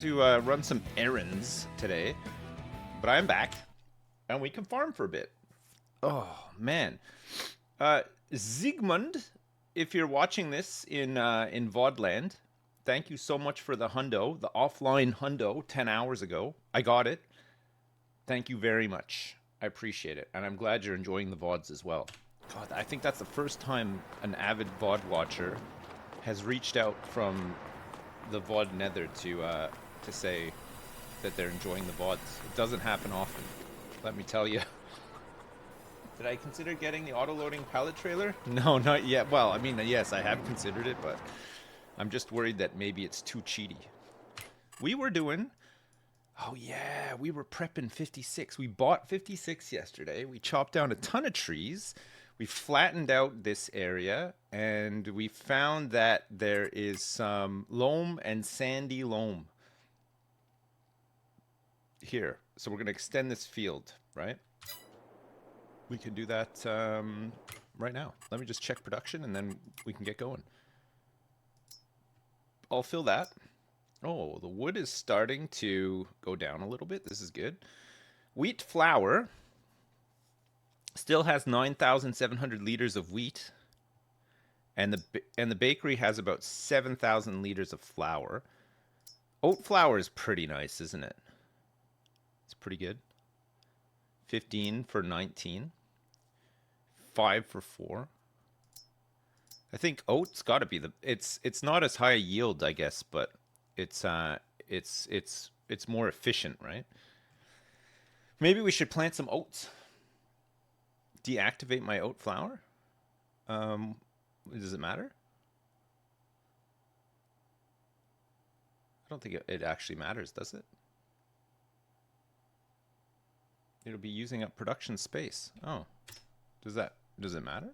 To run some errands today, but I'm back, and we can farm for a bit. Oh man, uh, Zygmunt, if you're watching this in Vodland, thank you so much for the hundo, the offline hundo 10 hours ago. I got it. Thank you very much. I appreciate it, and I'm glad you're enjoying the VODs as well. God, I think that's the first time an avid VOD watcher has reached out from the VOD Nether to say that they're enjoying the VODs. It doesn't happen often, let me tell you. Did I consider getting the auto-loading pallet trailer? No, not yet. Well, I mean, yes, I have considered it, but I'm just worried that maybe it's too cheaty. We were doing... Oh yeah, we were prepping 56. We bought 56 yesterday. We chopped down a ton of trees. We flattened out this area, and we found that there is some loam and sandy loam here. So we're going to extend this field, right? We can do that right now. Let me just check production, and then we can get going. I'll fill that. Oh, the wood is starting to go down a little bit. This is good. Wheat flour still has 9,700 liters of wheat, and the bakery has about 7,000 liters of flour. Oat flour is pretty nice, isn't it? It's pretty good. 15 for 19. 5 for 4. I think oat's got to be the. It's not as high a yield, I guess, but it's more efficient, right? Maybe we should plant some oats. Deactivate my oat flour. Does it matter? I don't think it actually matters, does it? It'll be using up production space. Oh, does it matter?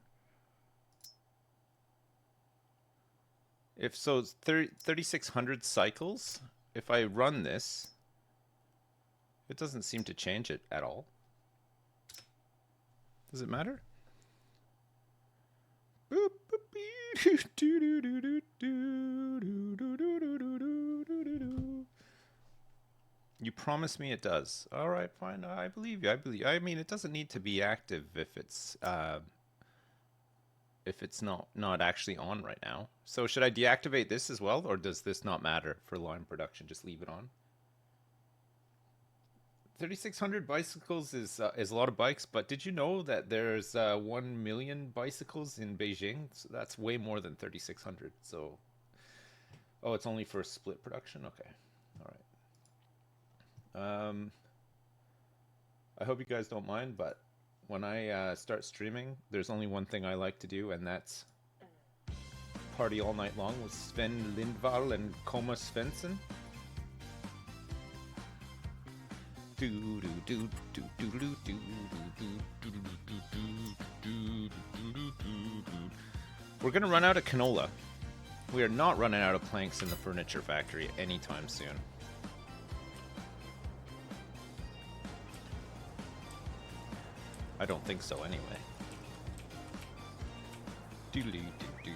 If so, it's 3,600 cycles. If I run this, it doesn't seem to change it at all. Does it matter? You promise me it does. All right, fine. I believe you. I believe you. I mean, it doesn't need to be active if it's not actually on right now. So should I deactivate this as well, or does this not matter for line production? Just leave it on. 3,600 bicycles is a lot of bikes, but did you know that there's 1 million bicycles in Beijing? So that's way more than 3,600. So, oh, it's only for split production. Okay, all right. I hope you guys don't mind, but when I start streaming, there's only one thing I like to do, and that's party all night long with Sven Lindvall and Koma Svensson. We're gonna run out of canola. We are not running out of planks in the furniture factory anytime soon. I don't think so anyway. Doodly-doo-doo.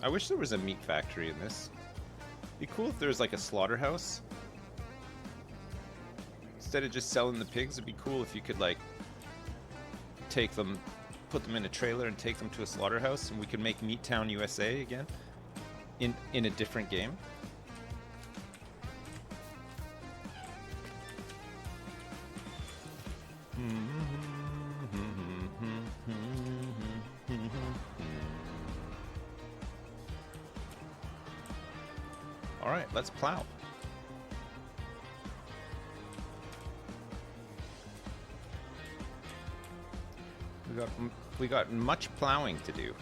I wish there was a meat factory in this. It'd be cool if there was like a slaughterhouse. Instead of just selling the pigs, it'd be cool if you could like take them, put them in a trailer and take them to a slaughterhouse, and we could make Meat Town USA again in a different game. All right, let's plow. We got much plowing to do.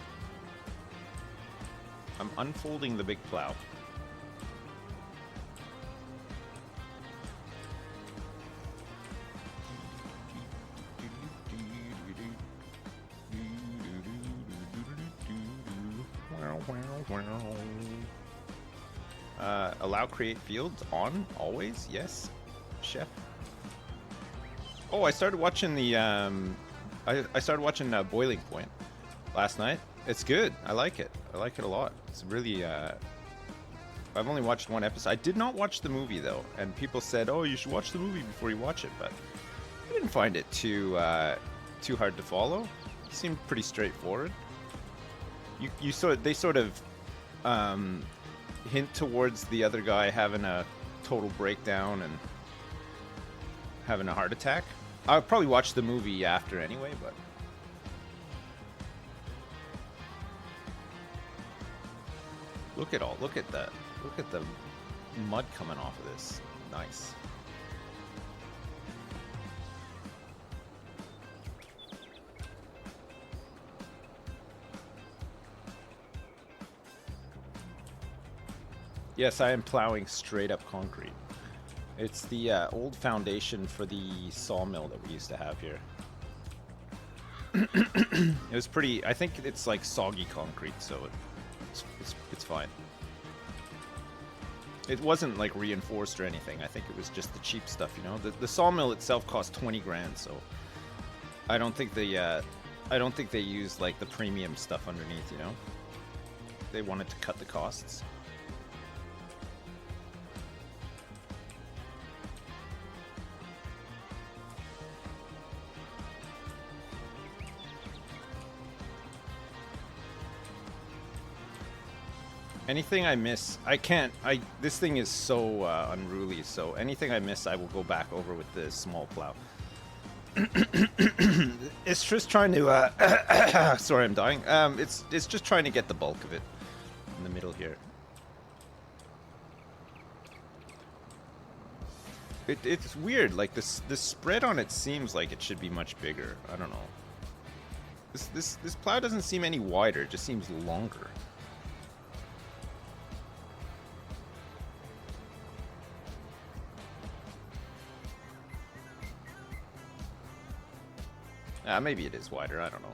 I'm unfolding the big plow. Allow create fields on always. Yes, chef. Oh, I started watching the I started watching Boiling Point. last night. It's good. I like it. I like it a lot. It's really. I've only watched one episode. I did not watch the movie though, and people said, "Oh, you should watch the movie before you watch it," but I didn't find it too hard to follow. It seemed pretty straightforward. They sort of hint towards the other guy having a total breakdown and having a heart attack. I'll probably watch the movie after anyway, but look at the mud coming off of this. Nice. Yes, I am plowing straight up concrete. It's the old foundation for the sawmill that we used to have here. It was pretty. I think it's like soggy concrete, so it's fine. It wasn't like reinforced or anything. I think it was just the cheap stuff, you know. The sawmill itself cost 20 grand, so I don't think they used like the premium stuff underneath, you know. They wanted to cut the costs. Anything I miss, I can't. This thing is so unruly. So anything I miss, I will go back over with the small plow. It's just trying to. Sorry, I'm dying. It's just trying to get the bulk of it in the middle here. It's weird. Like the spread on it seems like it should be much bigger. I don't know. This plow doesn't seem any wider. It just seems longer. Maybe it is wider, I don't know.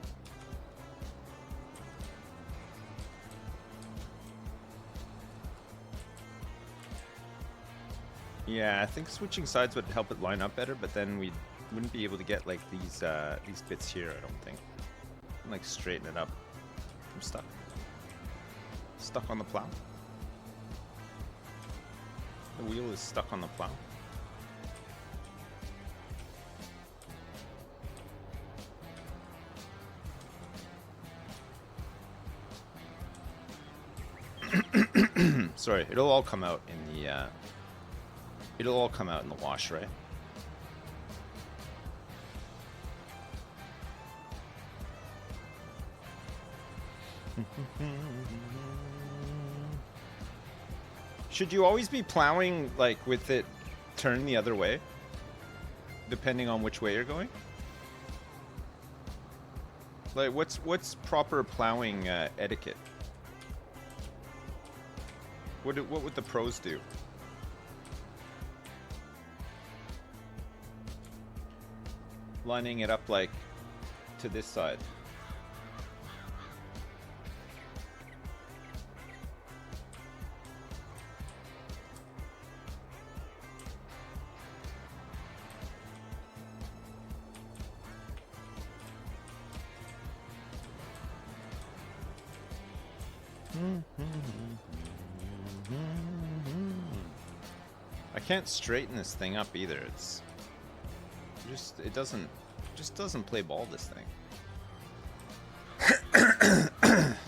Yeah, I think switching sides would help it line up better, but then we wouldn't be able to get like these bits here, I don't think. And, like straighten it up. I'm stuck. Stuck on the plow. The wheel is stuck on the plow. Sorry, it'll all come out in the wash, right? Should you always be plowing like with it turned the other way, depending on which way you're going? Like, what's proper plowing etiquette? What would the pros do? Lining it up like to this side. I can't straighten this thing up either. It's just it just doesn't play ball, this thing.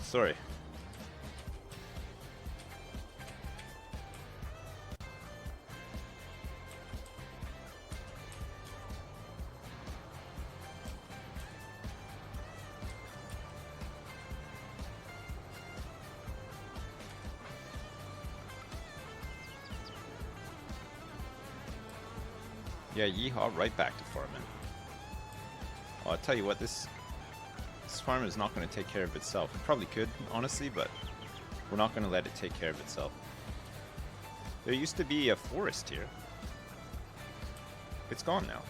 Sorry. Yeah, yeehaw, right back to farming. Well, I'll tell you what, this farm is not going to take care of itself. It probably could, honestly, but we're not going to let it take care of itself. There used to be a forest here. It's gone now.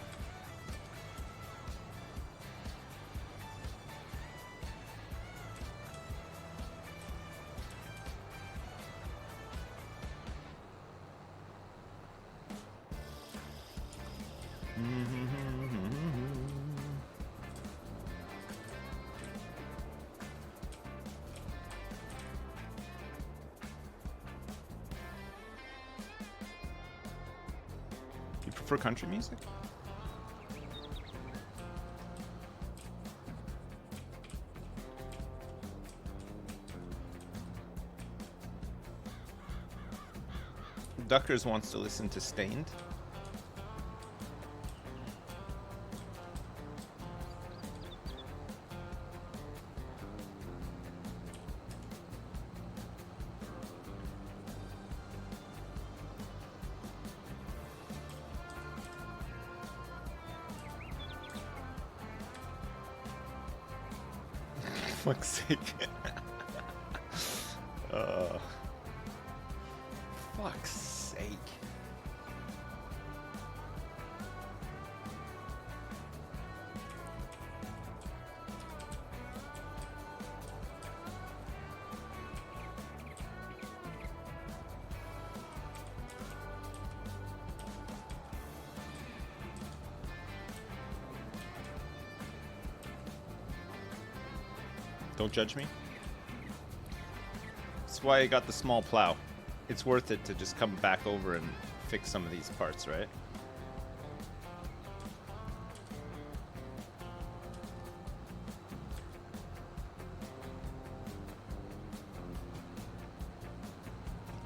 for country music? Duckers wants to listen to Stained. Fuck's sake. Fuck's sake. Don't judge me. That's why I got the small plow. It's worth it to just come back over and fix some of these parts, right?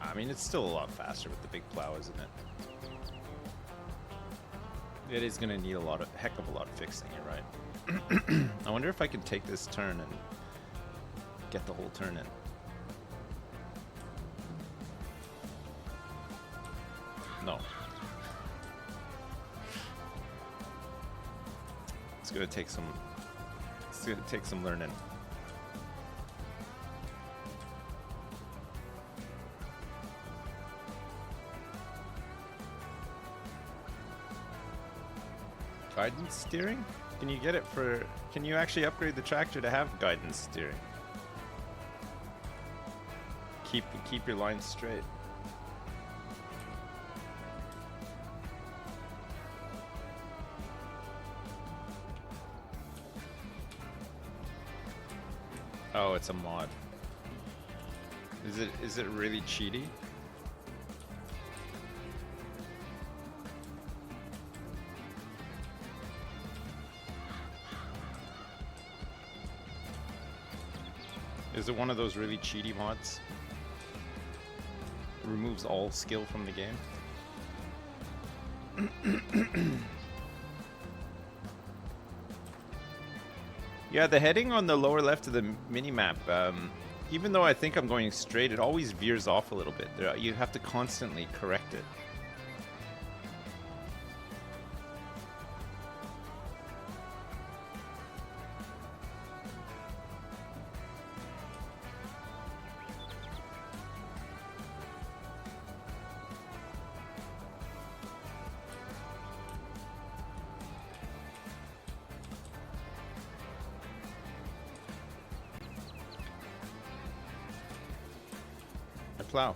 I mean, it's still a lot faster with the big plow, isn't it? It is gonna need a heck of a lot of fixing, you're right. I wonder if I can take this turn and get the whole turn in. No. It's gonna take some learning. Guidance steering? Can you get it for... Can you actually upgrade the tractor to have guidance steering? Keep your lines straight. Oh, it's a mod. Is it really cheaty? Is it one of those really cheaty mods? Removes all skill from the game? Yeah, the heading on the lower left of the mini-map, even though I think I'm going straight, it always veers off a little bit. You have to constantly correct it. Plow.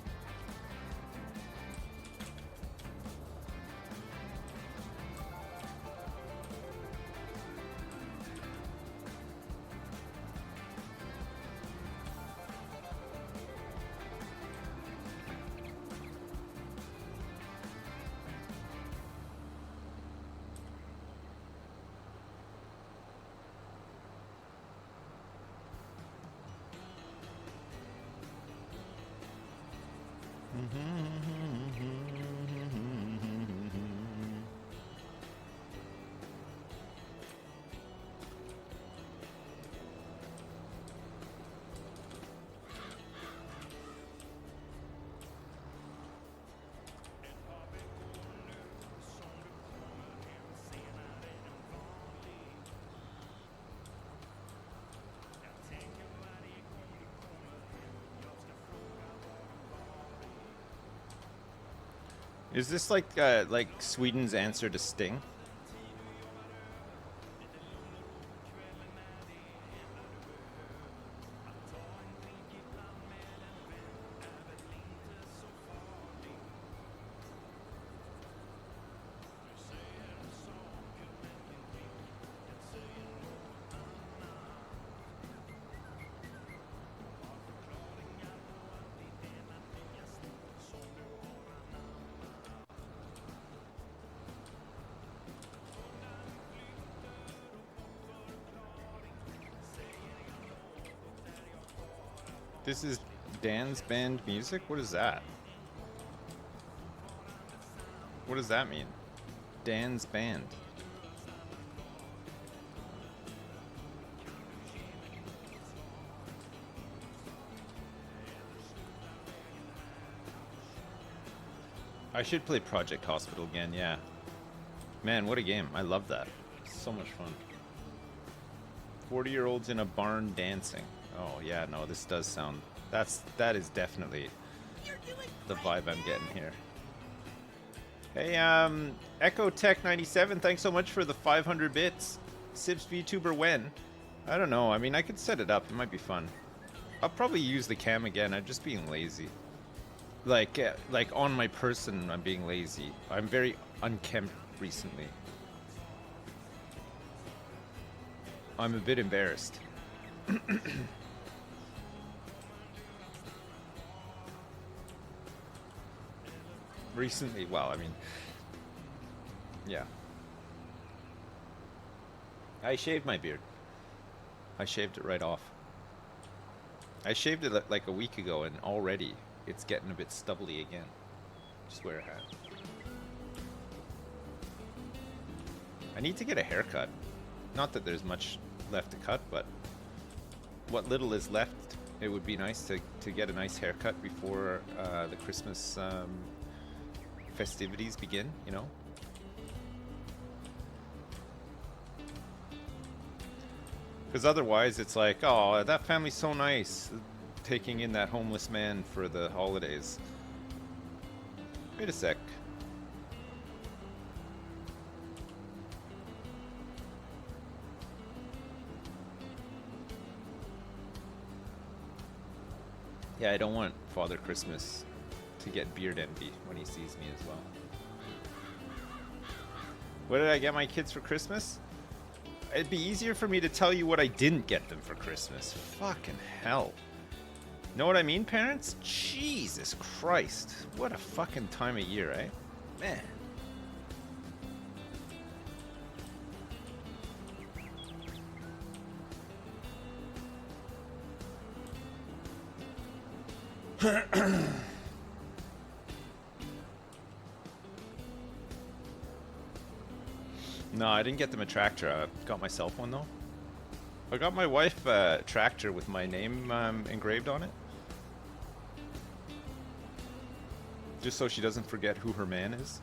Is this like Sweden's answer to Sting? This is Dan's band music? What is that? What does that mean? Dan's band. I should play Project Hospital again, yeah. Man, what a game. I love that. So much fun. 40-year-olds in a barn dancing. Oh, yeah, no, this does sound... That is definitely the vibe I'm getting here. Hey, Echo Tech 97, thanks so much for the 500 bits. Sips VTuber when? I don't know. I mean, I could set it up. It might be fun. I'll probably use the cam again. I'm just being lazy. Like on my person, I'm being lazy. I'm very unkempt recently. I'm a bit embarrassed. Recently, well, I mean, yeah. I shaved my beard. I shaved it right off. I shaved it like a week ago, and already it's getting a bit stubbly again. Just wear a hat. I need to get a haircut. Not that there's much left to cut, but what little is left, it would be nice to get a nice haircut before the Christmas festivities begin, you know? Because otherwise it's like, oh, that family's so nice, taking in that homeless man for the holidays. Wait a sec. Yeah, I don't want Father Christmas to get beard envy when he sees me as well. What did I get my kids for Christmas? It'd be easier for me to tell you what I didn't get them for Christmas. Fucking hell. Know what I mean, parents? Jesus Christ. What a fucking time of year, eh? Man. No, I didn't get them a tractor. I got myself one, though. I got my wife a tractor with my name engraved on it. Just so she doesn't forget who her man is.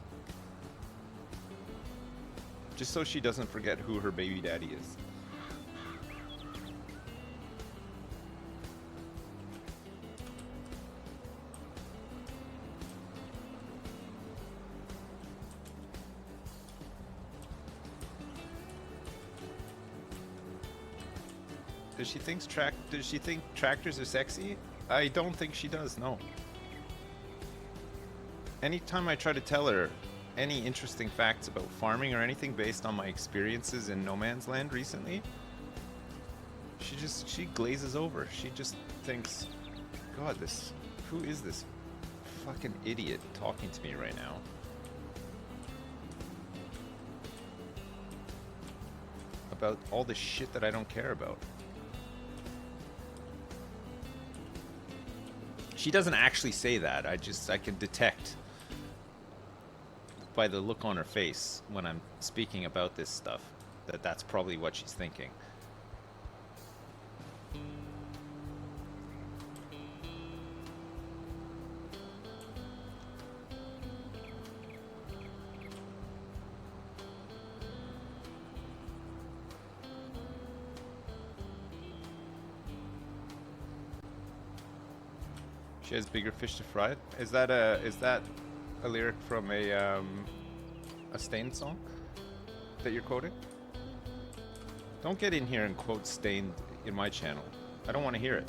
Just so she doesn't forget who her baby daddy is. Does she think tractors are sexy? I don't think she does, no. Anytime I try to tell her any interesting facts about farming or anything based on my experiences in no man's land recently, she glazes over. She just thinks, God, who is this fucking idiot talking to me right now? About all the shit that I don't care about. She doesn't actually say that. I can detect by the look on her face when I'm speaking about this stuff that that's probably what she's thinking. She has bigger fish to fry. Is that a lyric from a Stained song that you're quoting? Don't get in here and quote Stained in my channel. I don't want to hear it.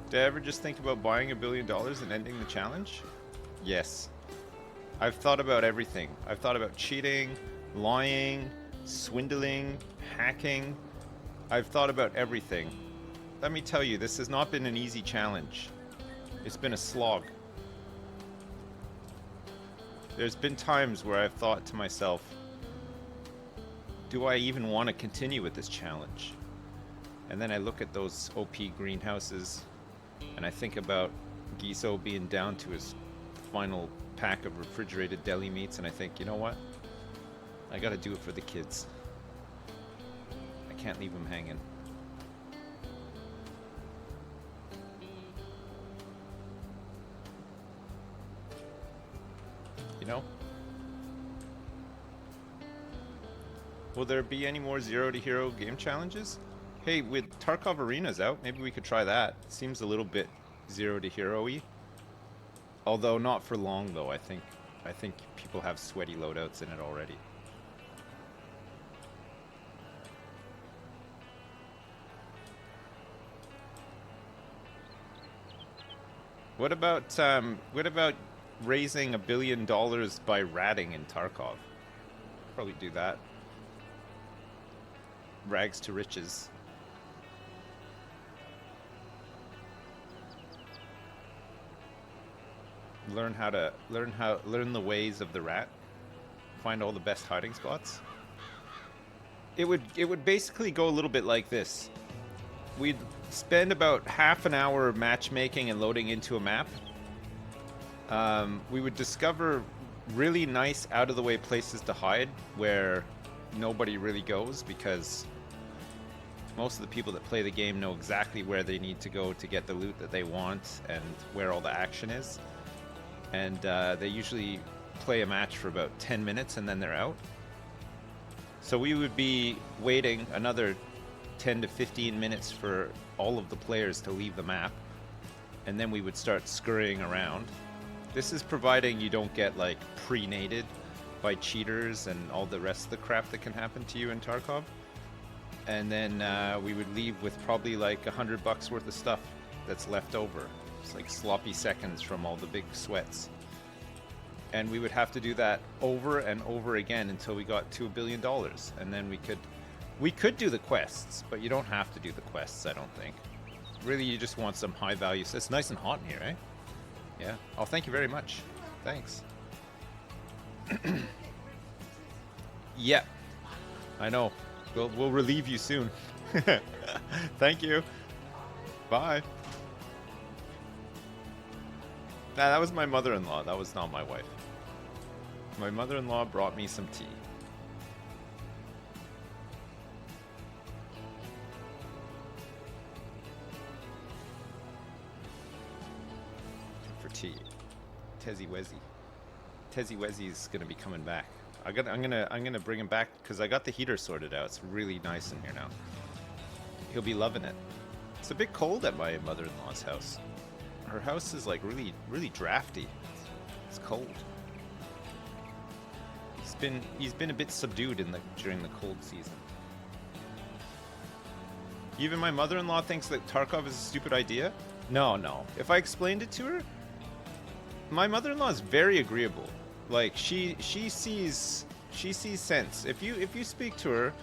Did I ever just think about buying $1 billion and ending the challenge? Yes. I've thought about everything. I've thought about cheating, lying, swindling, hacking. I've thought about everything. Let me tell you, this has not been an easy challenge. It's been a slog. There's been times where I've thought to myself, do I even want to continue with this challenge? And then I look at those OP greenhouses and I think about Giso being down to his final pack of refrigerated deli meats, and I think, you know what? I gotta do it for the kids. I can't leave them hanging. You know? Will there be any more Zero to Hero game challenges? Hey, with Tarkov Arenas out, maybe we could try that. Seems a little bit Zero to Hero-y. Although not for long, though. I think people have sweaty loadouts in it already. What about raising $1 billion by ratting in Tarkov? Probably do that. Rags to riches. Learn the ways of the rat. Find all the best hiding spots. It would basically go a little bit like this. We'd spend about half an hour matchmaking and loading into a map. We would discover really nice out-of-the-way places to hide where nobody really goes, because most of the people that play the game know exactly where they need to go to get the loot that they want and where all the action is. And they usually play a match for about 10 minutes and then they're out. So we would be waiting another 10 to 15 minutes for all of the players to leave the map, and then we would start scurrying around. This is providing you don't get like pre-nated by cheaters and all the rest of the crap that can happen to you in Tarkov. And then we would leave with probably like $100 worth of stuff that's left over. It's like sloppy seconds from all the big sweats. And we would have to do that over and over again until we got to $1 billion. And then we could do the quests, but you don't have to do the quests, I don't think. Really, you just want some high value. It's nice and hot in here, eh? Yeah. Oh, thank you very much. Thanks. Yeah. I know. We'll relieve you soon. Thank you. Bye. Nah, that was my mother-in-law. That was not my wife. My mother-in-law brought me some tea. For tea. Tezzy Wezzy's gonna be coming back. I'm gonna bring him back because I got the heater sorted out. It's really nice in here now. He'll be loving it. It's a bit cold at my mother-in-law's house. Her house is like really drafty. It's cold. He's been a bit subdued during the cold season. Even my mother-in-law thinks that Tarkov is a stupid idea. No. If I explained it to her, my mother-in-law is very agreeable. Like she sees sense. If you speak to her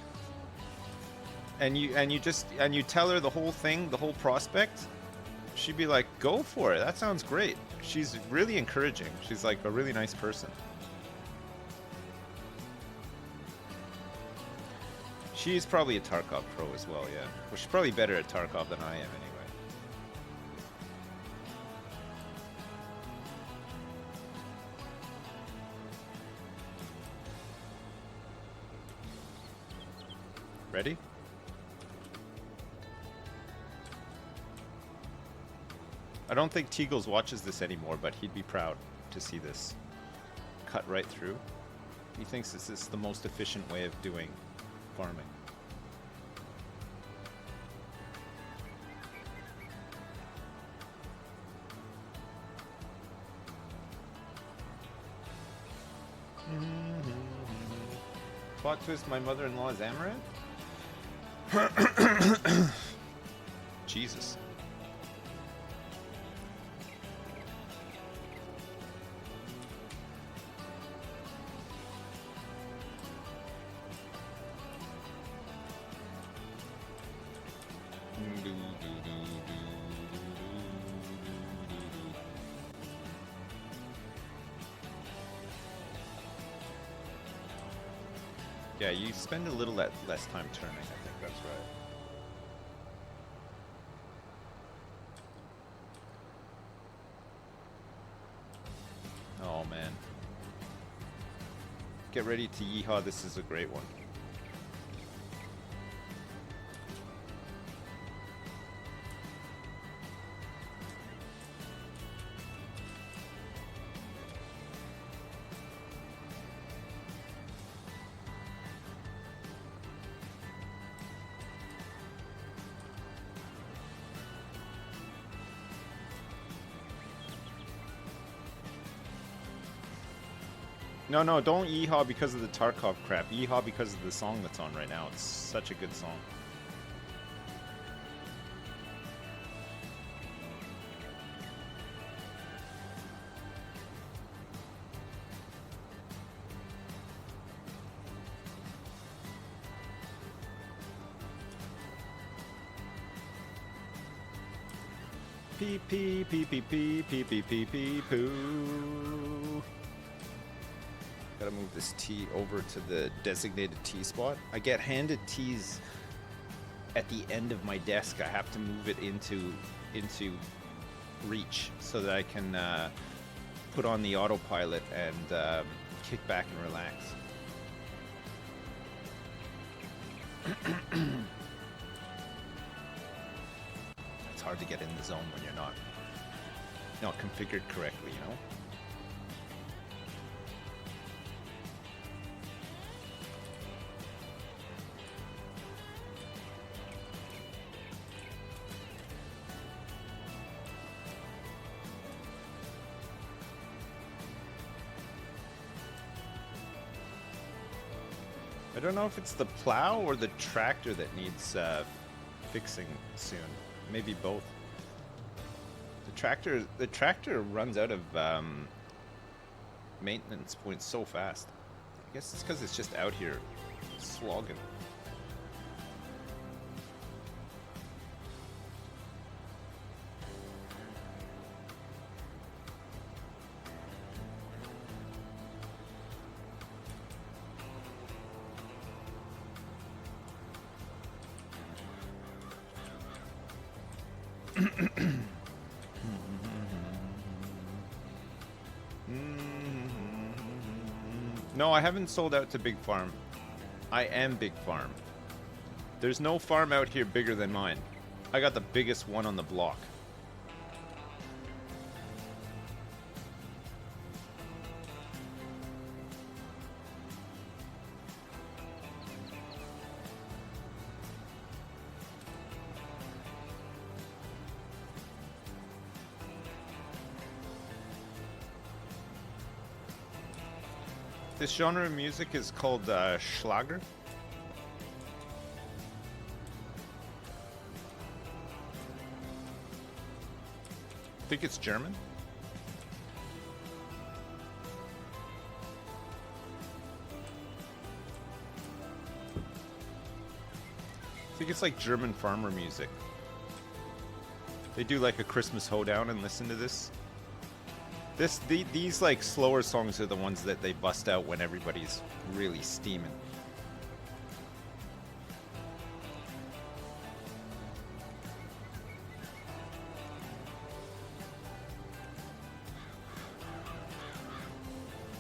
and you tell her the whole thing, the whole prospect, she'd be like, "Go for it. That sounds great." She's really encouraging. She's like a really nice person. She's probably a Tarkov pro as well, yeah. Well, she's probably better at Tarkov than I am anyway. Ready? I don't think Teagles watches this anymore, but he'd be proud to see this cut right through. He thinks this is the most efficient way of doing farming. Plot twist, my mother-in-law is Amaranth? Jesus. Yeah, you spend a little less time turning, I think that's right. Oh man. Get ready to yeehaw, this is a great one. No, no, don't yeehaw because of the Tarkov crap. Yeehaw because of the song that's on right now. It's such a good song. Pee pee pee pee pee pee pee pee pee poo. Gotta move this tea over to the designated tea spot. I get handed teas at the end of my desk. I have to move it into reach so that I can put on the autopilot and kick back and relax. It's hard to get in the zone when you're not configured correctly, you know? I don't know if it's the plow or the tractor that needs fixing soon. Maybe both. The tractor runs out of maintenance points so fast. I guess it's because it's just out here slogging. No, I haven't sold out to Big Farm. I am Big Farm. There's no farm out here bigger than mine. I got the biggest one on the block. This genre of music is called Schlager. I think it's German. I think it's like German farmer music. They do like a Christmas hoedown and listen to this. These like slower songs are the ones that they bust out when everybody's really steaming.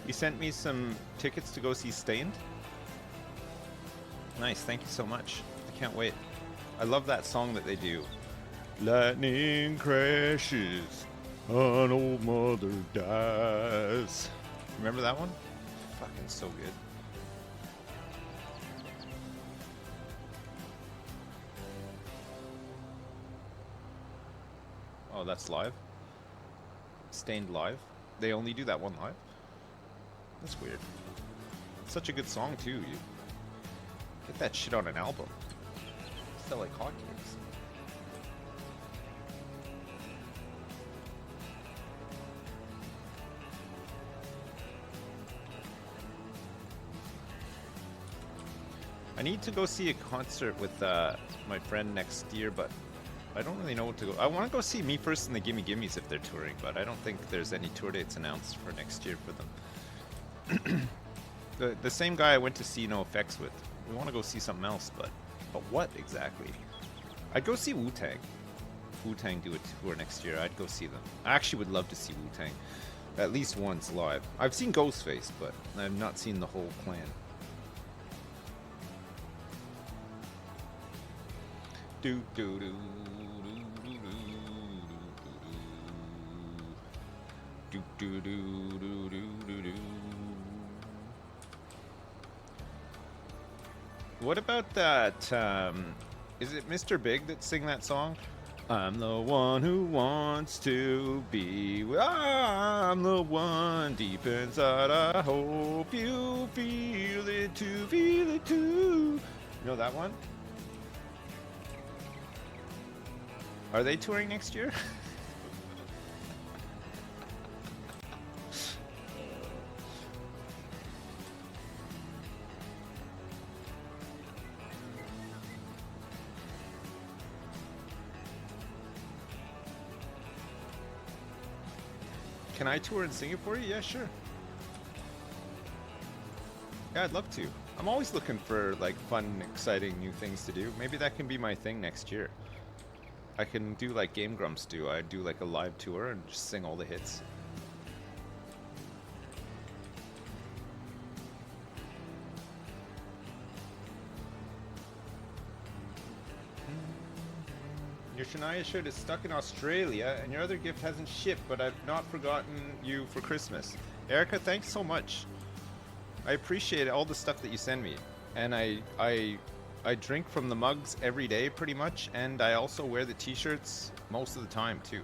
You sent me some tickets to go see Stained? Nice, thank you so much. I can't wait. I love that song that they do. Lightning crashes. An old mother dies. Remember that one? Fucking so good. Oh, that's live? Stained live? They only do that one live? That's weird. It's such a good song too. You get that shit on an album. Sell like hotcakes. I need to go see a concert with my friend next year, but I don't really know what to go. I want to go see Me First and the Gimme Gimmes if they're touring, but I don't think there's any tour dates announced for next year for them. The same guy I went to see No Effects with. We want to go see something else, but what exactly? I'd go see Wu-Tang. Wu-Tang do a tour next year. I'd go see them. I actually would love to see Wu-Tang at least once live. I've seen Ghostface, but I've not seen the whole clan. Do do do. Do do do do do do do. What about that? Is it Mr. Big that sing that song? I'm the one who wants to be. I'm the one deep inside. I hope you feel it too. Feel it too. You know that one? Are they touring next year? Can I tour in Singapore? Yeah, sure. Yeah, I'd love to. I'm always looking for like fun, exciting new things to do. Maybe that can be my thing next year. I can do like Game Grumps do. I do like a live tour and just sing all the hits. Your Shania shirt is stuck in Australia, and your other gift hasn't shipped, but I've not forgotten you for Christmas. Erica, thanks so much. I appreciate all the stuff that you send me, and I drink from the mugs every day, pretty much, and I also wear the T-shirts most of the time too.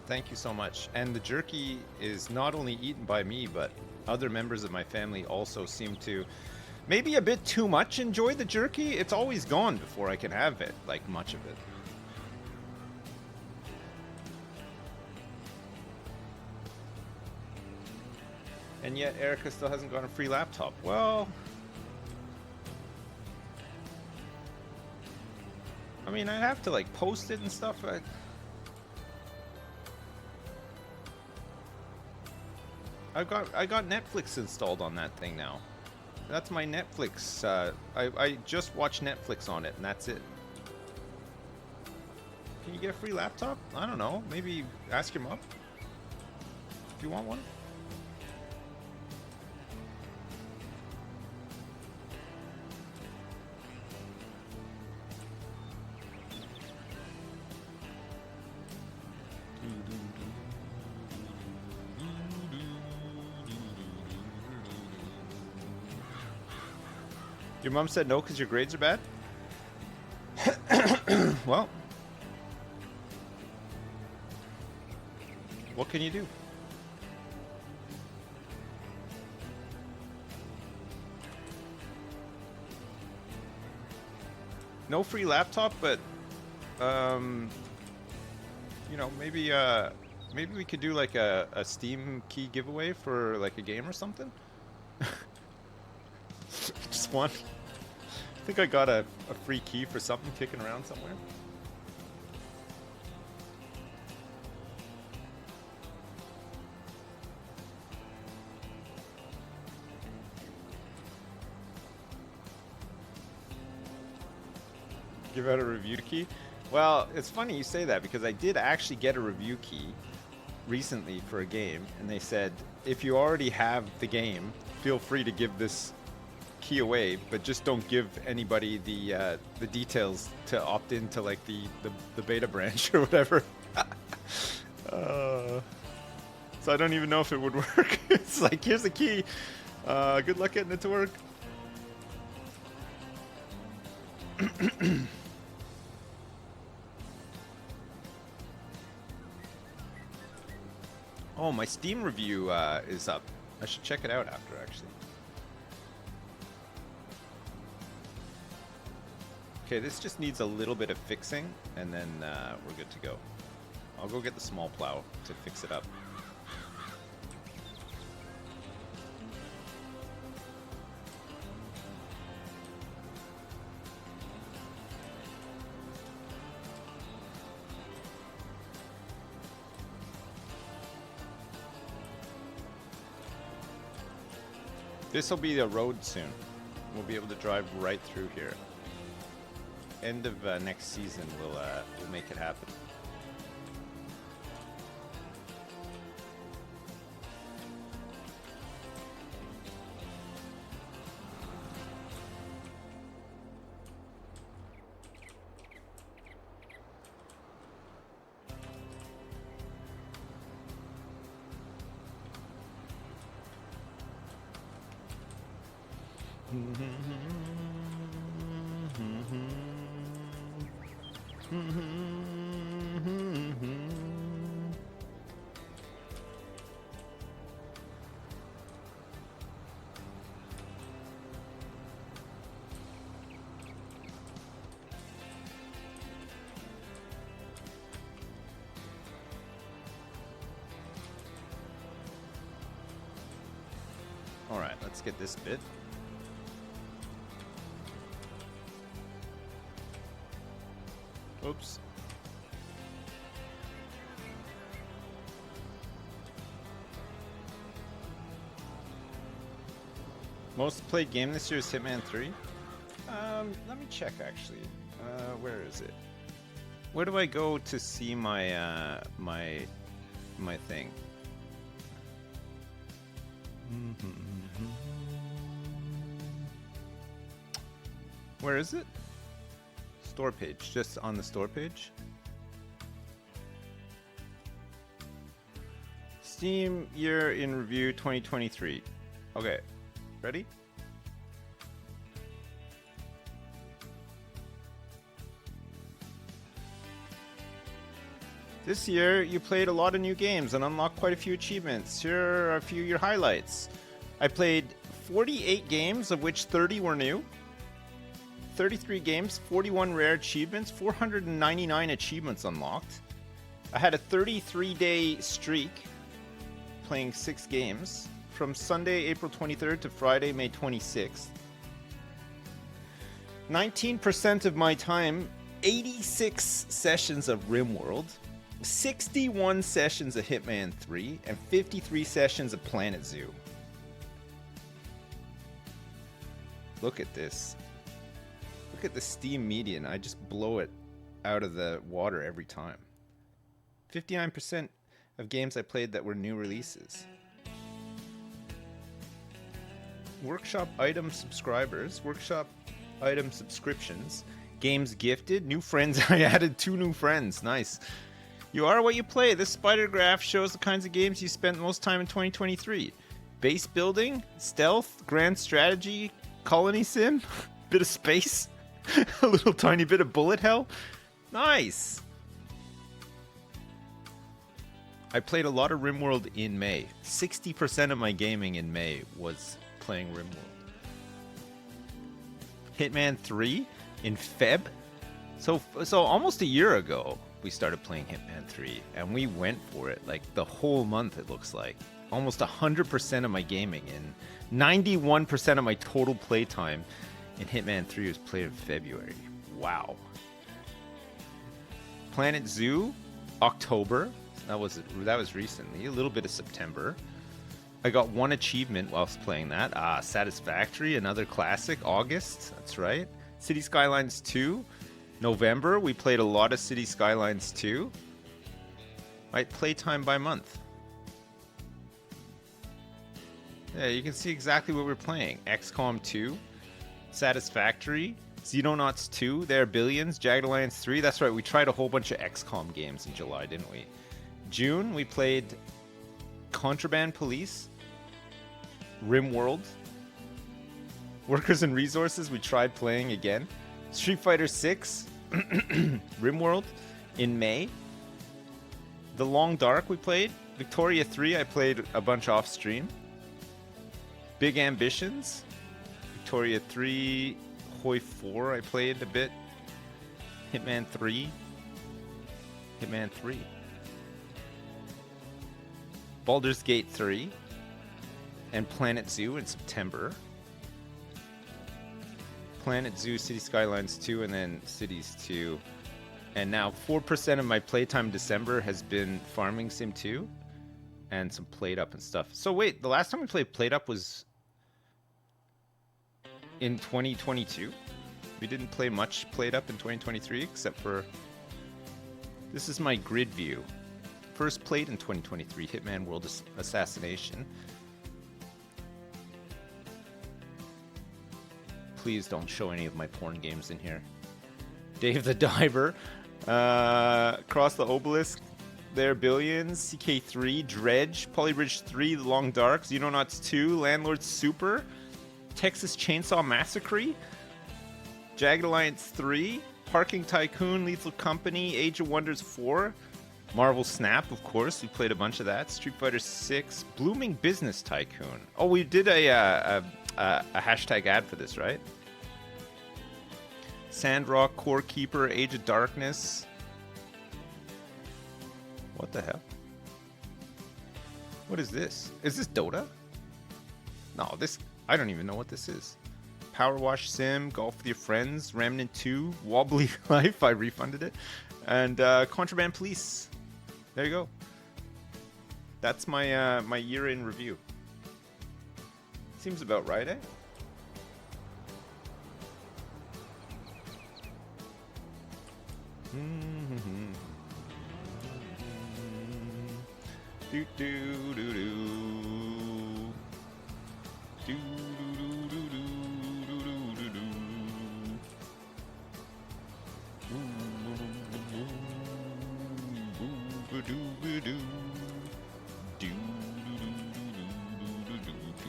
Thank you so much. And the jerky is not only eaten by me, but other members of my family also seem to. Maybe a bit too much enjoy the jerky. It's always gone before I can have it, like much of it. And yet Erica still hasn't got a free laptop. Well, I mean, I'd have to like post it and stuff. I got Netflix installed on that thing now. That's my Netflix. I just watch Netflix on it, and that's it. Can you get a free laptop? I don't know. Maybe ask your mom if you want one. Your mom said no because your grades are bad? Well, what can you do? No free laptop, but you know, maybe we could do like a Steam key giveaway for like a game or something. Just one. I think I got a free key for something kicking around somewhere. Give out a review key? Well, it's funny you say that because I did actually get a review key recently for a game, and they said if you already have the game, feel free to give this key away, but just don't give anybody the details to opt into like the beta branch or whatever. So I don't even know if it would work. It's like, here's the key. Good luck getting it to work. Oh, my Steam review is up. I should check it out after, actually. Okay, this just needs a little bit of fixing, and then we're good to go. I'll go get the small plow to fix it up. This will be the road soon. We'll be able to drive right through here. End of next season, we'll make it happen. All right, let's get this bit. Oops. Most played game this year is Hitman 3. Let me check actually. Where is it? Where do I go to see my my thing? Where is it? Store page, just on the store page. Steam year in review 2023. Okay, ready? This year, you played a lot of new games and unlocked quite a few achievements. Here are a few of your highlights. I played 48 games, of which 30 were new. 33 games, 41 rare achievements, 499 achievements unlocked. I had a 33-day streak, playing 6 games, from Sunday, April 23rd to Friday, May 26th. 19% of my time, 86 sessions of RimWorld, 61 sessions of Hitman 3, and 53 sessions of Planet Zoo. Look at this. Look at the Steam median. I just blow it out of the water every time. 59% of games I played that were new releases. Workshop item subscribers, workshop item subscriptions, games gifted, new friends. I added 2 new friends. Nice. You are what you play. This spider graph shows the kinds of games you spent most time in 2023. Base building, stealth, grand strategy, colony sim, bit of space, a little tiny bit of bullet hell. Nice. I played a lot of RimWorld in May. 60% of my gaming in May was playing RimWorld. Hitman 3 in Feb. So almost a year ago, we started playing Hitman 3, and we went for it like the whole month, it looks like. Almost 100% of my gaming and 91% of my total playtime in Hitman 3 was played in February. Wow. Planet Zoo, October. That was recently. A little bit of September. I got 1 achievement whilst playing that. Satisfactory, another classic. August, that's right. City Skylines 2. November, we played a lot of City Skylines 2. Right, playtime by month. Yeah, you can see exactly what we're playing. XCOM 2, Satisfactory, Xenonauts 2, There Are Billions, Jagged Alliance 3. That's right, we tried a whole bunch of XCOM games in July, didn't we? June, we played Contraband Police, RimWorld, Workers and Resources, we tried playing again. Street Fighter 6, RimWorld in May. The Long Dark we played. Victoria 3 I played a bunch off stream. Big Ambitions. Victoria 3. Hoi 4 I played a bit. Hitman 3. Hitman 3. Baldur's Gate 3. And Planet Zoo in September. Planet Zoo, City Skylines 2, and then Cities 2. And now 4% of my playtime in December has been Farming Sim 2 and some Played Up and stuff. So wait, the last time we played Played Up was in 2022. We didn't play much played up in 2023, except for... This is my grid view. First played in 2023, Hitman World Assassination. Please don't show any of my porn games in here. Dave the Diver. Cross the Obelisk. There, Billions. CK3. Dredge. Polybridge 3. The Long Dark. Xenonauts 2. Landlord Super. Texas Chainsaw Massacre. Jagged Alliance 3. Parking Tycoon. Lethal Company. Age of Wonders 4. Marvel Snap, of course. We played a bunch of that. Street Fighter 6. Blooming Business Tycoon. Oh, we did a hashtag ad for this, right? Sandrock, Core Keeper, Age of Darkness. What the hell? What is this? Is this Dota? No, this... I don't even know what this is. Power Wash Sim, Golf with Your Friends, Remnant 2, Wobbly Life, I refunded it, and Contraband Police. There you go. That's my my year in review. Seems about right, eh? Do do do do. Do do do do do do do do. Do do do do. Do do do do do.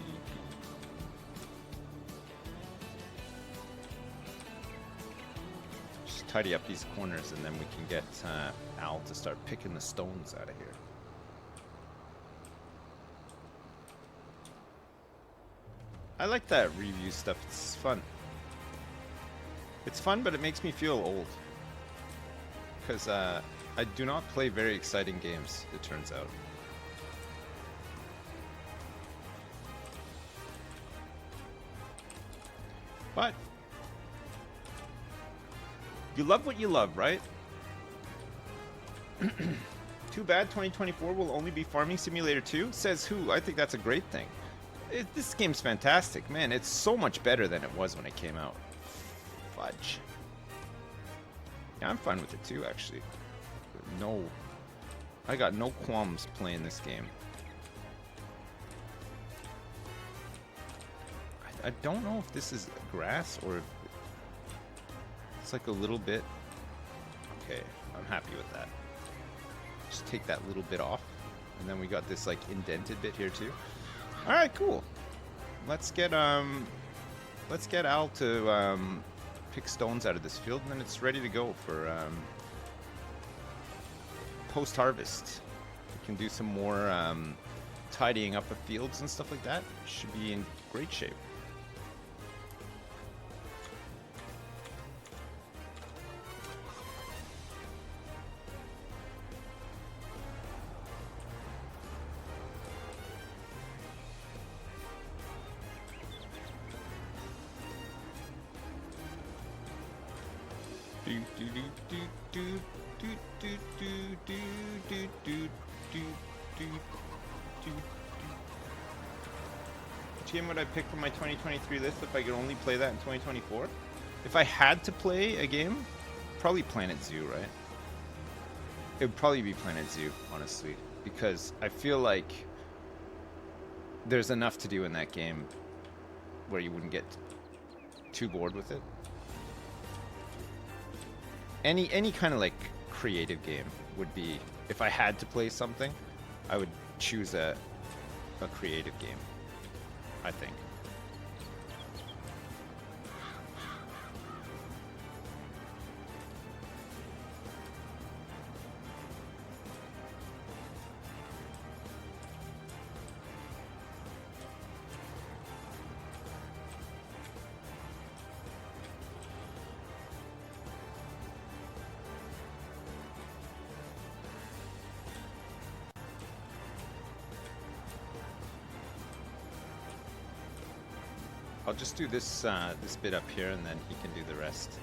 Just tidy up these corners and then we can get Al to start picking the stones out of here. I like that review stuff. It's fun. It's fun, but it makes me feel old. Because I do not play very exciting games, it turns out. But you love what you love, right? Too bad 2024 will only be Farming Simulator 2? Says who? I think that's a great thing. This game's fantastic, man. It's so much better than it was when it came out. Fudge. Yeah, I'm fine with it too, actually. No, I got no qualms playing this game. I don't know if this is grass or if it's like a little bit. Okay, I'm happy with that. Just take that little bit off, and then we got this like indented bit here too. All right, cool. Let's get Al to pick stones out of this field, and then it's ready to go for post-harvest. We can do some more tidying up of fields and stuff like that. Should be in great shape. Which game would I pick from my 2023 list if I could only play that in 2024? If I had to play a game, probably Planet Zoo, right? It would probably be Planet Zoo, honestly, because I feel like there's enough to do in that game where you wouldn't get too bored with it. Any kind of like creative game would be, if I had to play something, I would choose a creative game, I think. I'll just do this this bit up here, and then he can do the rest.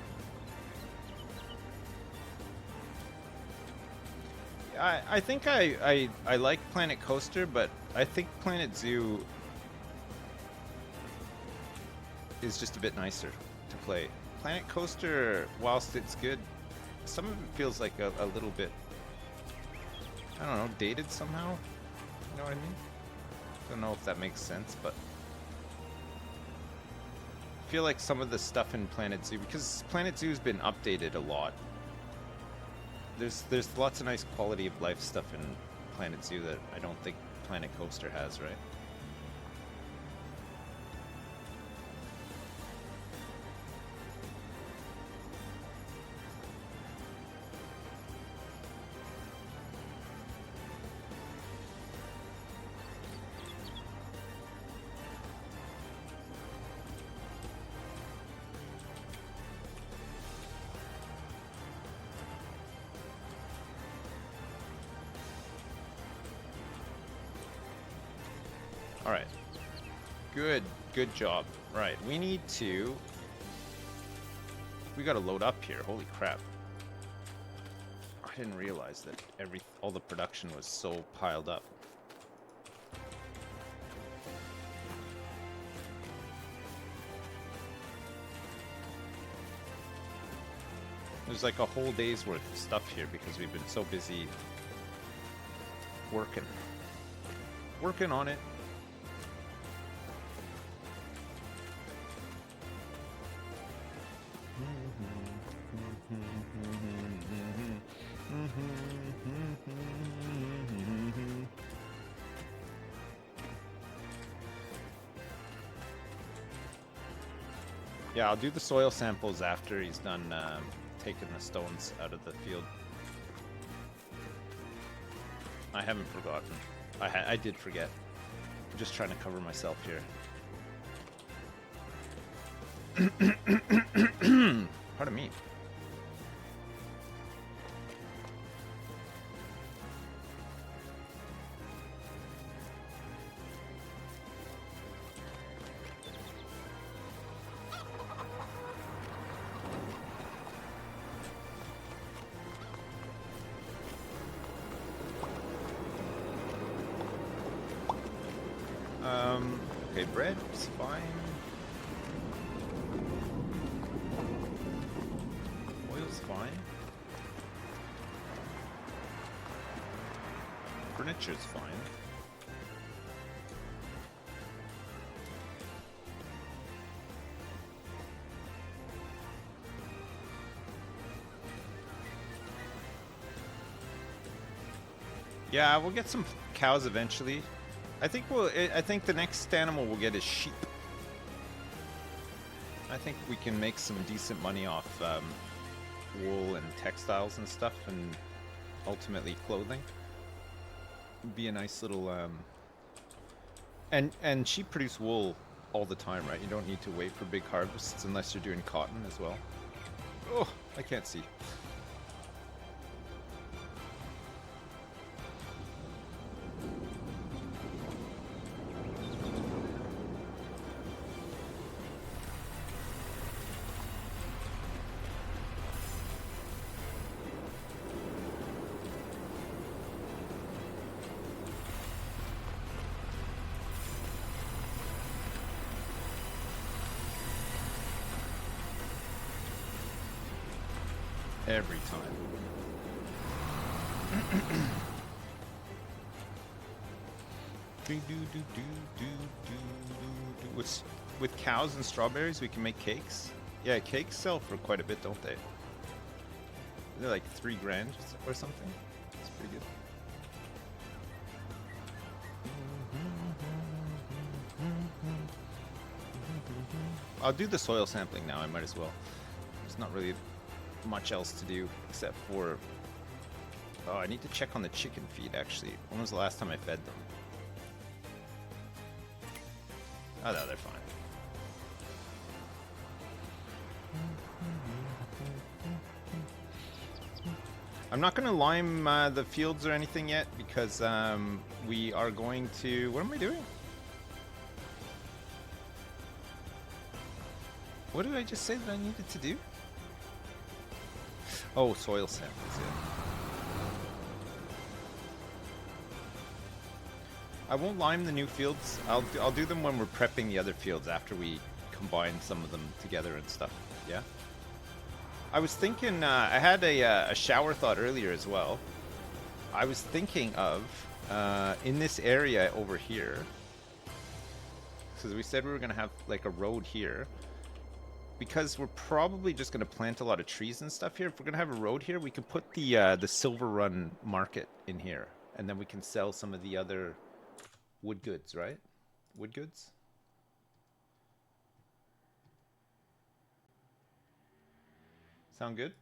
I think I like Planet Coaster, but I think Planet Zoo is just a bit nicer to play. Planet Coaster, whilst it's good, some of it feels like a little bit, I don't know, dated somehow. You know what I mean? Don't know if that makes sense, but I feel like some of the stuff in Planet Zoo, because Planet Zoo's been updated a lot. There's lots of nice quality of life stuff in Planet Zoo that I don't think Planet Coaster has, right? Alright. Good job. Right, we need to... We gotta load up here, holy crap. I didn't realize that all the production was so piled up. There's like a whole day's worth of stuff here because we've been so busy working. Working on it. Yeah, I'll do the soil samples after he's done taking the stones out of the field. I haven't forgotten. I did forget. I'm just trying to cover myself here. Pardon me. Okay, bread's fine. Oil's fine. Furniture's fine. Yeah, we'll get some cows eventually. I think the next animal we'll get is sheep. I think we can make some decent money off wool and textiles and stuff, and ultimately clothing. It'd be a nice little and sheep produce wool all the time, right? You don't need to wait for big harvests unless you're doing cotton as well. Oh, I can't see. Every time. With cows and strawberries, we can make cakes. Yeah, cakes sell for quite a bit, don't they? They're like $3 grand or something. It's pretty good. I'll do the soil sampling now. I might as well. There's not really much else to do except for... Oh, I need to check on the chicken feed, actually. When was the last time I fed them? Oh, no, they're fine. I'm not going to lime the fields or anything yet because we are going to... What am I doing? What did I just say that I needed to do? Oh, soil samples, yeah. I won't lime the new fields. I'll do them when we're prepping the other fields after we combine some of them together and stuff. Yeah. I was thinking, I had a shower thought earlier as well. I was thinking of, in this area over here, because we said we were going to have like a road here, because we're probably just going to plant a lot of trees and stuff here. If we're going to have a road here, we could put the Silver Run Market in here, and then we can sell some of the other wood goods, right? Wood goods? Sound good?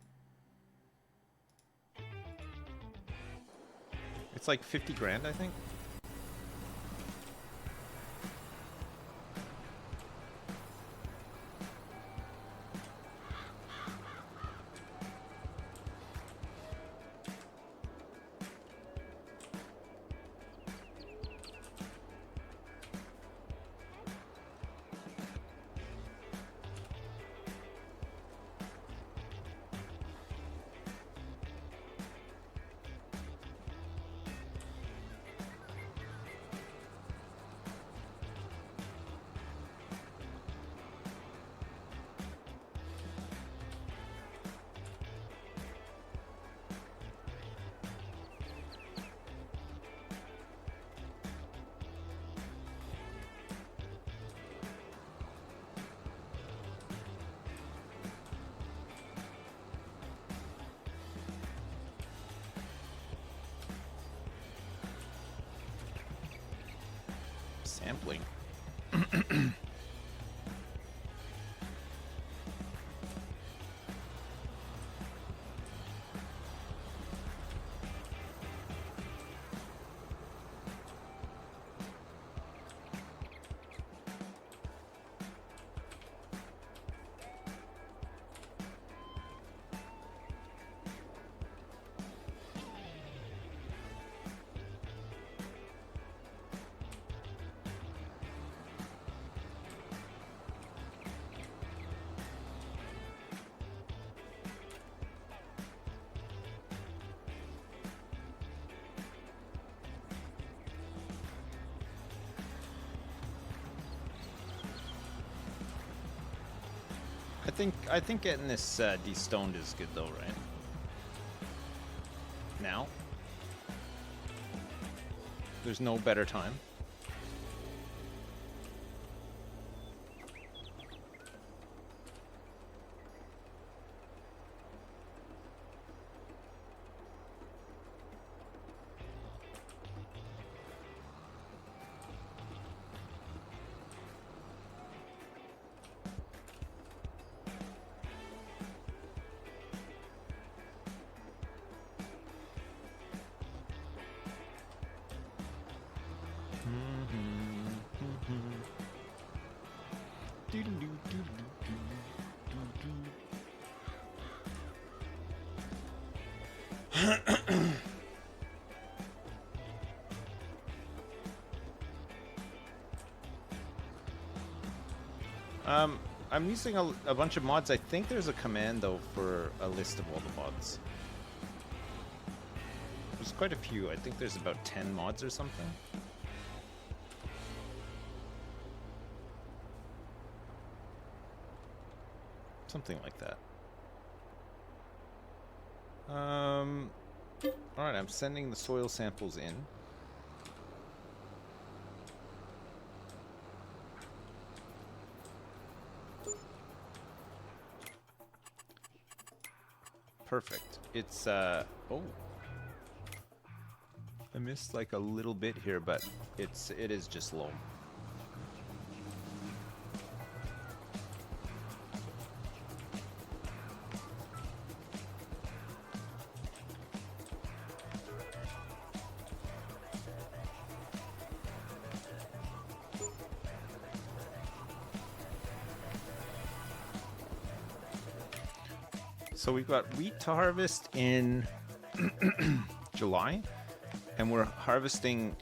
It's like 50 grand, I think. Sampling. I think getting this de-stoned is good though, right? Now? There's no better time. I'm using a bunch of mods. I think there's a command though for a list of all the mods. There's quite a few. I think there's about 10 mods or something. Something like that. Alright, I'm sending the soil samples in. Perfect. It's, oh. I missed like a little bit here, but it is just low. So we've got wheat to harvest in July, and we're harvesting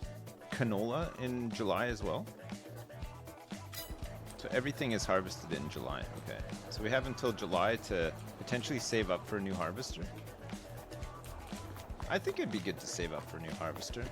canola in July as well. So everything is harvested in July. Okay, so we have until July to potentially save up for a new harvester. I think it'd be good to save up for a new harvester.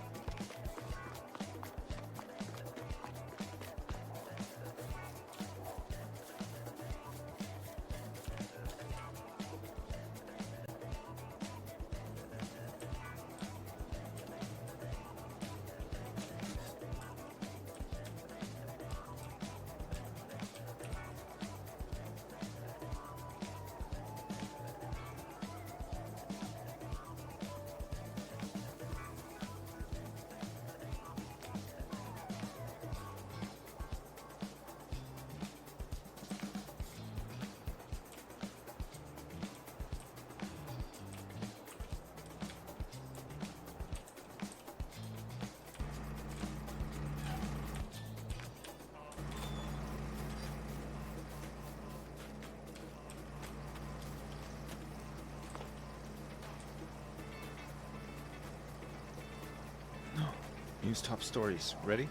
News top stories. Ready?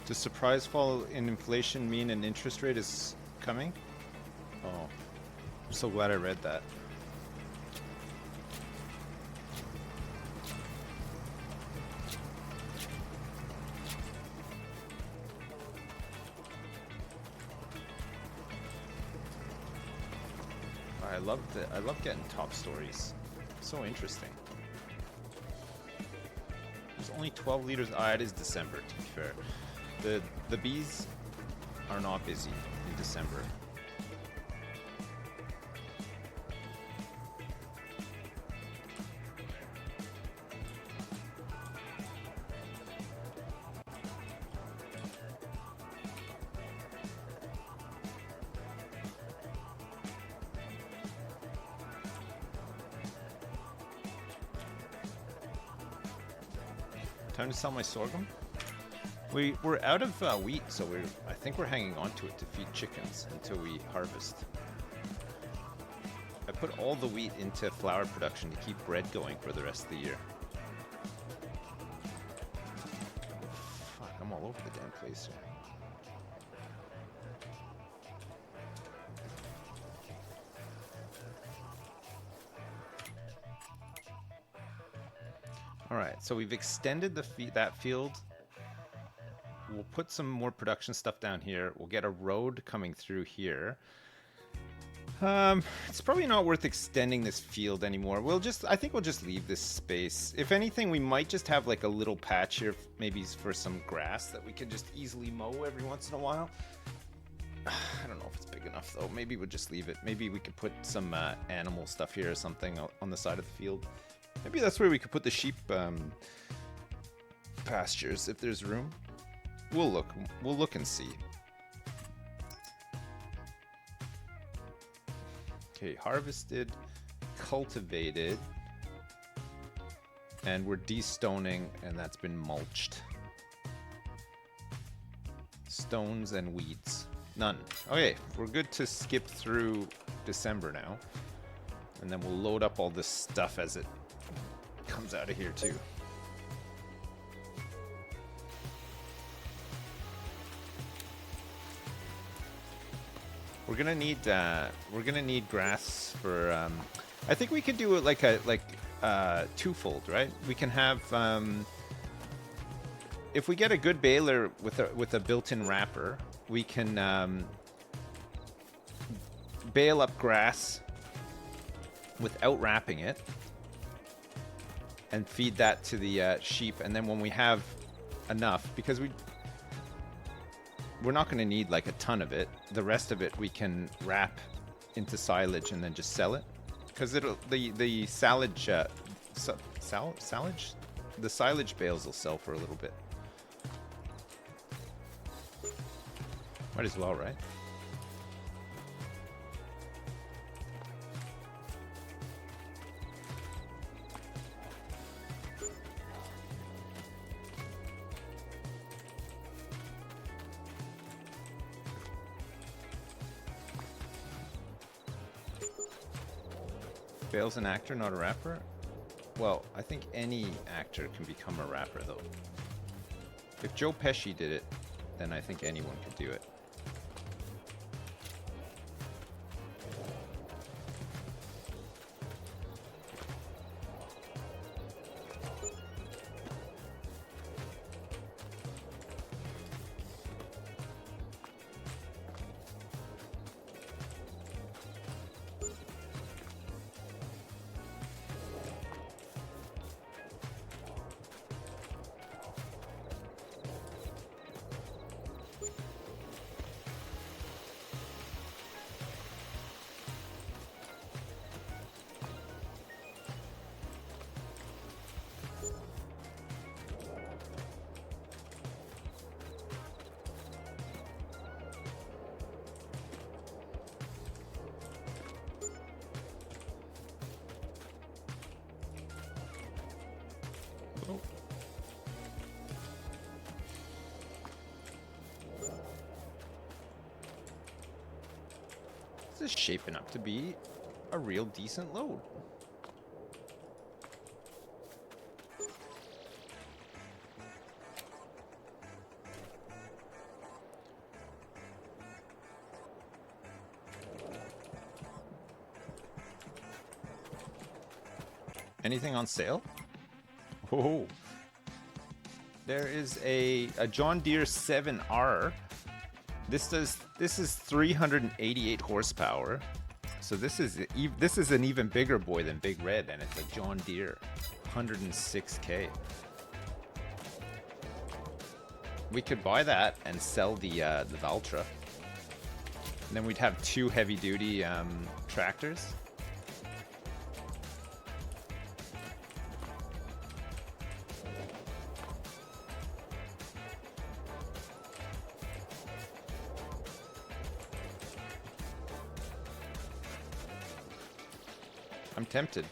Does surprise fall in inflation mean an interest rate is coming? Oh, I'm so glad I read that. I love getting top stories. So interesting. There's only 12 liters. Ah, it is December, to be fair. The bees are not busy in December. Time to sell my sorghum. We're out of wheat, so I think we're hanging on to it to feed chickens until we harvest. I put all the wheat into flour production to keep bread going for the rest of the year. Fuck, I'm all over the damn place here. All right, so we've extended that field. We'll put some more production stuff down here. We'll get a road coming through here. It's probably not worth extending this field anymore. I think we'll just leave this space. If anything, we might just have like a little patch here, maybe for some grass that we can just easily mow every once in a while. I don't know if it's big enough though. Maybe we'll just leave it. Maybe we could put some animal stuff here or something on the side of the field. Maybe that's where we could put the sheep pastures if there's room. We'll look and see. Okay, harvested, cultivated, and we're destoning, and that's been mulched. Stones and weeds. None. Okay, we're good to skip through December now. And then we'll load up all this stuff as it comes out of here too. We're gonna need grass for. I think we could do it like twofold, right? We can have if we get a good baler with a built-in wrapper, we can bale up grass without wrapping it and feed that to the sheep. And then when we have enough, because we're not going to need like a ton of it, the rest of it we can wrap into silage and then just sell it, because the silage the silage bales will sell for a little bit. Might as well, right? Bale's an actor, not a rapper? Well, I think any actor can become a rapper, though. If Joe Pesci did it, then I think anyone could do it. This is shaping up to be a real decent load. Anything on sale? Oh, there is a John Deere 7R. This is 388 horsepower. So this is an even bigger boy than Big Red, and it's a John Deere, 106K. We could buy that and sell the Valtra. And then we'd have 2 heavy-duty tractors. I'm tempted.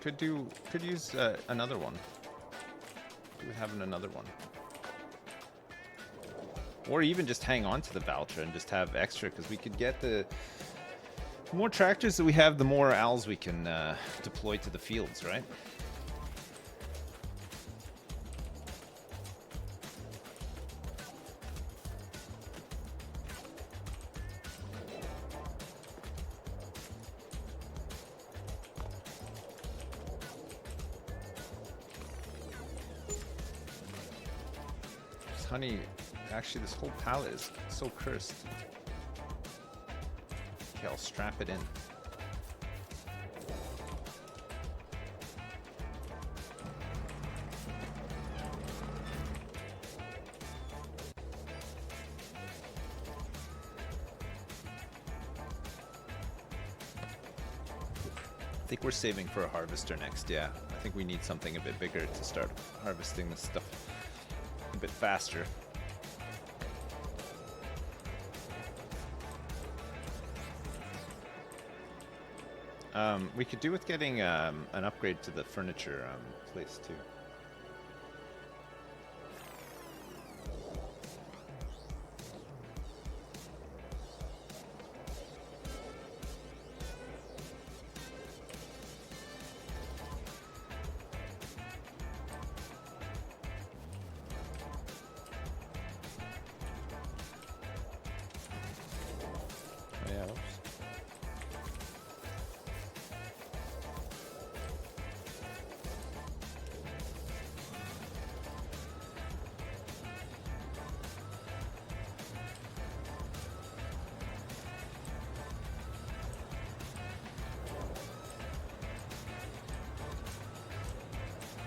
Could use another one. Could have another one. Or even just hang on to the Valtra and just have extra, because we could get the more tractors that we have, the more owls we can deploy to the fields, right? Honey, actually this whole pallet is so cursed. Okay, I'll strap it in. I think we're saving for a harvester next, yeah. I think we need something a bit bigger to start harvesting this stuff a bit faster. We could do with getting an upgrade to the furniture place too.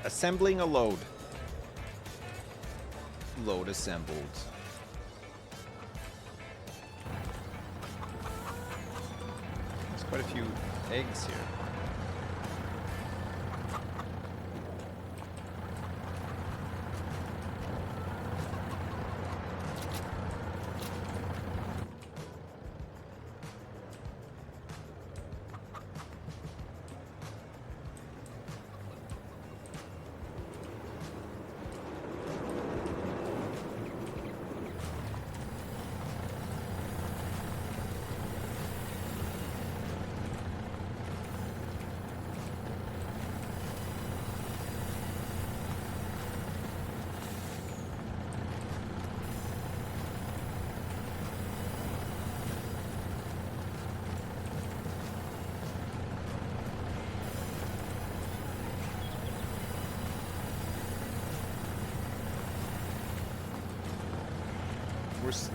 Assembling a load. Load assembled. There's quite a few eggs here.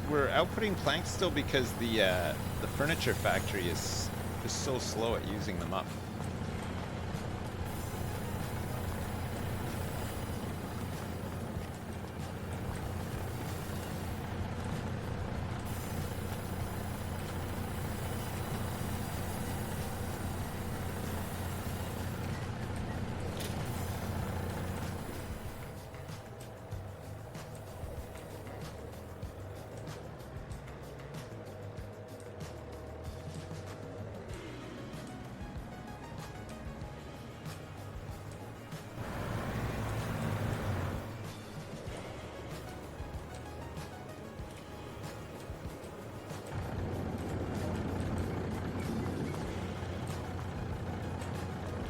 We're outputting planks still because the furniture factory is so slow at using them up.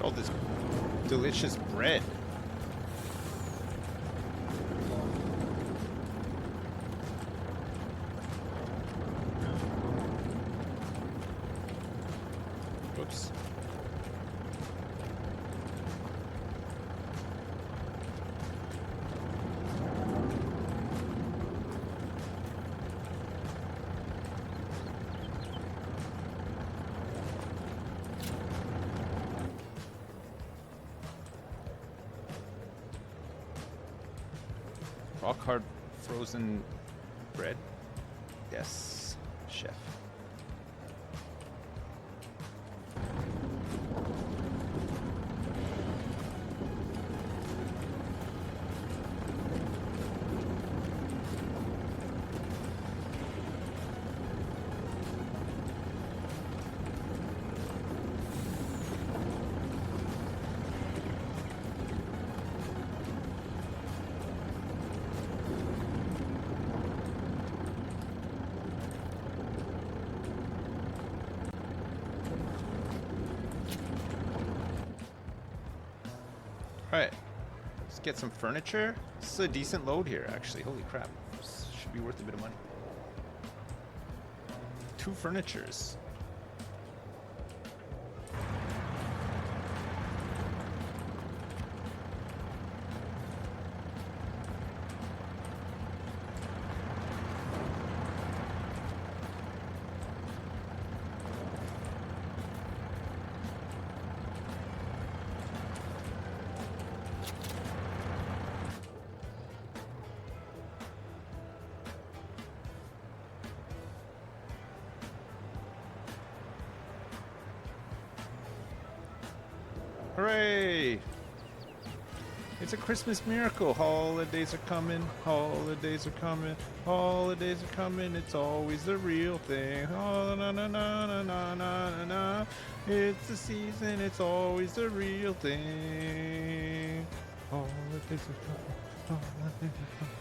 All this delicious bread. Whoops. Rock hard frozen bread. Yes, chef. Alright, let's get some furniture. This is a decent load here, actually. Holy crap. This should be worth a bit of money. 2 furnitures. Hooray! It's a Christmas miracle. Holidays are coming. Holidays are coming. Holidays are coming. It's always the real thing. Oh, na na na na na na na. It's the season. It's always the real thing. Holidays are coming. Holidays are coming.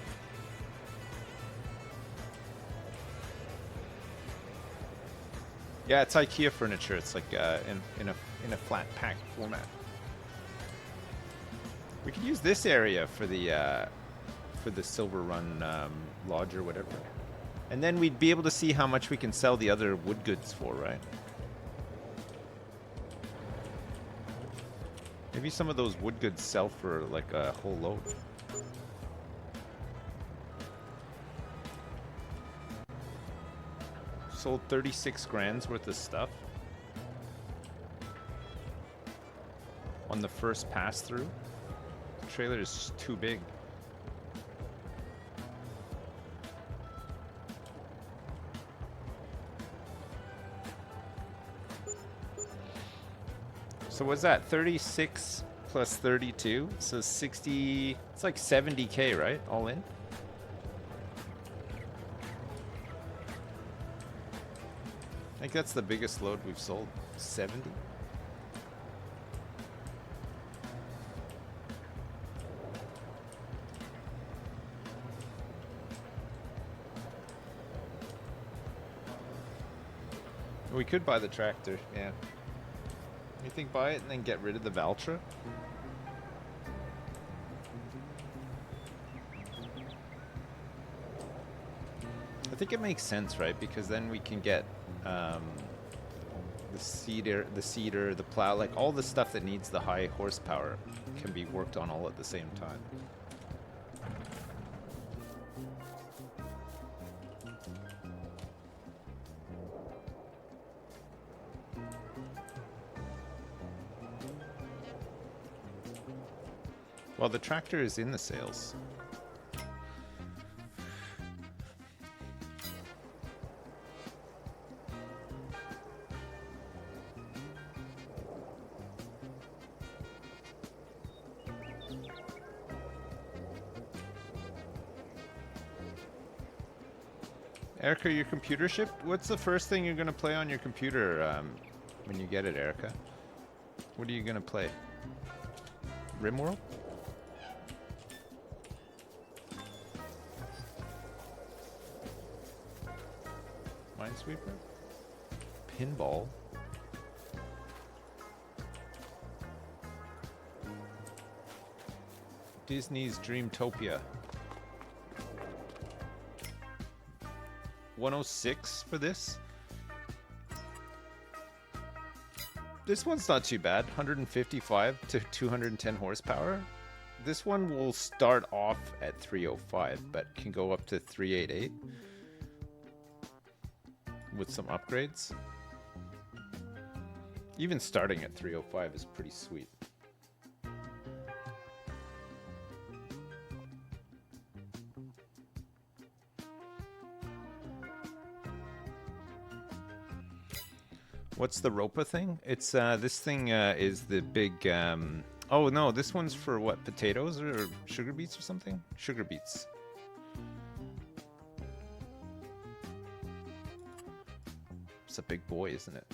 Yeah, it's IKEA furniture. It's like in a flat pack format. We could use this area for the Silver Run lodge or whatever, and then we'd be able to see how much we can sell the other wood goods for, right? Maybe some of those wood goods sell for like a whole load. Sold 36 grand's worth of stuff on the first pass through. The trailer is too big. So what's that? 36 plus 32, so 60. It's like 70K, right? All in. I think that's the biggest load we've sold. 70. We could buy the tractor, yeah. You think buy it and then get rid of the Valtra? I think it makes sense, right? Because then we can get the seeder, the plow, like all the stuff that needs the high horsepower can be worked on all at the same time. Well, the tractor is in the sales. Erica, your computer shipped? What's the first thing you're going to play on your computer when you get it, Erica? What are you going to play? RimWorld? Minesweeper? Pinball? Disney's Dreamtopia. 106 for this. This one's not too bad. 155 to 210 horsepower. This one will start off at 305, but can go up to 388 with some upgrades. Even starting at 305 is pretty sweet. What's the Ropa thing? It's this thing is the big oh no, this one's for what? Potatoes or sugar beets or something? Sugar beets. It's a big boy, isn't it?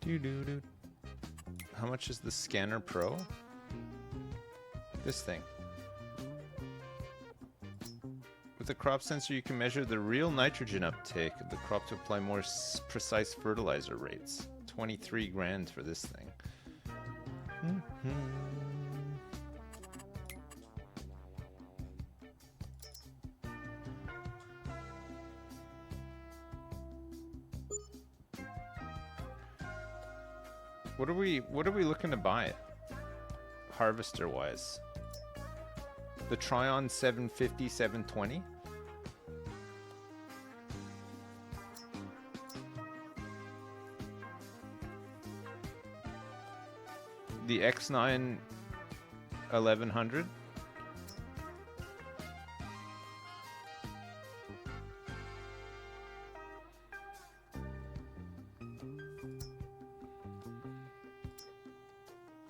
Doo-doo-doo. How much is the Scanner Pro? This thing. With the crop sensor, you can measure the real nitrogen uptake of the crop to apply more precise fertilizer rates. 23 grand for this thing. What are we looking to buy? Harvester wise. The Trion 750, 720. The X9 1100.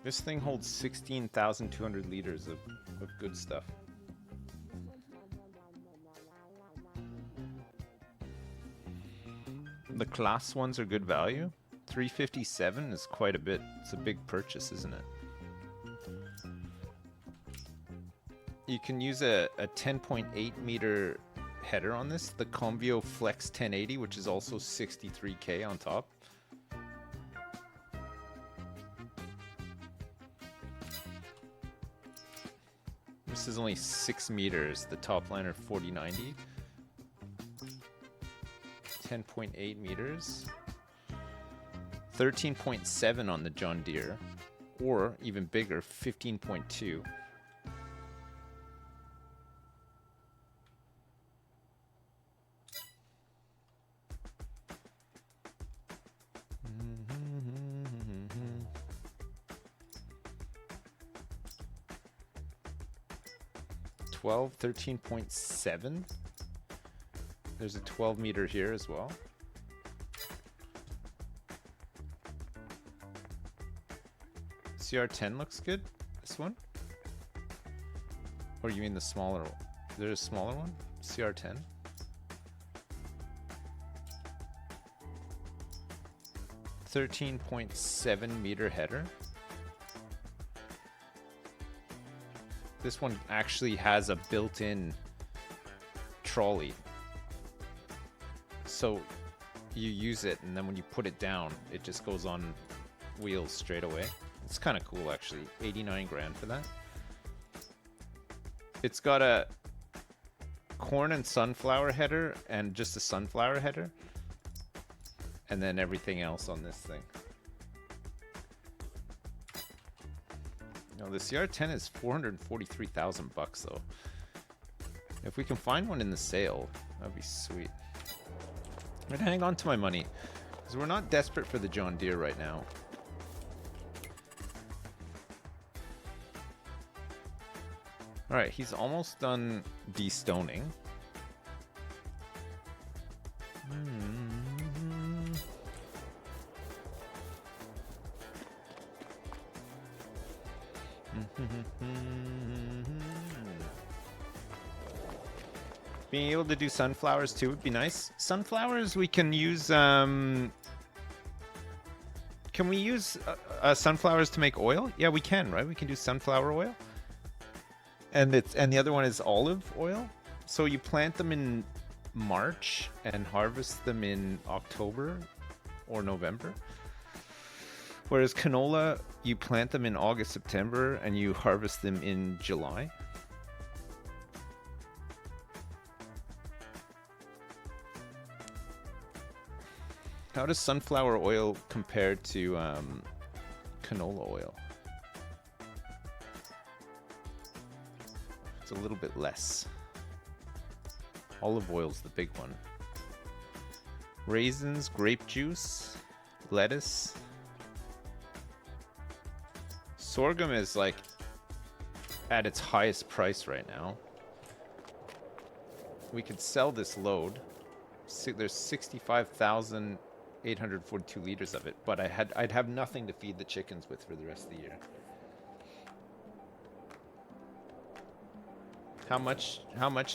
This thing holds 16,200 liters of good stuff. The class ones are good value. 357 is quite a bit. It's a big purchase, isn't it? You can use a 10.8 meter header on this. The Convio Flex 1080, which is also 63K on top. This is only 6 meters. The top liner 4090. 10.8 meters. 13.7 on the John Deere. Or, even bigger, 15.2. Twelve, 13.7. There's a 12 meter here as well. CR10 looks good. This one? Or you mean the smaller one? Is there a smaller one? CR10? $13.7 meter header. This one actually has a built-in trolley. So you use it, and then when you put it down, it just goes on wheels straight away. It's kind of cool, actually. 89 grand for that. It's got a corn and sunflower header and just a sunflower header. And then everything else on this thing. No, the CR10 is 443,000 bucks though. If we can find one in the sale, that'd be sweet. I'd hang on to my money because we're not desperate for the John Deere right now. All right, he's almost done destoning. Being able to do sunflowers too would be nice. Sunflowers we can use. Can we use sunflowers to make oil? Yeah, we can, right? We can do sunflower oil. And the other one is olive oil. So you plant them in March and harvest them in October or November. Whereas canola, you plant them in August, September, and you harvest them in July. How does sunflower oil compare to canola oil? It's a little bit less. Olive oil's the big one. Raisins, grape juice, lettuce. Sorghum is like at its highest price right now. We could sell this load. There's 65,842 liters of it, but I'd have nothing to feed the chickens with for the rest of the year. How much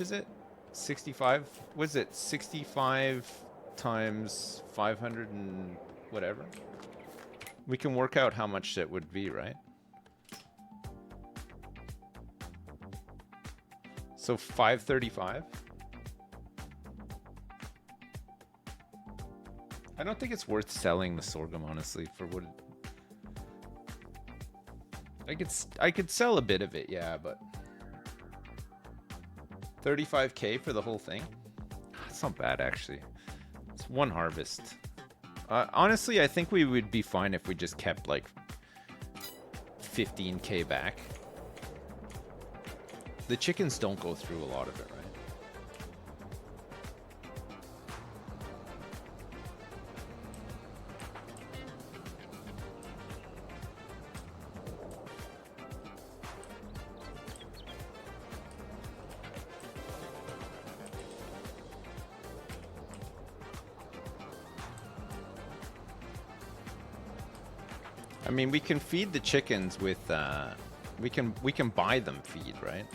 is it? 65? Was it 65 times 500 and whatever? We can work out how much it would be, right? So 535? I don't think it's worth selling the sorghum, honestly, for what I could sell a bit of it, yeah, but 35K for the whole thing? That's not bad, actually. It's one harvest. Honestly, I think we would be fine if we just kept like 15K back. The chickens don't go through a lot of it, right? I mean, we can feed the chickens with, we can buy them feed, right?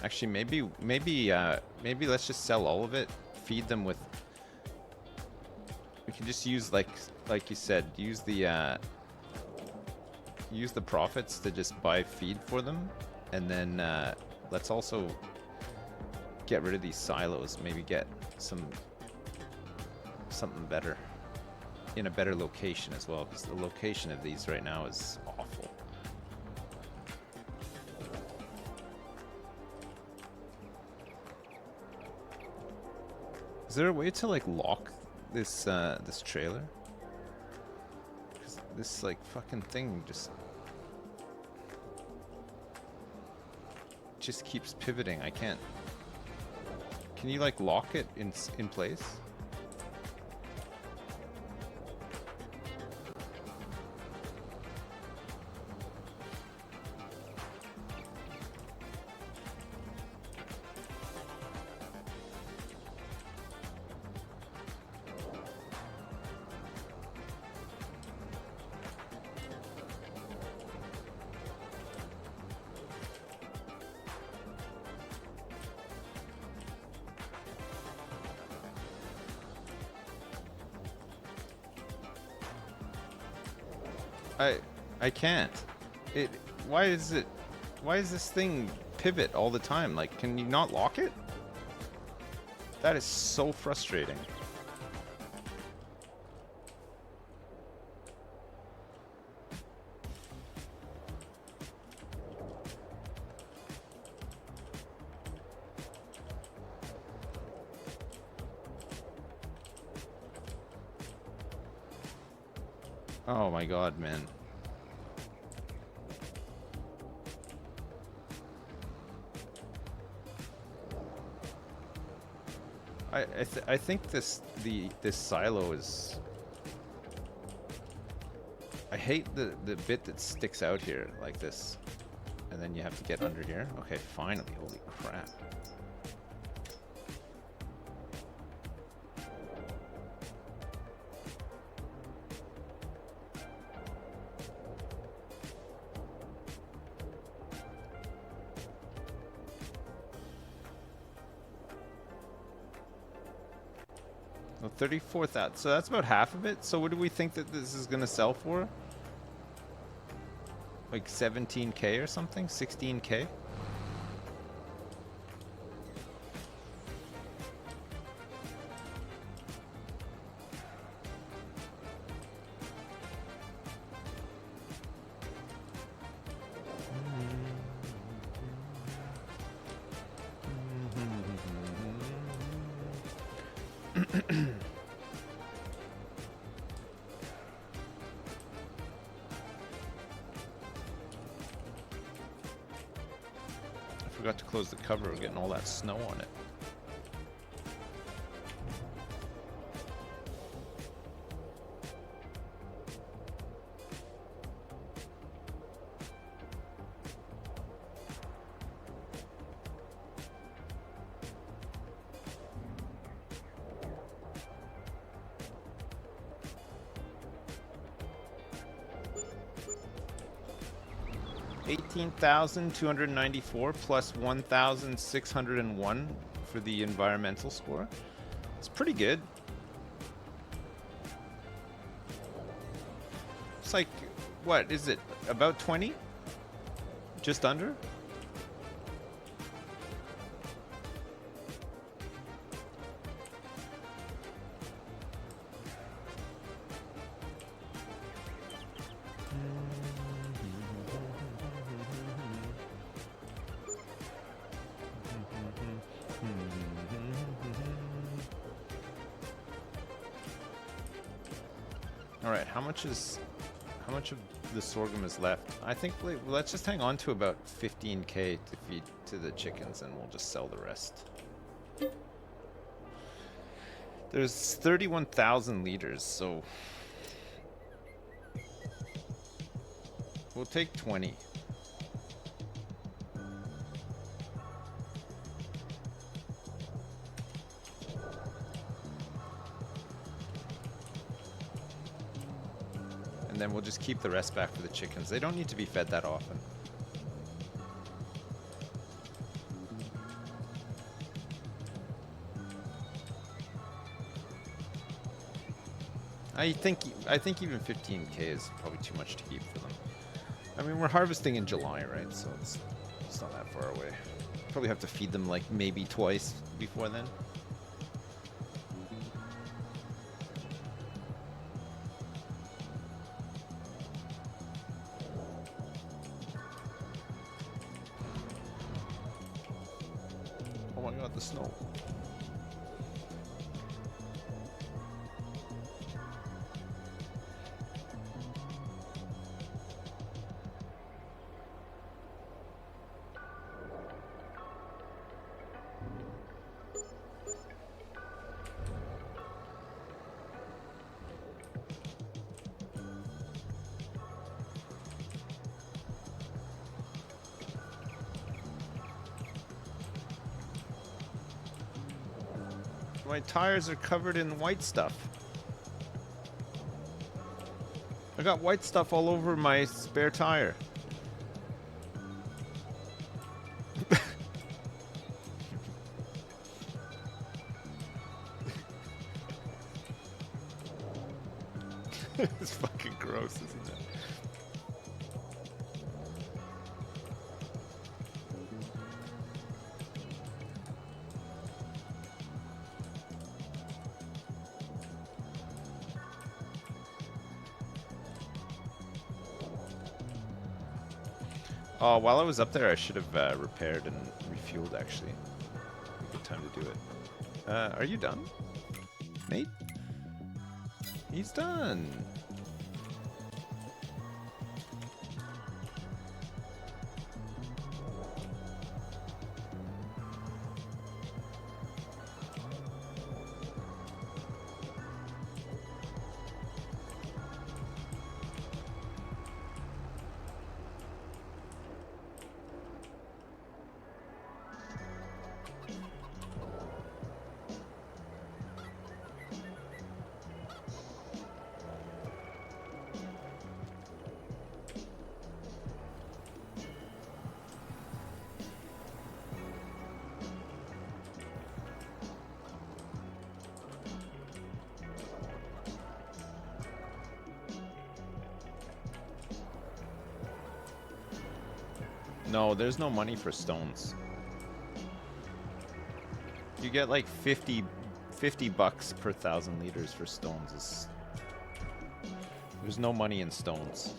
Actually, maybe let's just sell all of it, feed them with, we can just use, like you said, use the profits to just buy feed for them, and then let's also get rid of these silos, maybe get something better in a better location as well, because the location of these right now is awful. Is there a way to like lock this this trailer? 'Cause this like fucking thing just keeps pivoting. I can't. Can you like lock it in place? I can't. Why is this thing pivot all the time? Like, can you not lock it? That is so frustrating. Oh my god, man. I think this silo is. I hate the bit that sticks out here like this, and then you have to get under here. Okay, finally! Holy crap! Well, 34,000. So that's about half of it. So what do we think that this is gonna sell for? Like 17K or something? 16K? Forgot to close the cover, we're getting all that snow on it. 18,294 plus 1,601 for the environmental score. It's pretty good. It's like, what is it? About 20? Just under? All right, how much of the sorghum is left? I think let's just hang on to about 15K to feed to the chickens, and we'll just sell the rest. There's 31,000 liters, so we'll take 20. And then we'll just keep the rest back for the chickens. They don't need to be fed that often. I think even 15K is probably too much to keep for them. I mean, we're harvesting in July, right? So it's not that far away. Probably have to feed them like maybe twice before then. Oh my god, the snow. My tires are covered in white stuff. I got white stuff all over my spare tire. It's fucking gross, isn't it? Oh, while I was up there, I should have repaired and refueled, actually. A good time to do it. Are you done, Nate? He's done. No, there's no money for stones. You get like 50 bucks per 1,000 liters for stones. There's no money in stones.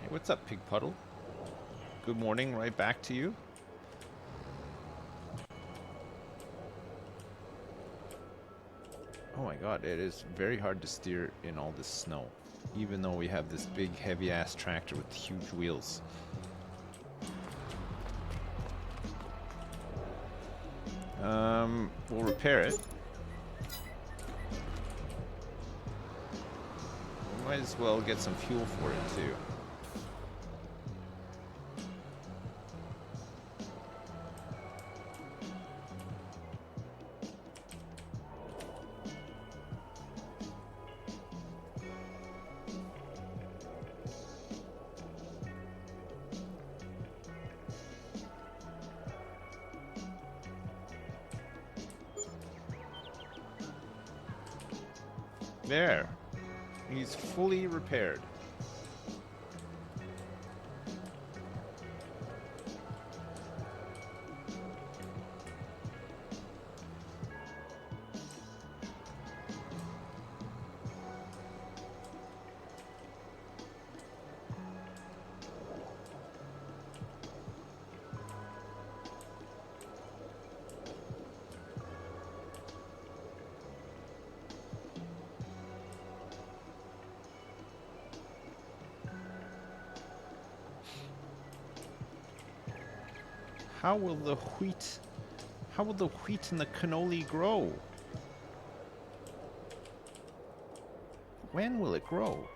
What's up, Pig Puddle? Good morning, right back to you. Oh my god, it is very hard to steer in all this snow. Even though we have this big heavy ass tractor with huge wheels. We'll repair it. We might as well get some fuel for it too. There. He's fully repaired. How will the wheat and the cannoli grow? When will it grow?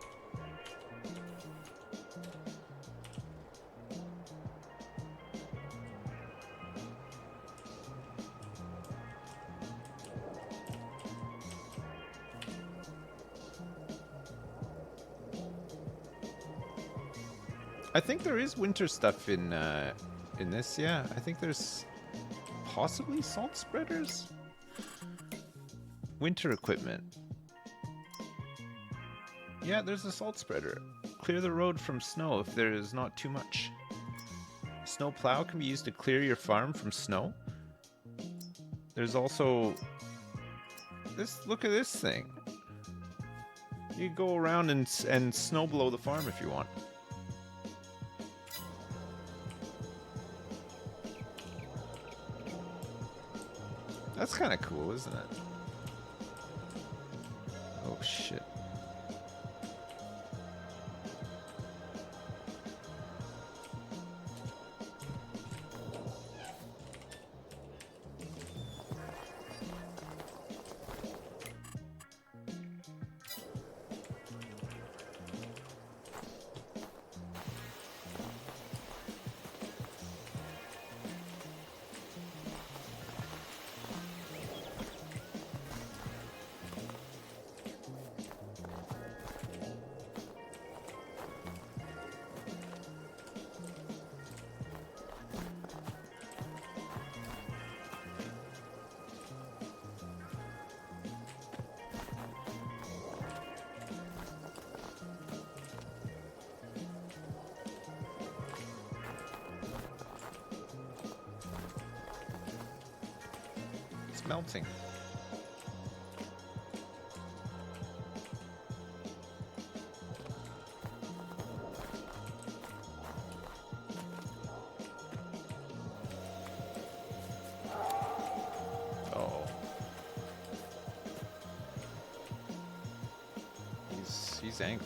I think there is winter stuff in this, yeah. I think there's possibly salt spreaders? Winter equipment. Yeah, there's a salt spreader. Clear the road from snow if there is not too much. Snow plow can be used to clear your farm from snow. There's also this. Look at this thing. You go around and snow blow the farm if you want. That's kind of cool, isn't it? Oh shit. Melting. Oh. He's angry.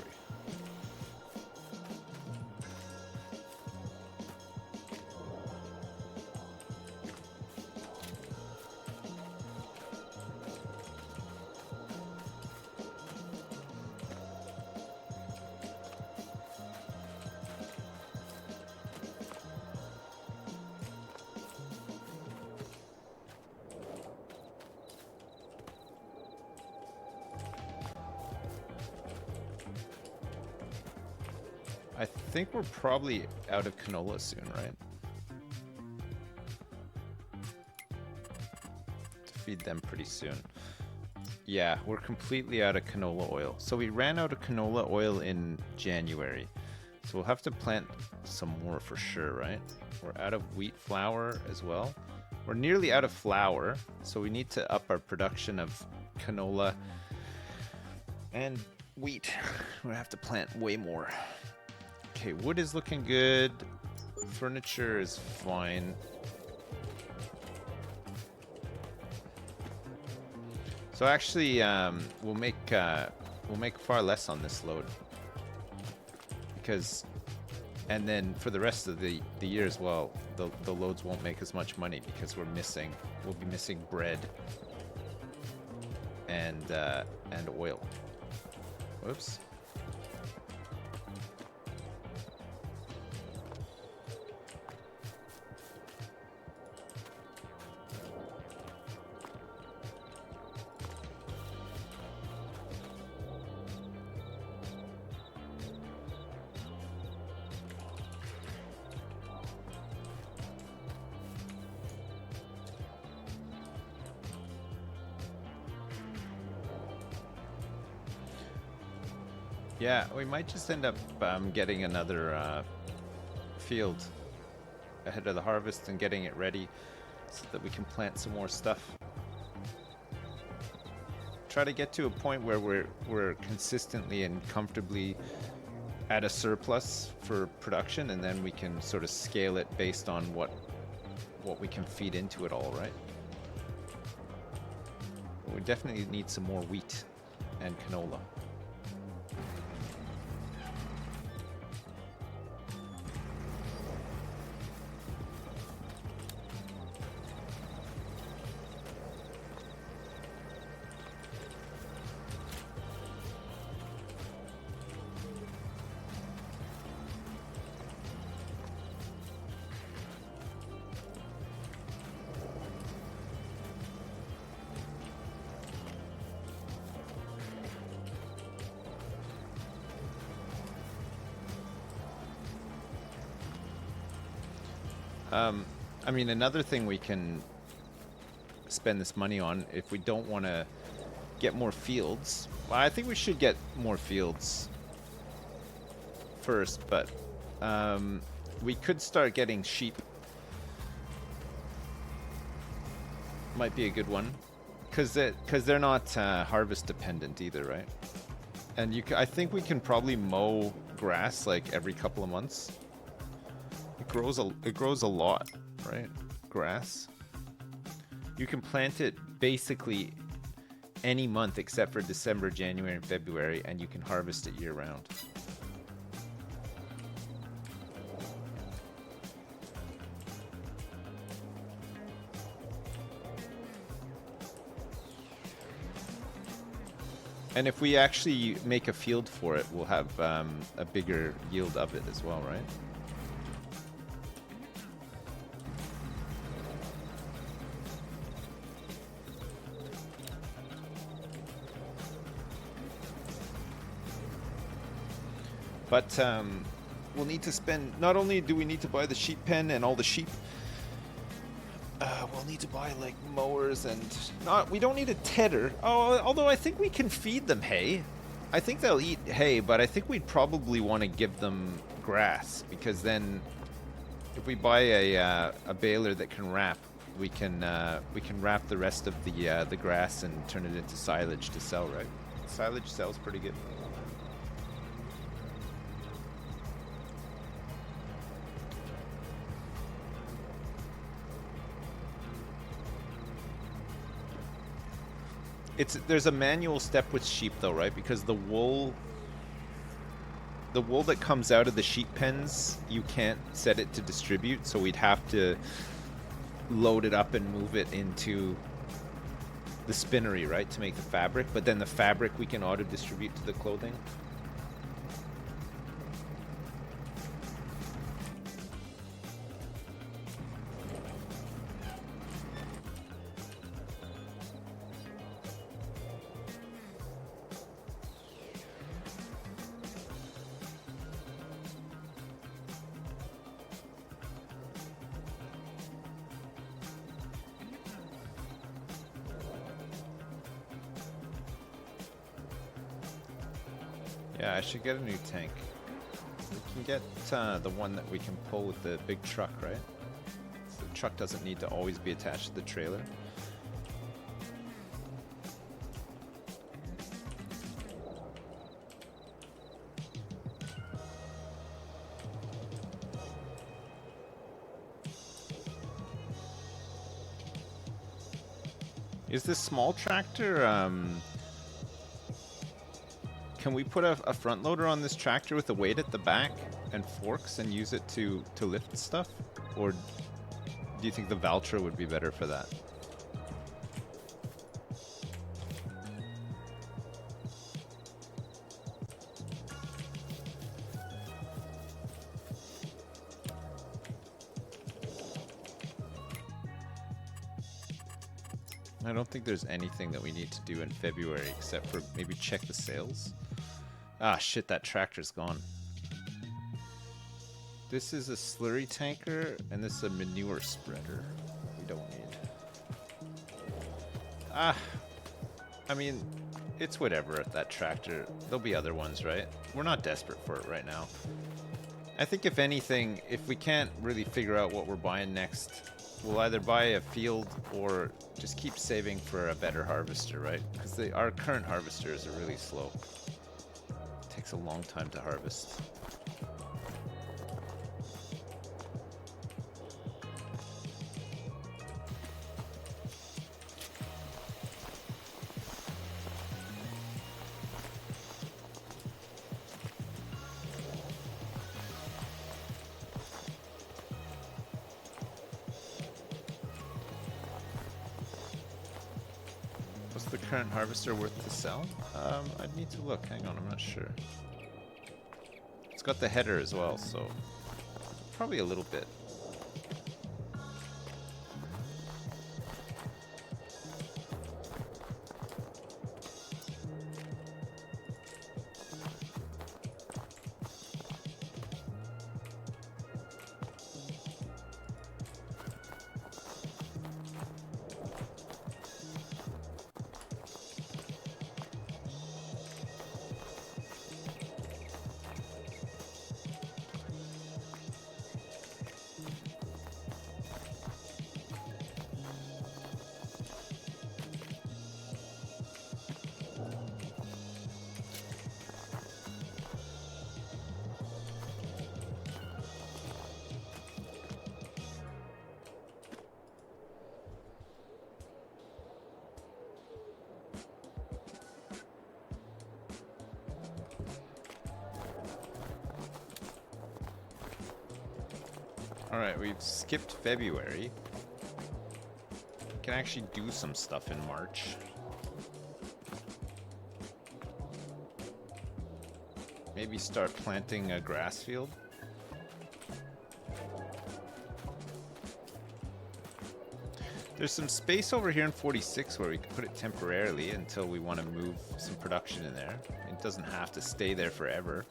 I think we're probably out of canola soon, right? To feed them pretty soon. Yeah, we're completely out of canola oil. So we ran out of canola oil in January. So we'll have to plant some more for sure, right? We're out of wheat flour as well. We're nearly out of flour, so we need to up our production of canola and wheat. We're gonna have to plant way more. Okay, wood is looking good. Furniture is fine. So So actually, we'll make far less on this load because, and then for the rest of the year as well, the loads won't make as much money because we'll be missing bread and oil. Whoops. Yeah, we might just end up getting another field ahead of the harvest and getting it ready so that we can plant some more stuff. Try to get to a point where we're consistently and comfortably at a surplus for production, and then we can sort of scale it based on what we can feed into it all, right? We definitely need some more wheat and canola. I mean, another thing we can spend this money on if we don't want to get more fields. Well, I think we should get more fields first, but we could start getting sheep. Might be a good one, because they're not harvest dependent either, right? And I think we can probably mow grass like every couple of months. It grows a lot, right? Grass. You can plant it basically any month except for December, January, and February, and you can harvest it year round. And if we actually make a field for it, we'll have a bigger yield of it as well, right? But we'll need to spend, not only do we need to buy the sheep pen and all the sheep, we'll need to buy like mowers and we don't need a tedder. Oh, although I think we can feed them hay. I think they'll eat hay, but I think we'd probably want to give them grass, because then if we buy a baler that can wrap, we can wrap the rest of the grass and turn it into silage to sell, right? Silage sells pretty good. There's a manual step with sheep though, right? Because the wool that comes out of the sheep pens, you can't set it to distribute, so we'd have to load it up and move it into the spinnery, right, to make the fabric. But then the fabric we can auto distribute to the clothing. Yeah, I should get a new tank. We can get the one that we can pull with the big truck, right? So the truck doesn't need to always be attached to the trailer. Is this small tractor, can we put a front loader on this tractor with a weight at the back and forks and use it to lift stuff? Or do you think the Valtra would be better for that? I don't think there's anything that we need to do in February except for maybe check the sales. Ah, shit, that tractor's gone. This is a slurry tanker, and this is a manure spreader. We don't need. Ah, I mean, it's whatever at that tractor. There'll be other ones, right? We're not desperate for it right now. I think if anything, if we can't really figure out what we're buying next, we'll either buy a field or just keep saving for a better harvester, right? Because our current harvesters are really slow. It takes a long time to harvest. The current harvester worth to sell? I'd need to look. Hang on, I'm not sure. It's got the header as well, so probably a little bit. Alright, we've skipped February. We can actually do some stuff in March. Maybe start planting a grass field. There's some space over here in 46 where we can put it temporarily until we want to move some production in there. It doesn't have to stay there forever.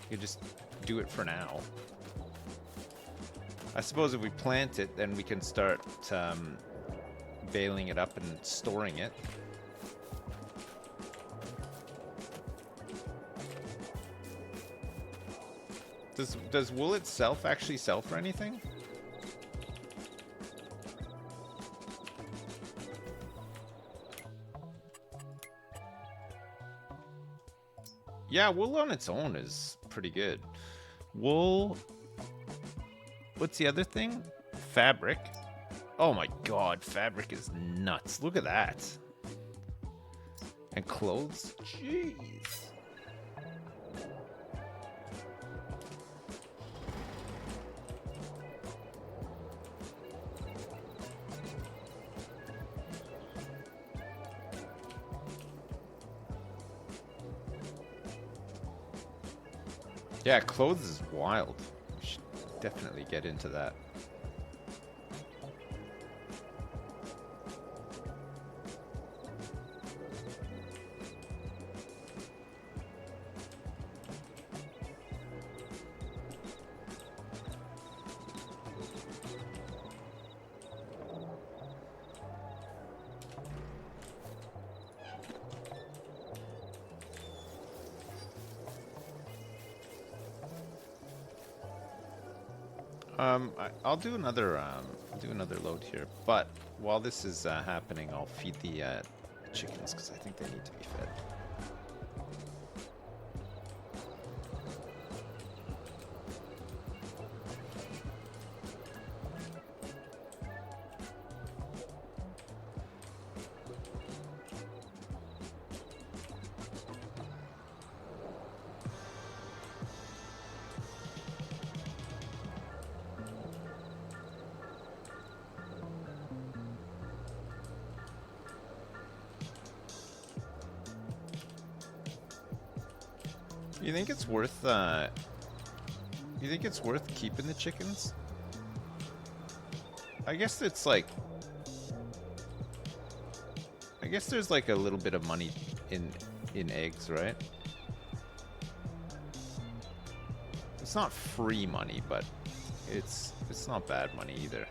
You just do it for now. I suppose if we plant it, then we can start baling it up and storing it. Does wool itself actually sell for anything? Yeah, wool on its own is pretty good. Wool... What's the other thing? Fabric. Oh my god, fabric is nuts. Look at that. And clothes? Jeez. Yeah, clothes is wild. We should definitely get into that. I'll do another load here, but while this is happening, I'll feed the chickens because I think they need to be fed. You think it's worth keeping the chickens? I guess it's like, I guess there's like a little bit of money in eggs, right? It's not free money, but it's not bad money either.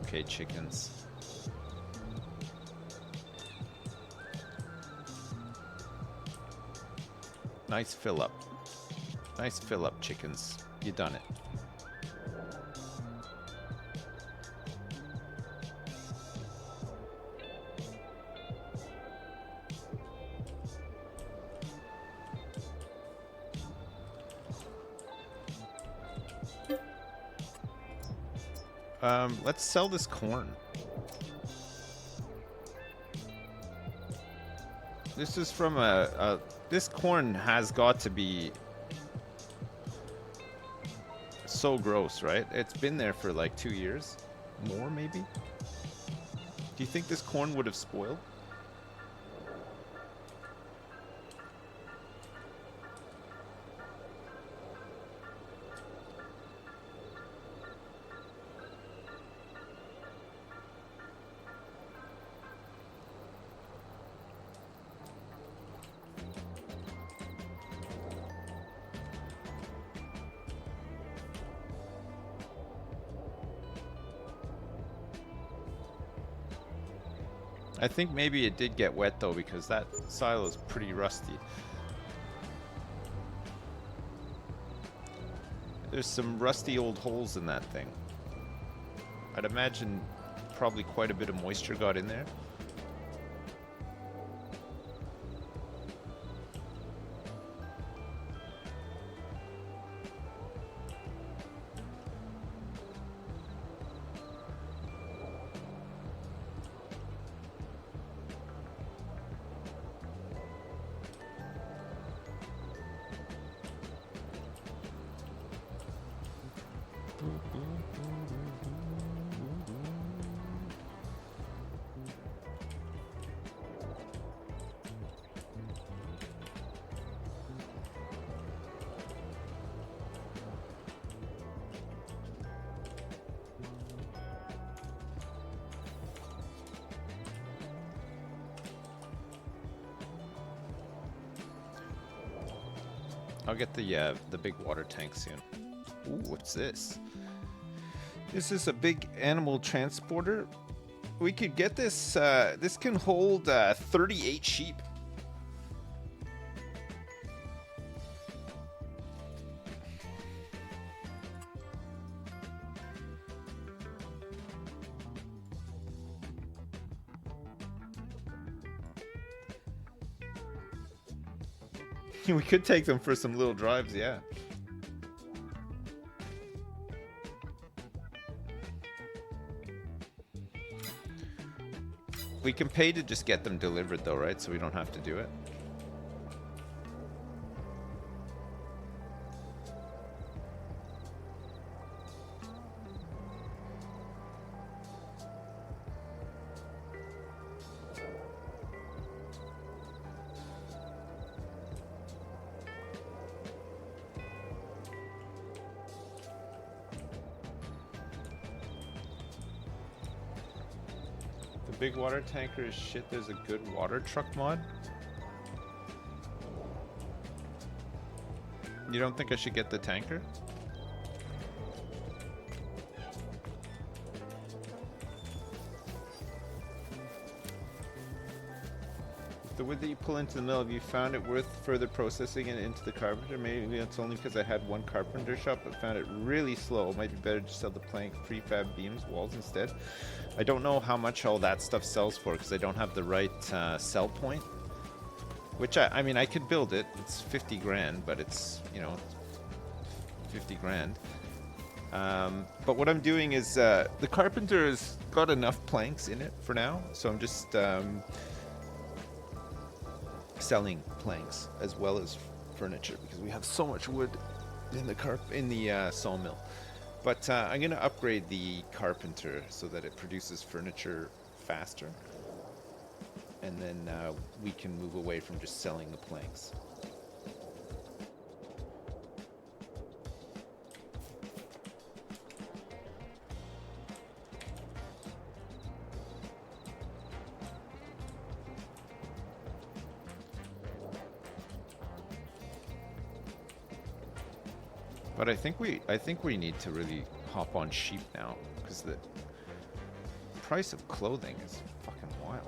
Okay, chickens. Nice fill up. Nice fill up, chickens. You done it. Let's sell this corn. This is from this corn has got to be so gross, right? It's been there for like 2 years. More, maybe? Do you think this corn would have spoiled? I think maybe it did get wet though, because that silo is pretty rusty. There's some rusty old holes in that thing. I'd imagine probably quite a bit of moisture got in there. I'll get the big water tank soon. Ooh, what's this? This is a big animal transporter. We could get this. This can hold 38 sheep. We could take them for some little drives, yeah. We can pay to just get them delivered though, right? So we don't have to do it. Big water tanker is shit. There's a good water truck mod. You don't think I should get the tanker? The wood that you pull into the mill, have you found it worth further processing it into the carpenter? Maybe it's only because I had one carpenter shop but found it really slow. It might be better to sell the plank, prefab beams, walls instead. I don't know how much all that stuff sells for because I don't have the right sell point. Which, I mean, I could build it. It's 50 grand, but it's, you know, 50 grand. But what I'm doing is, the carpenter has got enough planks in it for now. So I'm just selling planks as well as furniture because we have so much wood in the sawmill. But I'm gonna upgrade the carpenter so that it produces furniture faster, and then we can move away from just selling the planks. But I think we need to really hop on sheep now because the price of clothing is fucking wild.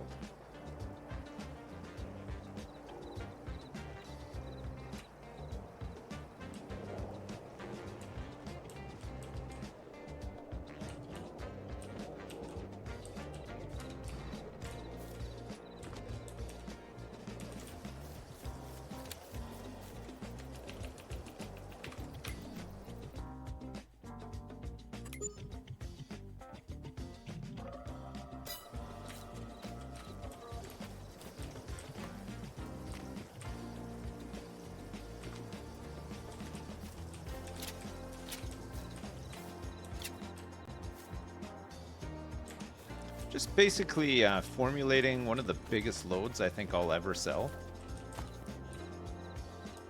Just basically formulating one of the biggest loads I think I'll ever sell.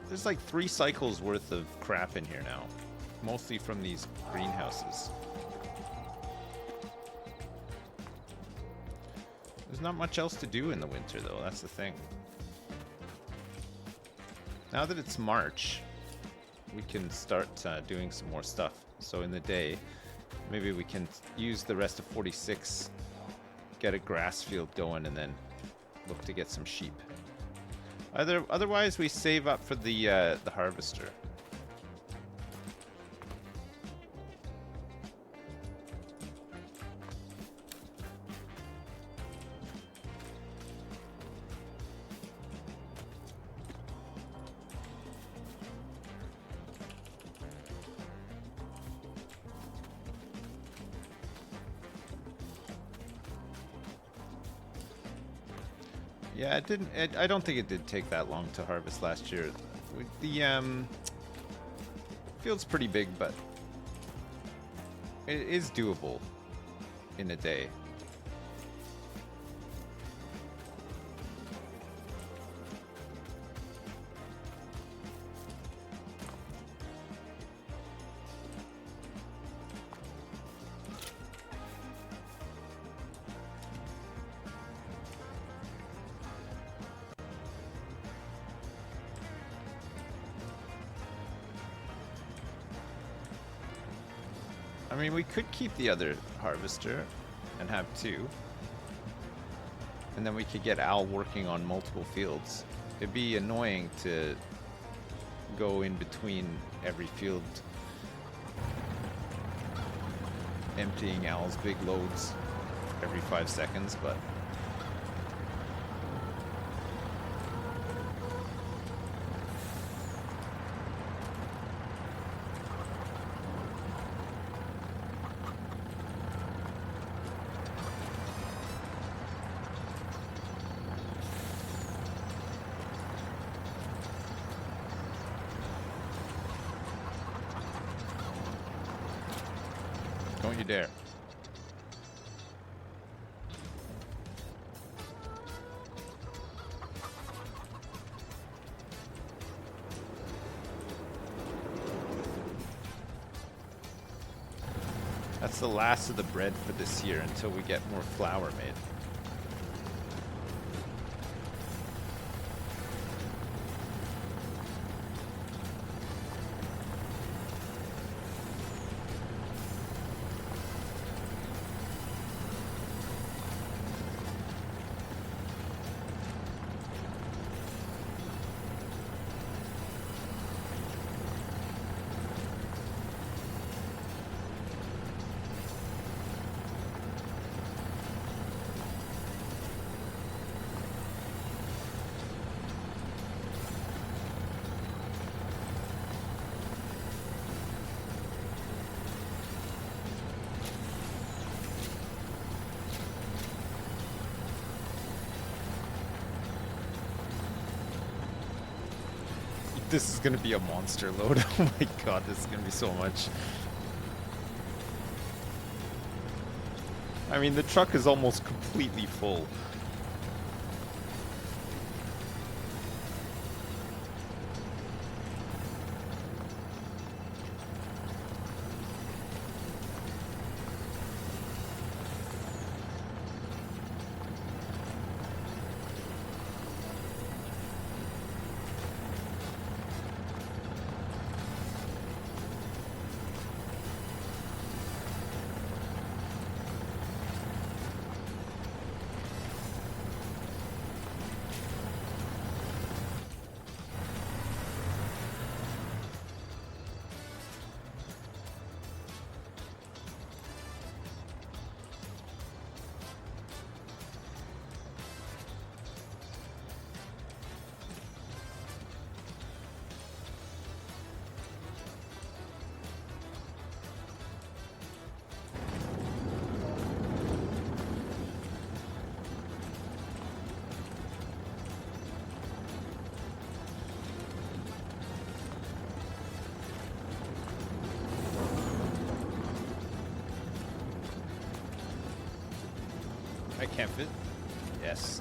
There's like 3 cycles worth of crap in here now, mostly from these greenhouses. There's not much else to do in the winter though, that's the thing. Now that it's March, we can start doing some more stuff. So in the day, maybe we can use the rest of 46, get a grass field going, and then look to get some sheep. Otherwise, we save up for the harvester. Yeah, it didn't. I don't think it did take that long to harvest last year. The field's pretty big, but it is doable in a day. I mean, we could keep the other harvester and have 2. And then we could get Al working on multiple fields. It'd be annoying to go in between every field emptying Al's big loads every 5 seconds, but don't you dare. That's the last of the bread for this year until we get more flour made. This is gonna be a monster load. Oh my god, this is gonna be so much. I mean, the truck is almost completely full. I can't fit. Yes.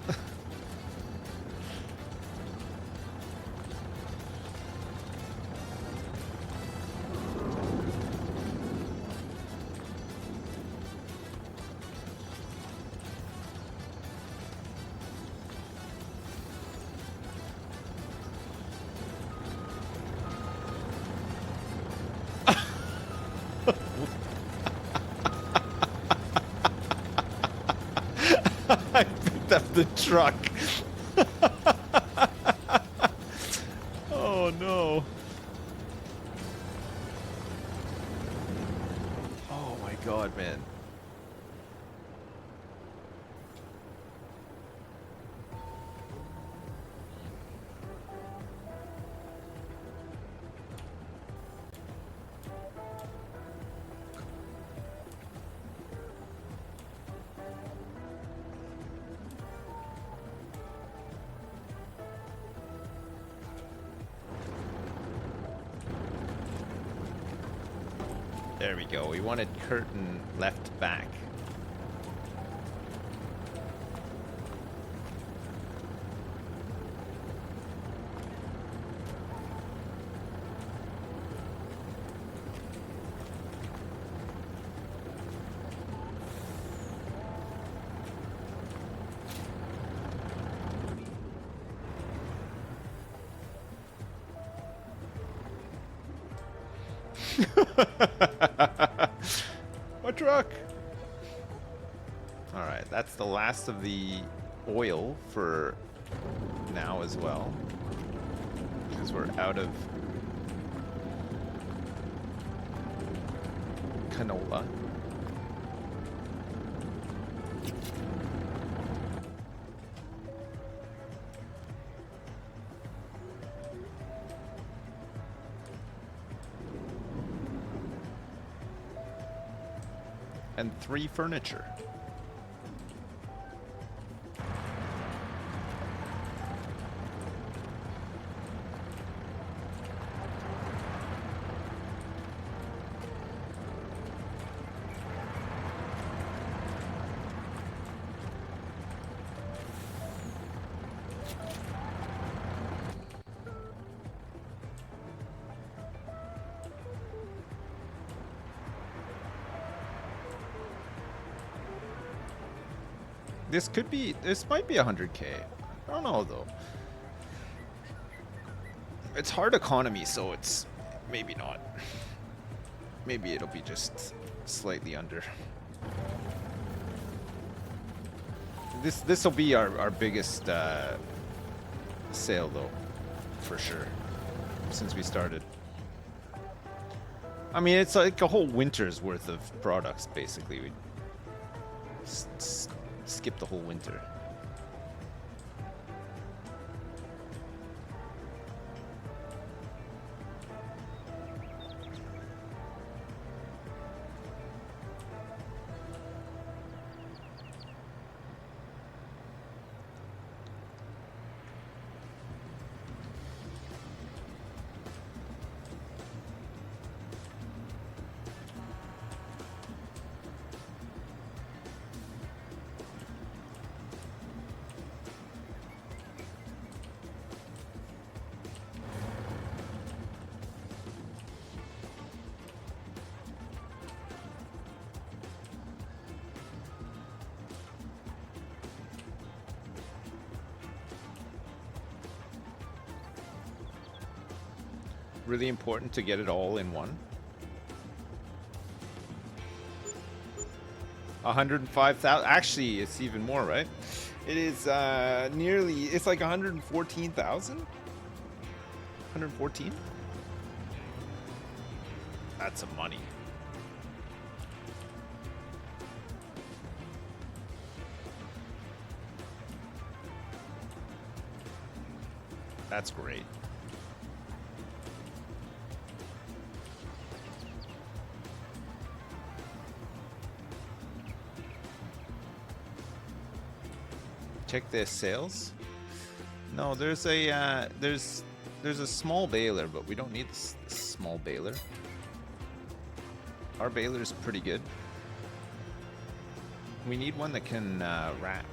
I picked up the truck. Oh no. Oh my god, man. There we go. We wanted curtain left back. What truck? Alright, that's the last of the oil for now as well. Because we're out of canola. And 3 furniture. This might be 100K. I don't know though. It's hard economy, so it's maybe not. Maybe it'll be just slightly under. This will be our biggest sale though, for sure, since we started. I mean, it's like a whole winter's worth of products basically. We skip the whole winter. really important to get it all in one. 105,000. Actually, it's even more, right? It is nearly. It's like 114,000. 114. That's some money. That's great. Check the sales. No, there's a there's a small baler, but we don't need this small baler. Our baler is pretty good. We need one that can wrap.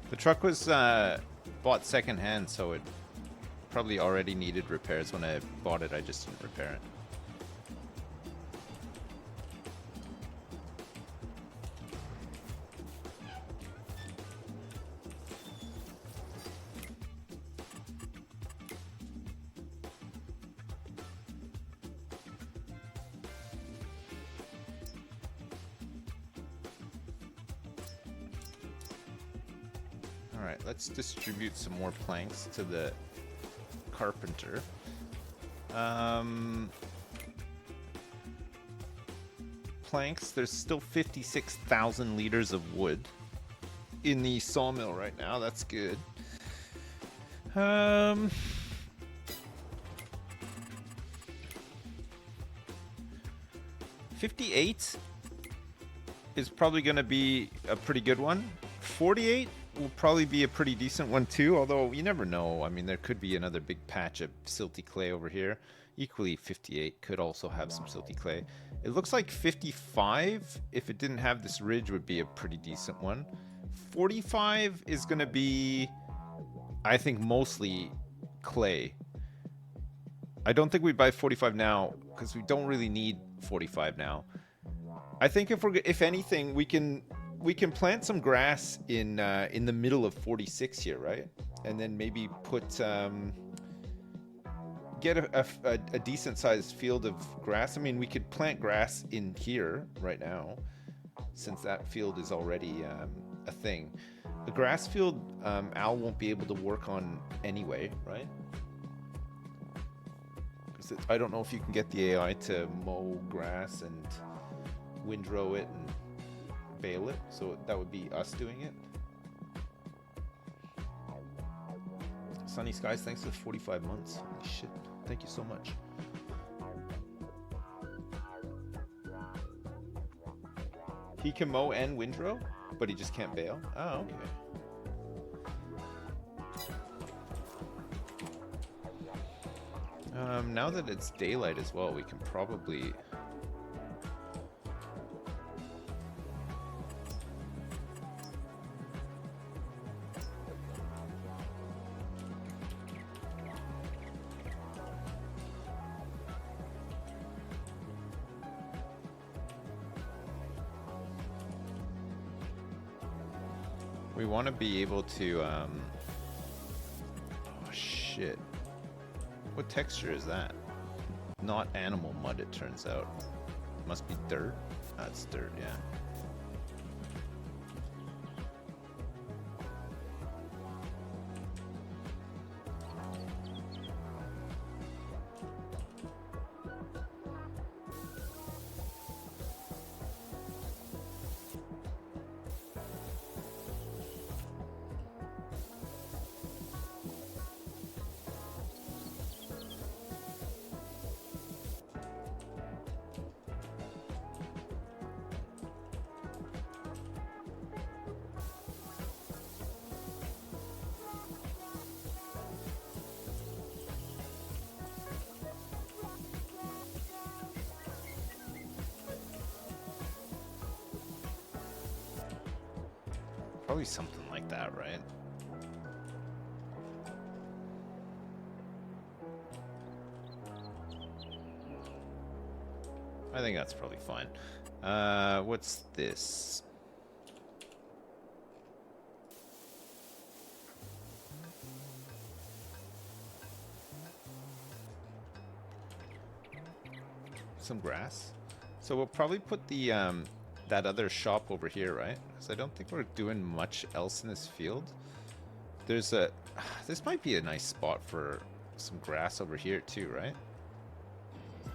The truck was bought secondhand, so it probably already needed repairs. When I bought it, I just didn't repair it. Let's distribute some more planks to the carpenter. Planks, there's still 56,000 liters of wood in the sawmill right now. That's good. 58 is probably going to be a pretty good one. 48 will probably be a pretty decent one too, although you never know. I mean, there could be another big patch of silty clay over here. Equally, 58 could also have some silty clay. It looks like 55, if it didn't have this ridge, would be a pretty decent one. 45 is going to be, I think, mostly clay. I don't think we buy 45 now because we don't really need 45 now. I think if anything, we can plant some grass in the middle of 46 here, right? And then maybe put get a decent sized field of grass. I mean, we could plant grass in here right now, since that field is already a thing. The grass field, Al won't be able to work on anyway, right? Because I don't know if you can get the AI to mow grass and windrow it and bale it, so that would be us doing it. Sunny Skies, thanks for 45 months. Holy shit, thank you so much. He can mow and windrow, but he just can't bale. Oh, okay. Now that it's daylight as well, we can probably want to be able to oh shit, what texture is that? Not animal mud, it turns out. Must be dirt. That's dirt, yeah. Probably something like that, right? I think that's probably fine. What's this? Some grass. So we'll probably put the that other shop over here, right? Because I don't think we're doing much else in this field. There's a... This might be a nice spot for some grass over here too, right?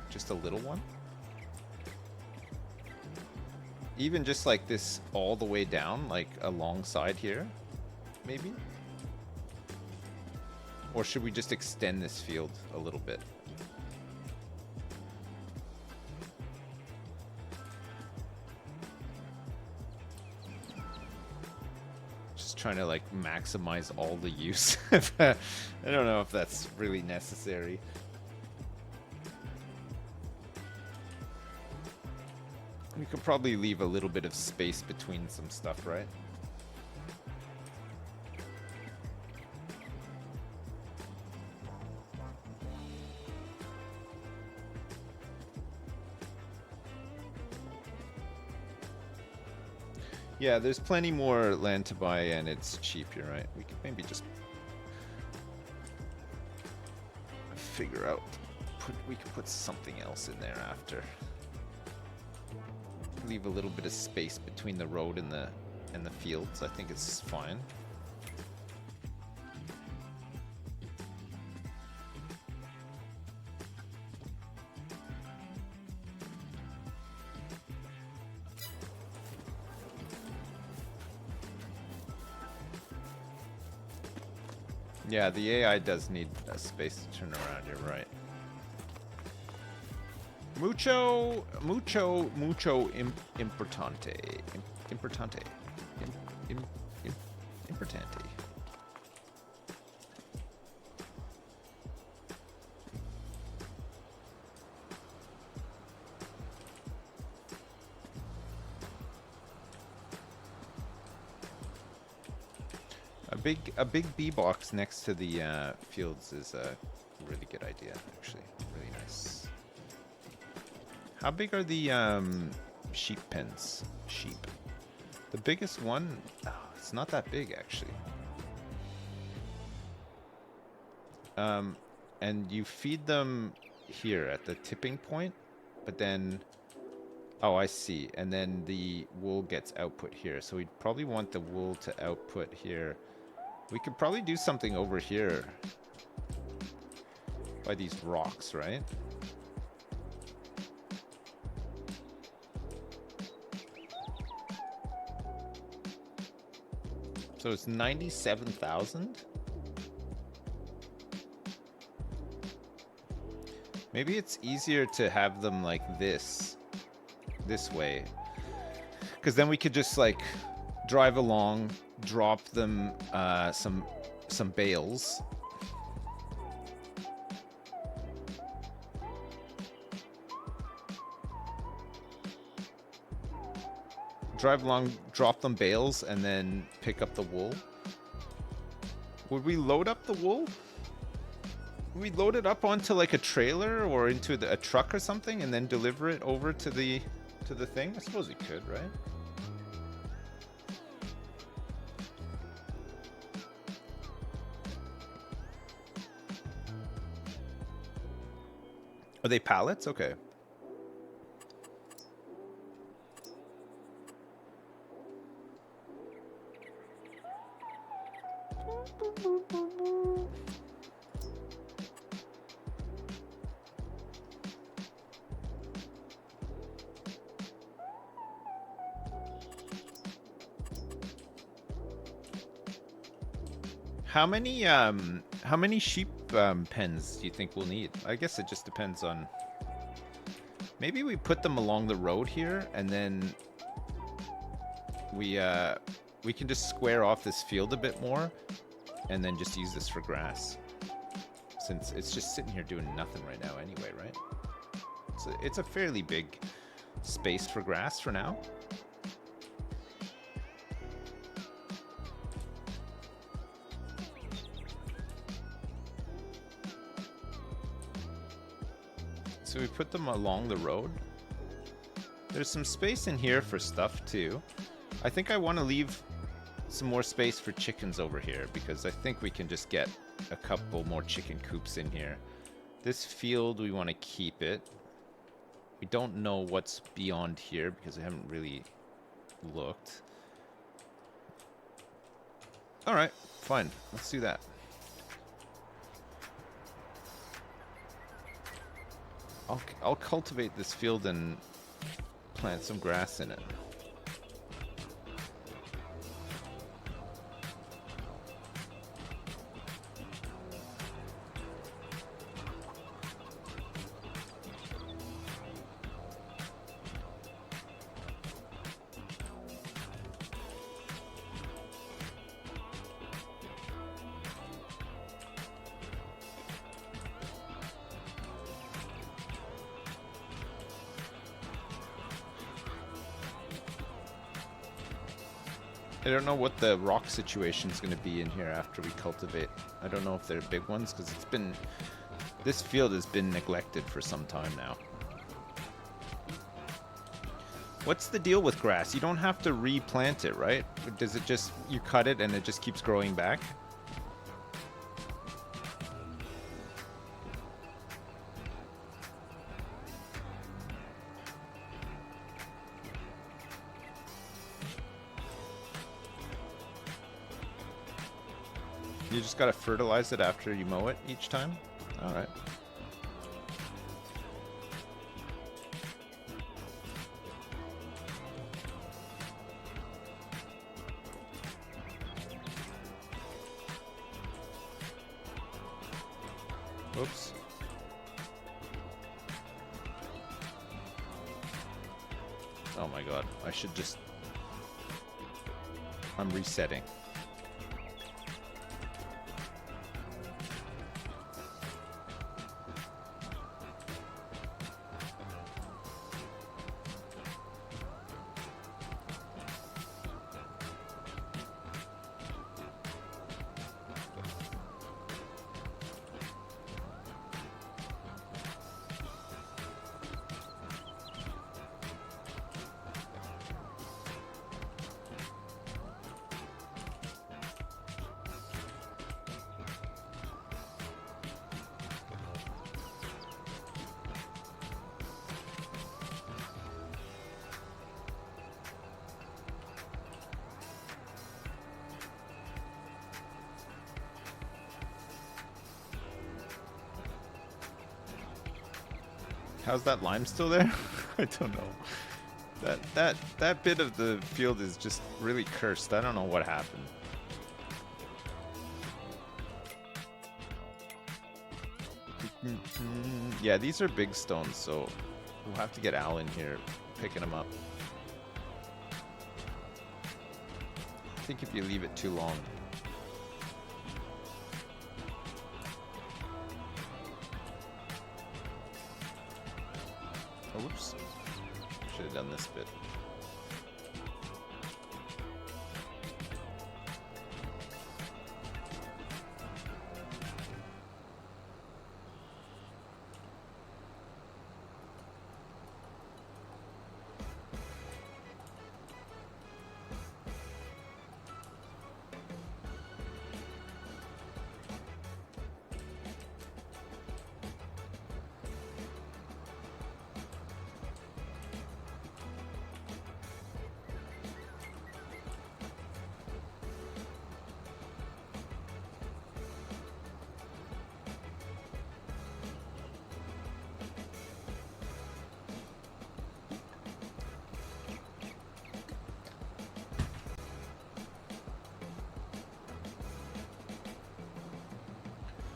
Just a little one? Even just like this all the way down, like alongside here, maybe? Or should we just extend this field a little bit? Just trying to like maximize all the use. I don't know if that's really necessary. We could probably leave a little bit of space between some stuff, right? Yeah, there's plenty more land to buy and it's cheap, you're right. We could maybe just figure out, we could put something else in there after. Leave a little bit of space between the road and the fields. I think it's fine. Yeah, the AI does need a space to turn around, you're right. Mucho importante. Importante. Importante. A big bee box next to the fields is a really good idea, actually. Really nice. How big are the sheep pens? Sheep. The biggest one, oh, it's not that big actually. And you feed them here at the tipping point, but then, oh, I see. And then the wool gets output here. So we'd probably want the wool to output here. We could probably do something over here by these rocks, right? So it's 97,000. Maybe it's easier to have them like this way. Because then we could just like drive along, drop them some bales. Drive along, drop them bales, and then pick up the wool. Would we load up the wool? Would we load it up onto like a trailer or into a truck or something, and then deliver it over to the thing? I suppose we could, right? Are they pallets? Okay. How many sheep pens do you think we'll need? I guess it just depends on. Maybe we put them along the road here, and then we can just square off this field a bit more, and then just use this for grass. Since it's just sitting here doing nothing right now anyway, right? So it's a fairly big space for grass for now. So we put them along the road. There's some space in here for stuff too. I think I want to leave some more space for chickens over here because I think we can just get a couple more chicken coops in here. This field, we want to keep it. We don't know what's beyond here because I haven't really looked. All right, fine. Let's do that. I'll cultivate this field and plant some grass in it. I don't know what the rock situation is going to be in here after we cultivate. I don't know if they're big ones because it's been... This field has been neglected for some time now. What's the deal with grass? You don't have to replant it, right? Does it just... You cut it and it just keeps growing back? You just gotta fertilize it after you mow it each time? Alright. Oops. Oh my god, I should just... I'm resetting. How's that lime still there? I don't know. That bit of the field is just really cursed. I don't know what happened. Yeah, these are big stones, so we'll have to get Al in here picking them up. I think if you leave it too long. Oh, whoops. Should have done this bit.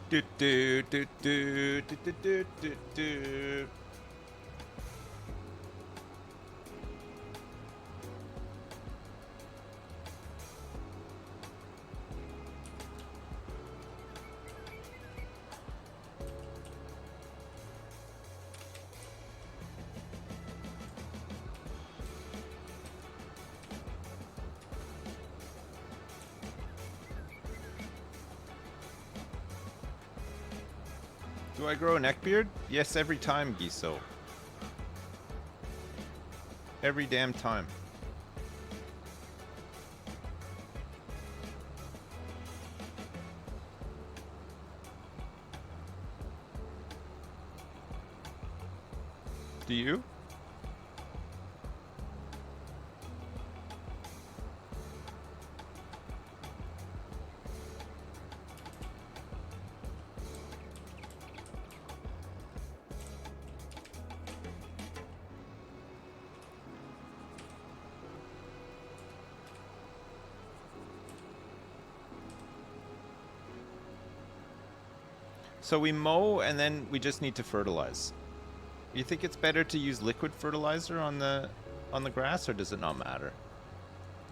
Do do do do do do do do do. Do I grow a neckbeard? Yes, every time, Giso. Every damn time. Do you? So we mow and then we just need to fertilize. You think it's better to use liquid fertilizer on the grass, or does it not matter?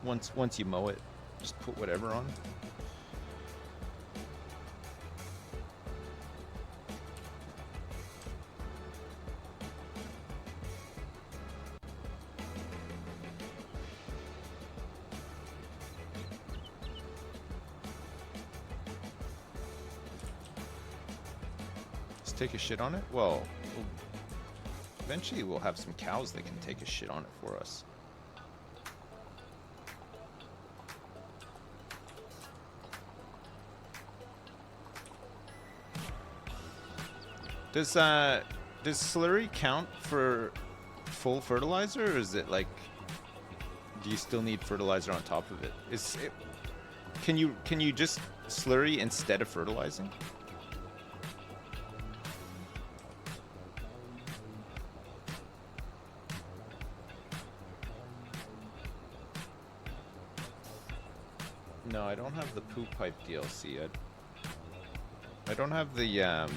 Once you mow it, just put whatever on. Just take a shit on it? Well, eventually we'll have some cows that can take a shit on it for us. Does slurry count for full fertilizer, or is it like, do you still need fertilizer on top of it? Can you just slurry instead of fertilizing? No, I don't have the poop pipe DLC. I don't have the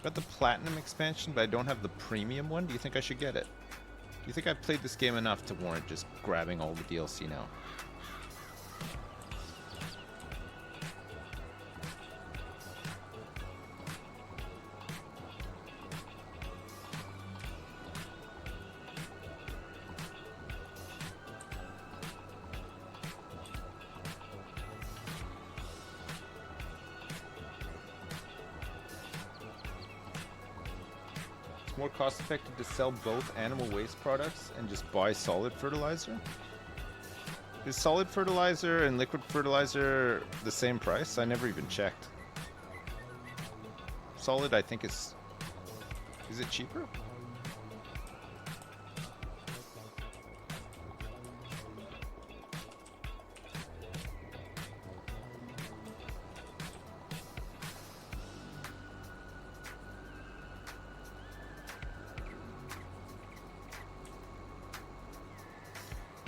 got the platinum expansion, but I don't have the premium one. Do you think I should get it? Do you think I've played this game enough to warrant just grabbing all the DLC now? More cost effective to sell both animal waste products and just buy solid fertilizer? Is solid fertilizer and liquid fertilizer the same price? I never even checked. Solid, I think, is it cheaper?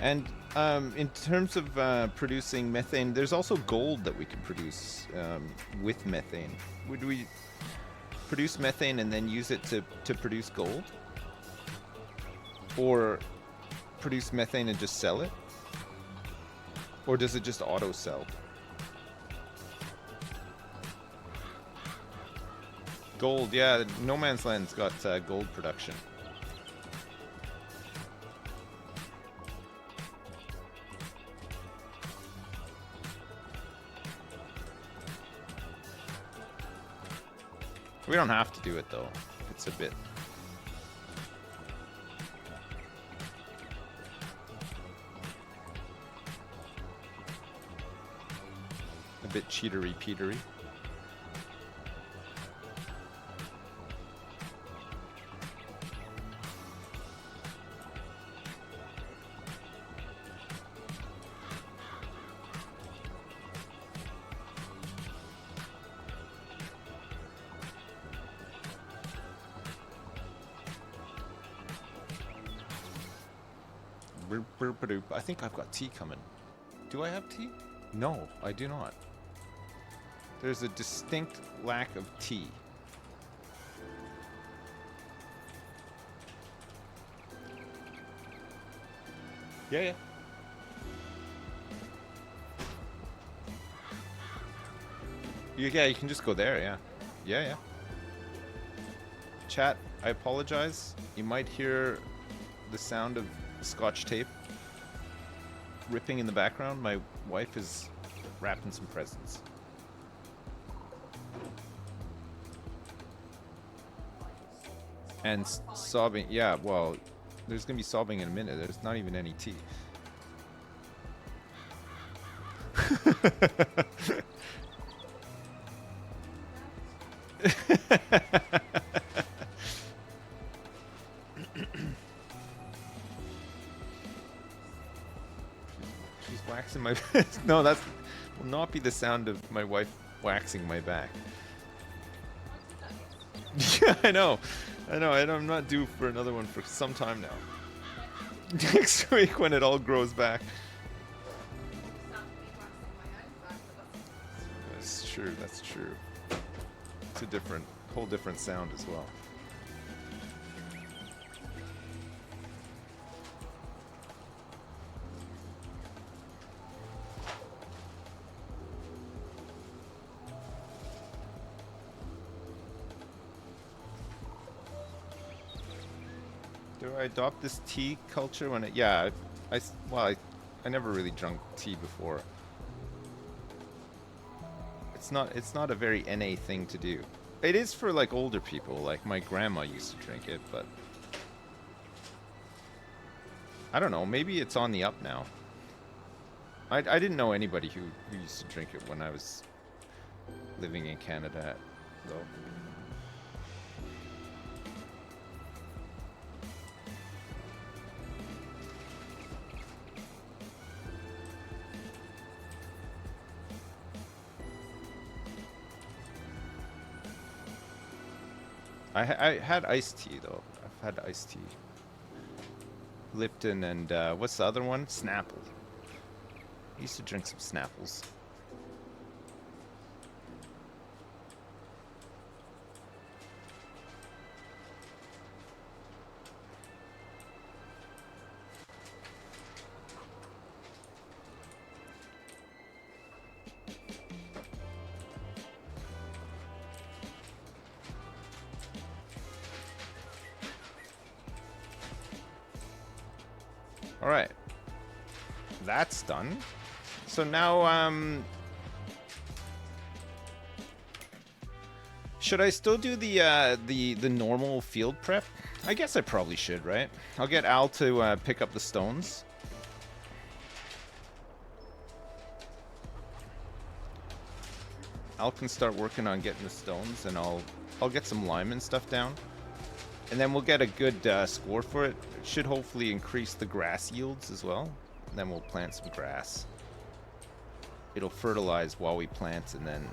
And in terms of producing methane, there's also gold that we can produce with methane. Would we produce methane and then use it to produce gold? Or produce methane and just sell it? Or does it just auto-sell? Gold, yeah, No Man's Land's got gold production. We don't have to do it though. It's a bit. A bit cheatery-peatery. I think I've got tea coming. Do I have tea? No, I do not. There's a distinct lack of tea. Yeah. Yeah, you can just go there, yeah. Chat, I apologize. You might hear the sound of Scotch tape ripping in the background. My wife is wrapping some presents. And sobbing. Yeah, well, there's gonna be sobbing in a minute. There's not even any tea. She's waxing my no, that will not be the sound of my wife waxing my back. Yeah, I know. I'm not due for another one for some time now. Next week when it all grows back. That's true, that's true. It's a whole different sound as well. Do I adopt this tea culture when it? Yeah, I never really drunk tea before. It's not a very NA thing to do. It is for like older people, like my grandma used to drink it, but I don't know, maybe it's on the up now. I didn't know anybody who used to drink it when I was living in Canada, though. I had iced tea, though. I've had iced tea. Lipton and, what's the other one? Snapple. I used to drink some Snapples. Alright. That's done. So now, should I still do the normal field prep? I guess I probably should, right? I'll get Al to pick up the stones. Al can start working on getting the stones, and I'll get some lime and stuff down. And then we'll get a good score for it. It should hopefully increase the grass yields as well. And then we'll plant some grass. It'll fertilize while we plant, and then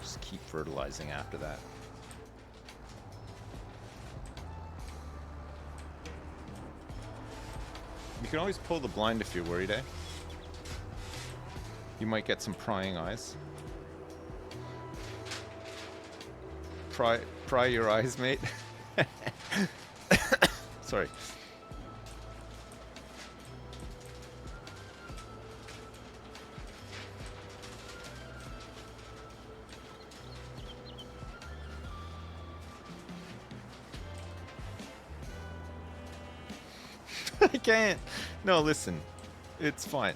just keep fertilizing after that. You can always pull the blind if you're worried, eh? You might get some prying eyes. Pry your eyes, mate. Sorry. I can't. No, listen. It's fine.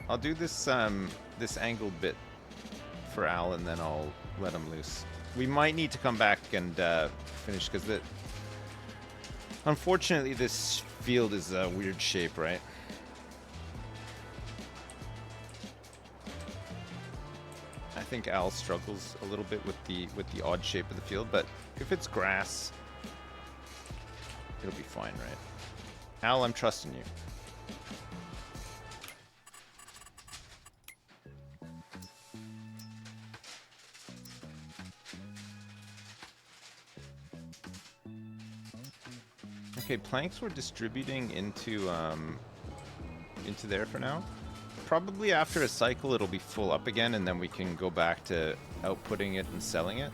I'll do this this angled bit for Al, and then I'll let him loose. We might need to come back and finish, because unfortunately this field is a weird shape, right? I think Al struggles a little bit with the odd shape of the field, but if it's grass, it'll be fine, right? Al, I'm trusting you. Okay, planks we're distributing into there for now. Probably after a cycle it'll be full up again, and then we can go back to outputting it and selling it.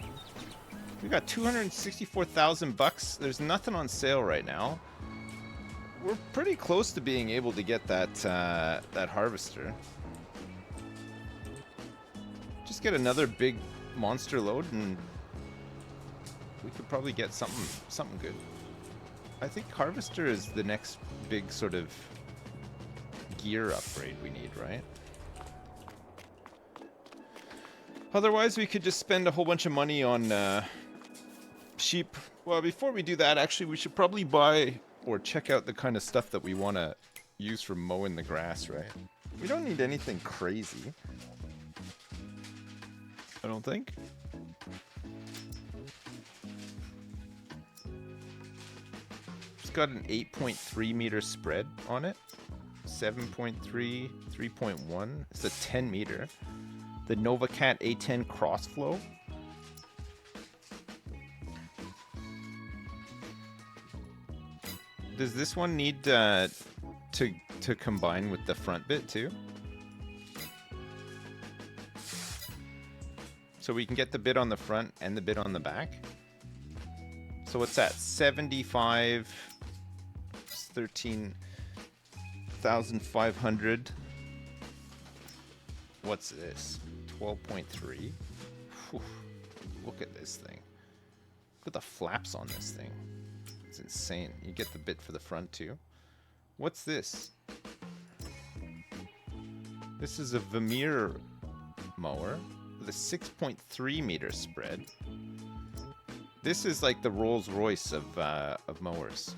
We got 264,000 bucks. There's nothing on sale right now. We're pretty close to being able to get that that harvester. Just get another big monster load and we could probably get something good. I think harvester is the next big sort of gear upgrade we need, right? Otherwise, we could just spend a whole bunch of money on sheep. Well, before we do that, actually, we should probably buy or check out the kind of stuff that we want to use for mowing the grass, right? We don't need anything crazy, I don't think. It's got an 8.3 meter spread on it. 7.3, 3.1. It's a 10 meter. The NovaCat A10 Crossflow. Does this one need to combine with the front bit too? So we can get the bit on the front and the bit on the back. So what's that? 75, 13,500. What's this? 12.3. Look at this thing. Look at the flaps on this thing. It's insane. You get the bit for the front too. What's this? This is a Vermeer mower with a 6.3 meter spread. This is like the Rolls Royce of mowers.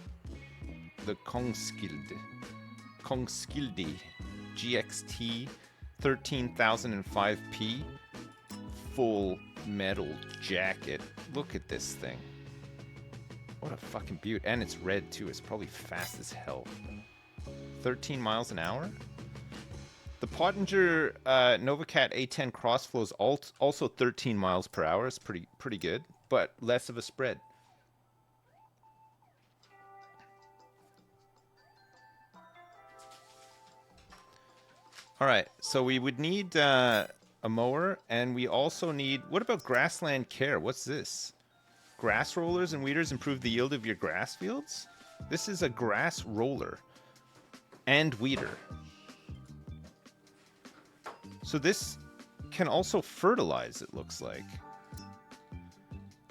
The Kongsskilde GXT 13,005P full metal jacket. Look at this thing. What a fucking beaut. And it's red too. It's probably fast as hell. 13 miles an hour? The Pottinger NovaCat A10 Crossflow is also 13 miles per hour. It's pretty good, but less of a spread. All right, so we would need a mower, and we also need... What about grassland care? What's this? Grass rollers and weeders improve the yield of your grass fields? This is a grass roller and weeder. So this can also fertilize, it looks like.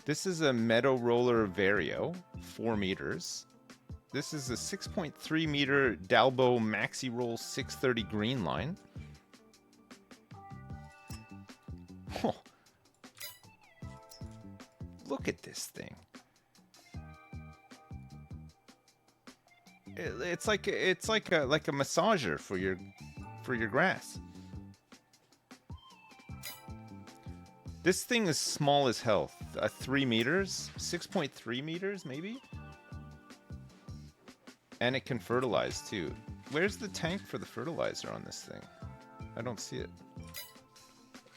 This is a Meadow Roller Vario, 4 meters. This is a 6.3 meter Dalbo Maxi Roll 630 green line. Oh. Look at this thing. It's like a massager for your grass. This thing is small as hell. 3 meters, 6.3 meters maybe. And it can fertilize too. Where's the tank for the fertilizer on this thing? I don't see it.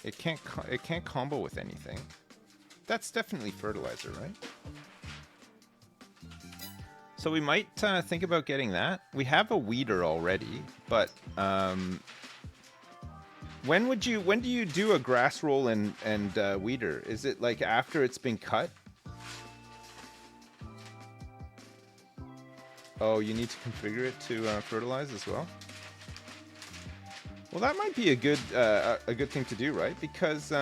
It can't combo with anything. That's definitely fertilizer, right? So we might think about getting that. We have a weeder already, but when do you do a grass roll and weeder? Is it like after it's been cut? Oh, you need to configure it to fertilize as well. Well, that might be a good thing to do, right? Because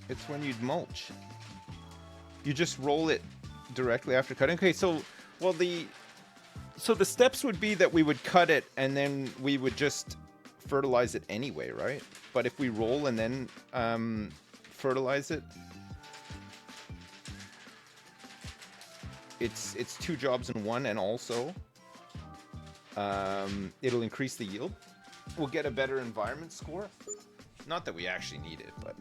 it's when you'd mulch. You just roll it directly after cutting. Okay, so the steps would be that we would cut it and then we would just fertilize it anyway, right? But if we roll and then fertilize it, it's 2 jobs in one, and also it'll increase the yield. We'll get a better environment score. Not that we actually need it, but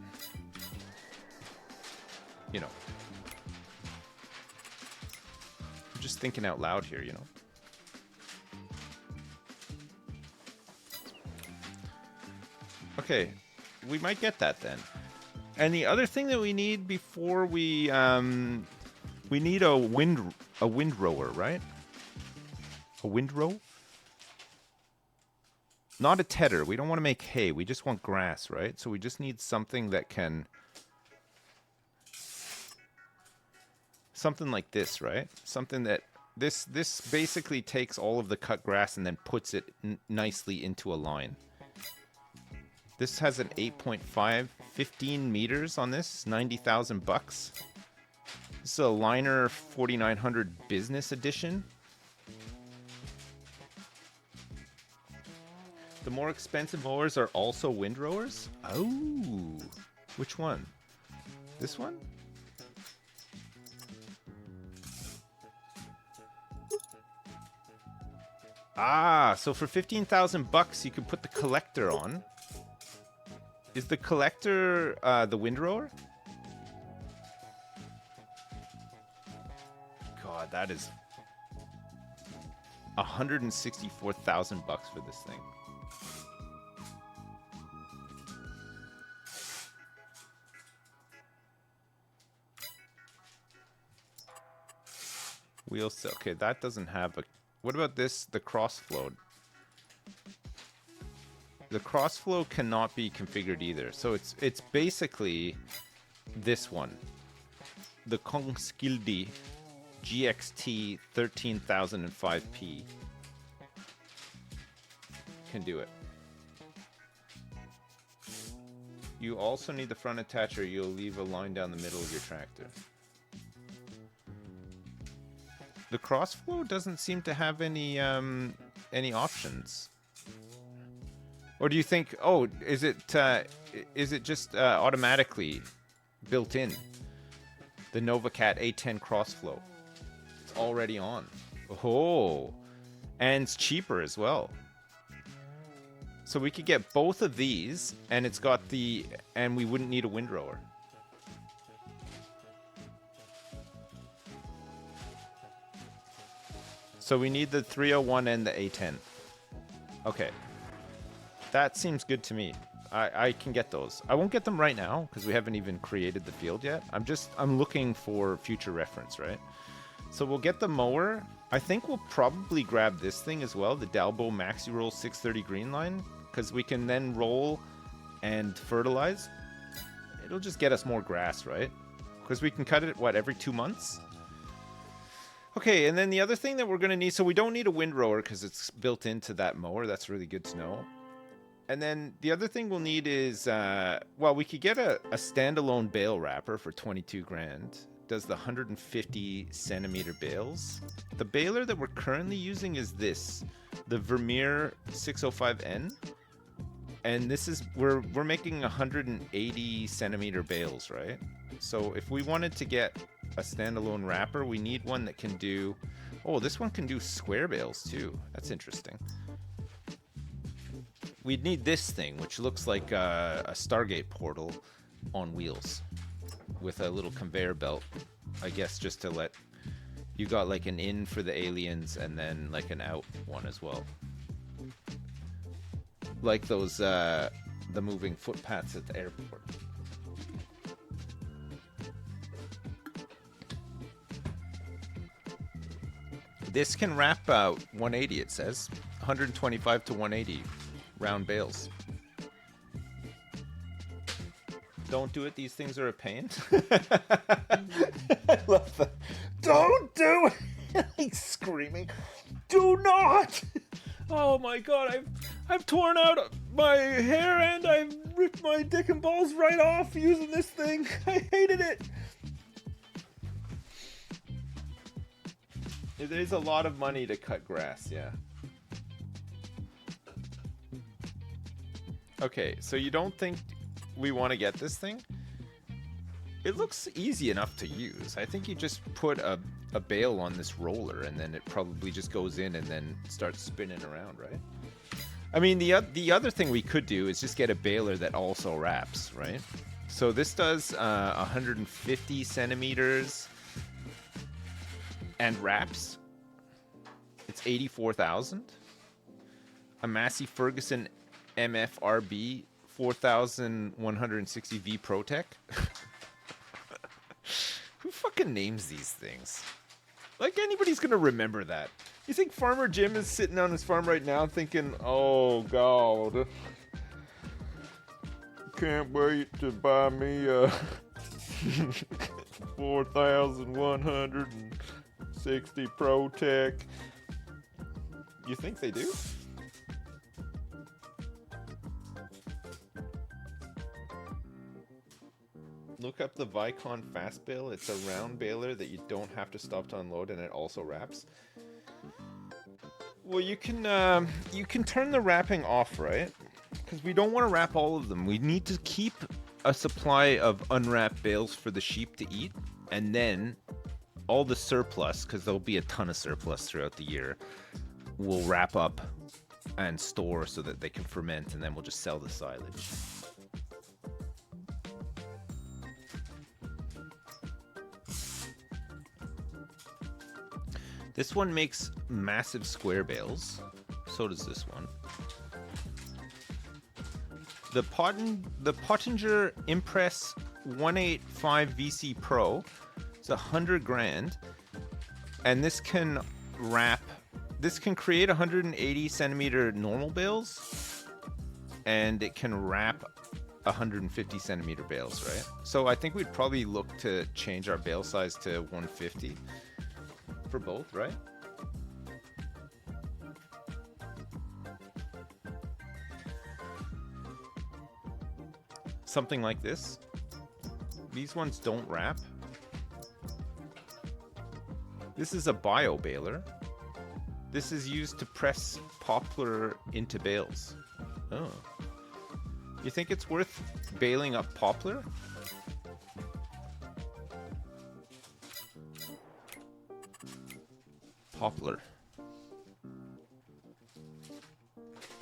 you know. I'm just thinking out loud here, you know. Okay, we might get that then. And the other thing that we need before we need a windrower, right? A windrow? Not a tedder. We don't want to make hay. We just want grass, right? So we just need something that can... Something like this, right? Something that This basically takes all of the cut grass and then puts it nicely into a line. This has an 8.5, 15 meters on this, 90,000 bucks. This is a Liner 4900 Business Edition. The more expensive mowers are also windrowers? Oh, which one? This one? Ah, so for 15,000 bucks, you could put the collector on. Is the collector the windrower? God, that is 164,000 bucks for this thing. Wheel set. Okay, that doesn't have a... What about this? The crossflow. The crossflow cannot be configured either. So it's basically this one. The Kongskildi GXT 13005P can do it. You also need the front attacher. You'll leave a line down the middle of your tractor. The crossflow doesn't seem to have any options. Or do you think? Oh, is it just automatically built in? The NovaCat A10 crossflow. It's already on. Oh, and it's cheaper as well. So we could get both of these, and it's got the, and we wouldn't need a windrower. So we need the 301 and the A10. Okay. That seems good to me. I can get those. I won't get them right now because we haven't even created the field yet. I'm looking for future reference, right? So we'll get the mower. I think we'll probably grab this thing as well, the Dalbo Maxi Roll 630 green line, because we can then roll and fertilize. It'll just get us more grass, right? Because we can cut it, what, every 2 months? Okay, and then the other thing that we're going to need, so we don't need a windrower because it's built into that mower. That's really good to know. And then the other thing we'll need is, well, we could get a standalone bale wrapper for 22 grand. Does the 150 centimeter bales. The baler that we're currently using is this, the Vermeer 605N. And this is, we're making 180 centimeter bales, right? So if we wanted to get a standalone wrapper, we need one that can do, oh, this one can do square bales too. That's interesting. We'd need this thing, which looks like a Stargate portal on wheels with a little conveyor belt, I guess, just to let you got like an in for the aliens and then like an out one as well. Like those, the moving footpaths at the airport. This can wrap out 180, it says. 125 to 180 round bales. Don't do it. These things are a pain. I love that. Don't do it. He's screaming. Do not. Oh my god, I've torn out my hair and I've ripped my dick and balls right off using this thing. I hated it. It is a lot of money to cut grass, yeah. Okay, so you don't think we want to get this thing? It looks easy enough to use. I think you just put a bale on this roller and then it probably just goes in and then starts spinning around, right? I mean, the other thing we could do is just get a baler that also wraps, right? So this does 150 centimeters and wraps. It's 84,000. A Massey Ferguson MFRB 4160 V ProTech. Who fucking names these things? Like anybody's gonna remember that. You think Farmer Jim is sitting on his farm right now thinking, oh god, can't wait to buy me a 4,160 160 Pro Tech. You think they do? Look up the Vicon Fast Bale. It's a round baler that you don't have to stop to unload, and it also wraps. Well, you can turn the wrapping off, right? Because we don't want to wrap all of them. We need to keep a supply of unwrapped bales for the sheep to eat, and then all the surplus, because there'll be a ton of surplus throughout the year, we'll wrap up and store so that they can ferment, and then we'll just sell the silage. This one makes massive square bales. So does this one. The Pottinger Impress 185 VC Pro. It's 100 grand, and this can wrap. This can create 180 centimeter normal bales, and it can wrap 150 centimeter bales, right? So I think we'd probably look to change our bale size to 150 for both, right? Something like this. These ones don't wrap. This is a bio baler. This is used to press poplar into bales. Oh. You think it's worth baling up poplar? Poplar.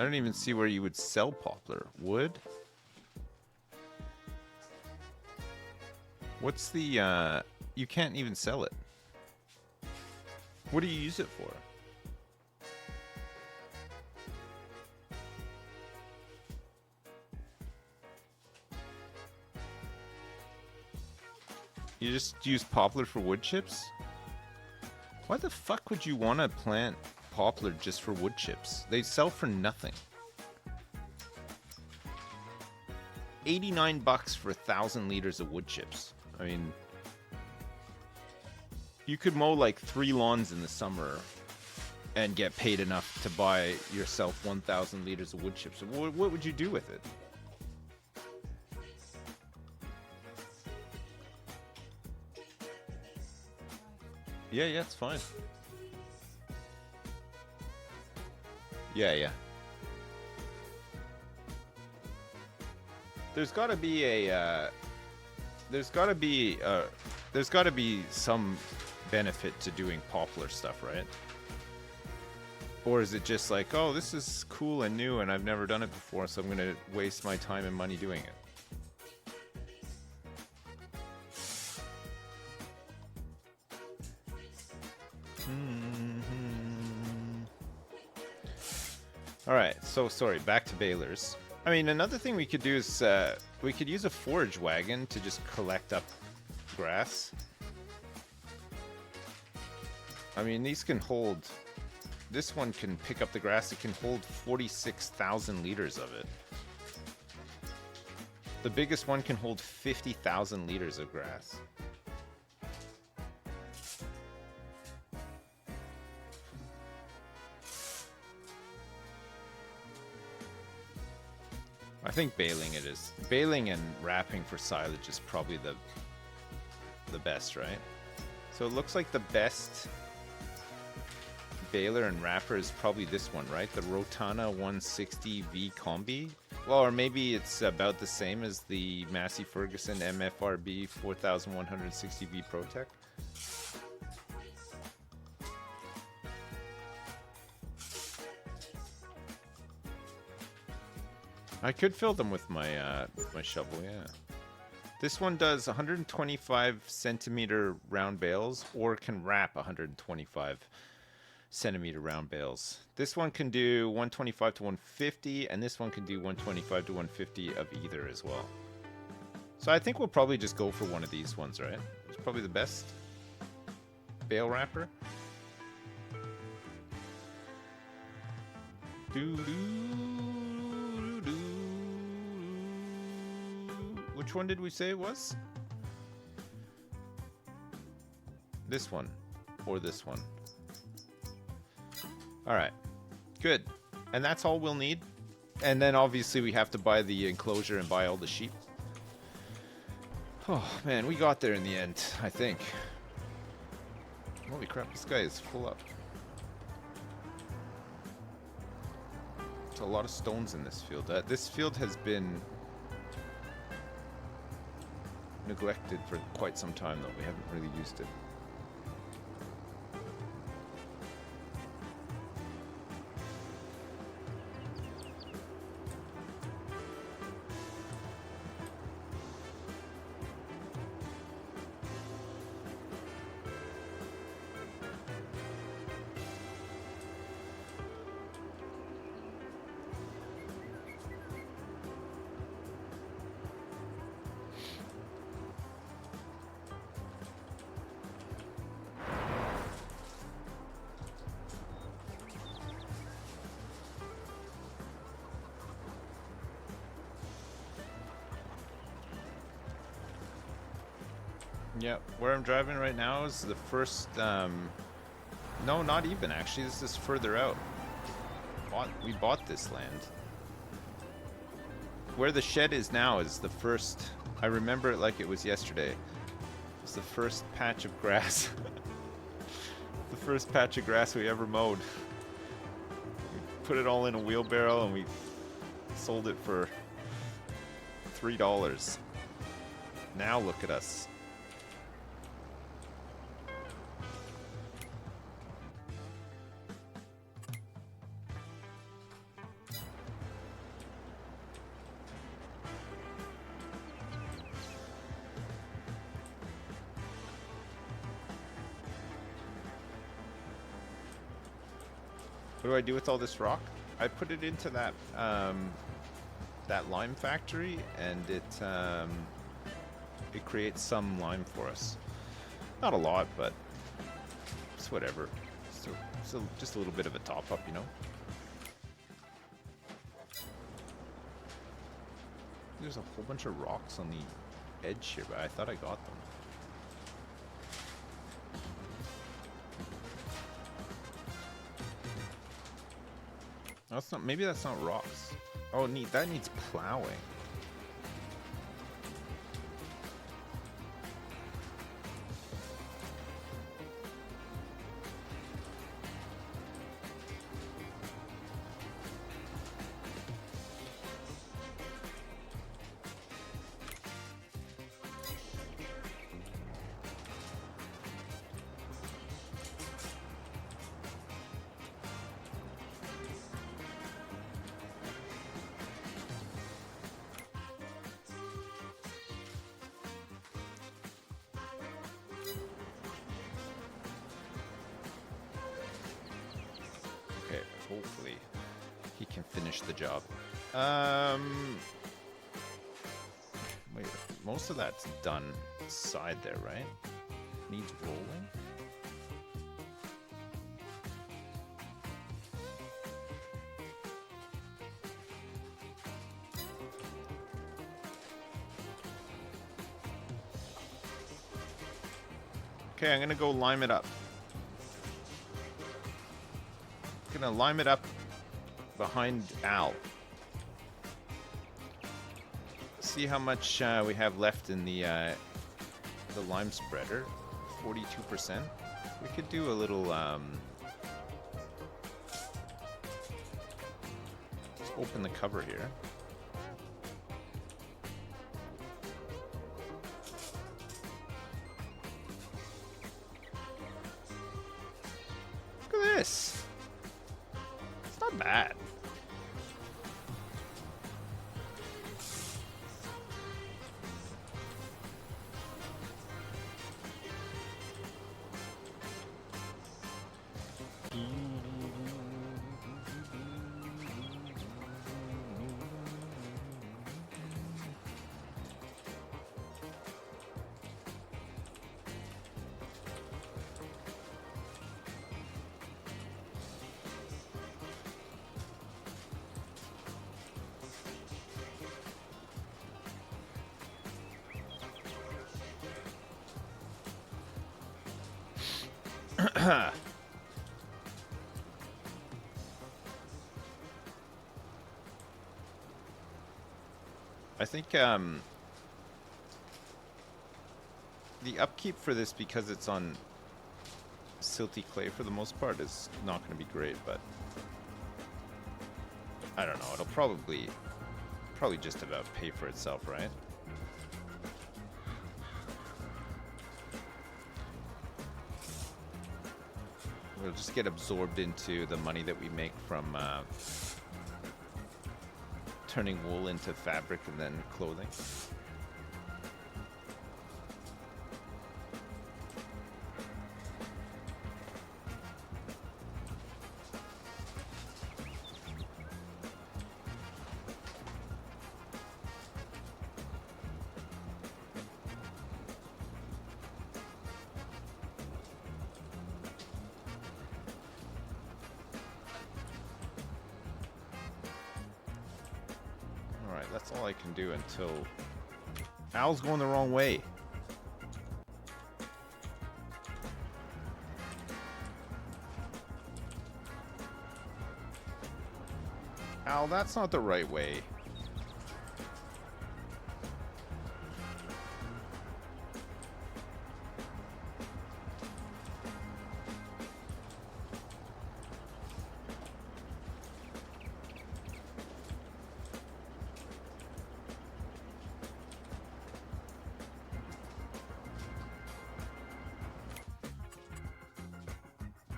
I don't even see where you would sell poplar. Wood? What's the, you can't even sell it. What do you use it for? You just use poplar for wood chips? Why the fuck would you want to plant poplar just for wood chips? They sell for nothing. 89 bucks for 1,000 liters of wood chips. I mean, you could mow like 3 lawns in the summer and get paid enough to buy yourself 1,000 liters of wood chips. What would you do with it? Yeah, it's fine. Yeah. There's got to be a there's got to be some benefit to doing poplar stuff, right? Or is it just like, oh, this is cool and new and I've never done it before, so I'm going to waste my time and money doing it? Alright, so sorry, back to balers. I mean, another thing we could do is we could use a forage wagon to just collect up grass. I mean, these can hold... This one can pick up the grass. It can hold 46,000 liters of it. The biggest one can hold 50,000 liters of grass. I think baling and wrapping for silage is probably the best, right? So it looks like the best baler and wrapper is probably this one, right? The Rotana 160V Combi. Well, or maybe it's about the same as the Massey Ferguson MFRB 4160V ProTech. I could fill them with my shovel, yeah. This one does 125 centimeter round bales, or can wrap 125 centimeter round bales. This one can do 125 to 150, and this one can do 125 to 150 of either as well. So I think we'll probably just go for one of these ones, right? It's probably the best bale wrapper. Which one did we say it was? This one. or this one. All right, good. And that's all we'll need. And then obviously we have to buy the enclosure and buy all the sheep. Oh man, we got there in the end, I think. Holy crap, this guy is full up. There's a lot of stones in this field. This field has been neglected for quite some time though. We haven't really used it. Yeah, where I'm driving right now is the first, no, not even actually, this is further out. We bought this land. Where the shed is now is the first, I remember it like it was yesterday. It's the first patch of grass. The first patch of grass we ever mowed. We put it all in a wheelbarrow and we sold it for $3. Now look at us. What do I do with all this rock? I put it into that that lime factory, and it creates some lime for us. Not a lot, but it's whatever. So just a little bit of a top up, you know. There's a whole bunch of rocks on the edge here, but I thought I got them. That's not, maybe that's not rocks. Oh, neat. That needs plowing. Hopefully he can finish the job. Wait, most of that's done side there, right? Needs rolling. Okay, I'm gonna go lime it up. Gonna lime it up behind Al. See how much we have left in the lime spreader. 42%. We could do a little let's open the cover here. Look at this. Not bad. I think the upkeep for this, because it's on silty clay for the most part, is not going to be great, but I don't know. It'll probably just about pay for itself, right? It'll just get absorbed into the money that we make from turning wool into fabric and then clothing. That's all I can do until Al's going the wrong way. Al, that's not the right way.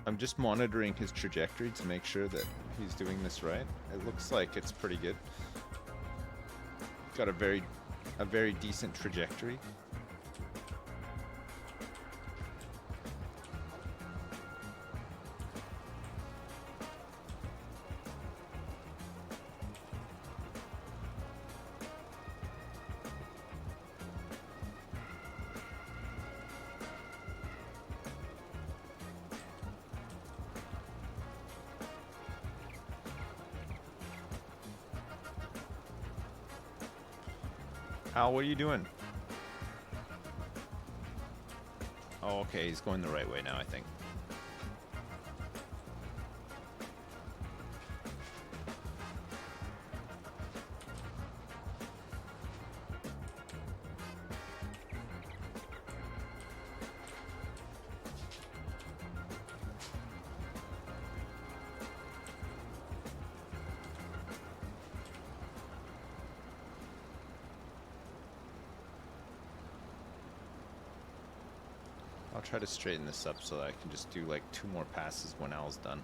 I'm just monitoring his trajectory to make sure that he's doing this right. It looks like it's pretty good. Got a very decent trajectory. Al, what are you doing? Oh, okay, he's going the right way now, I think. I'll try to straighten this up so that I can just do like 2 more passes when Al's done.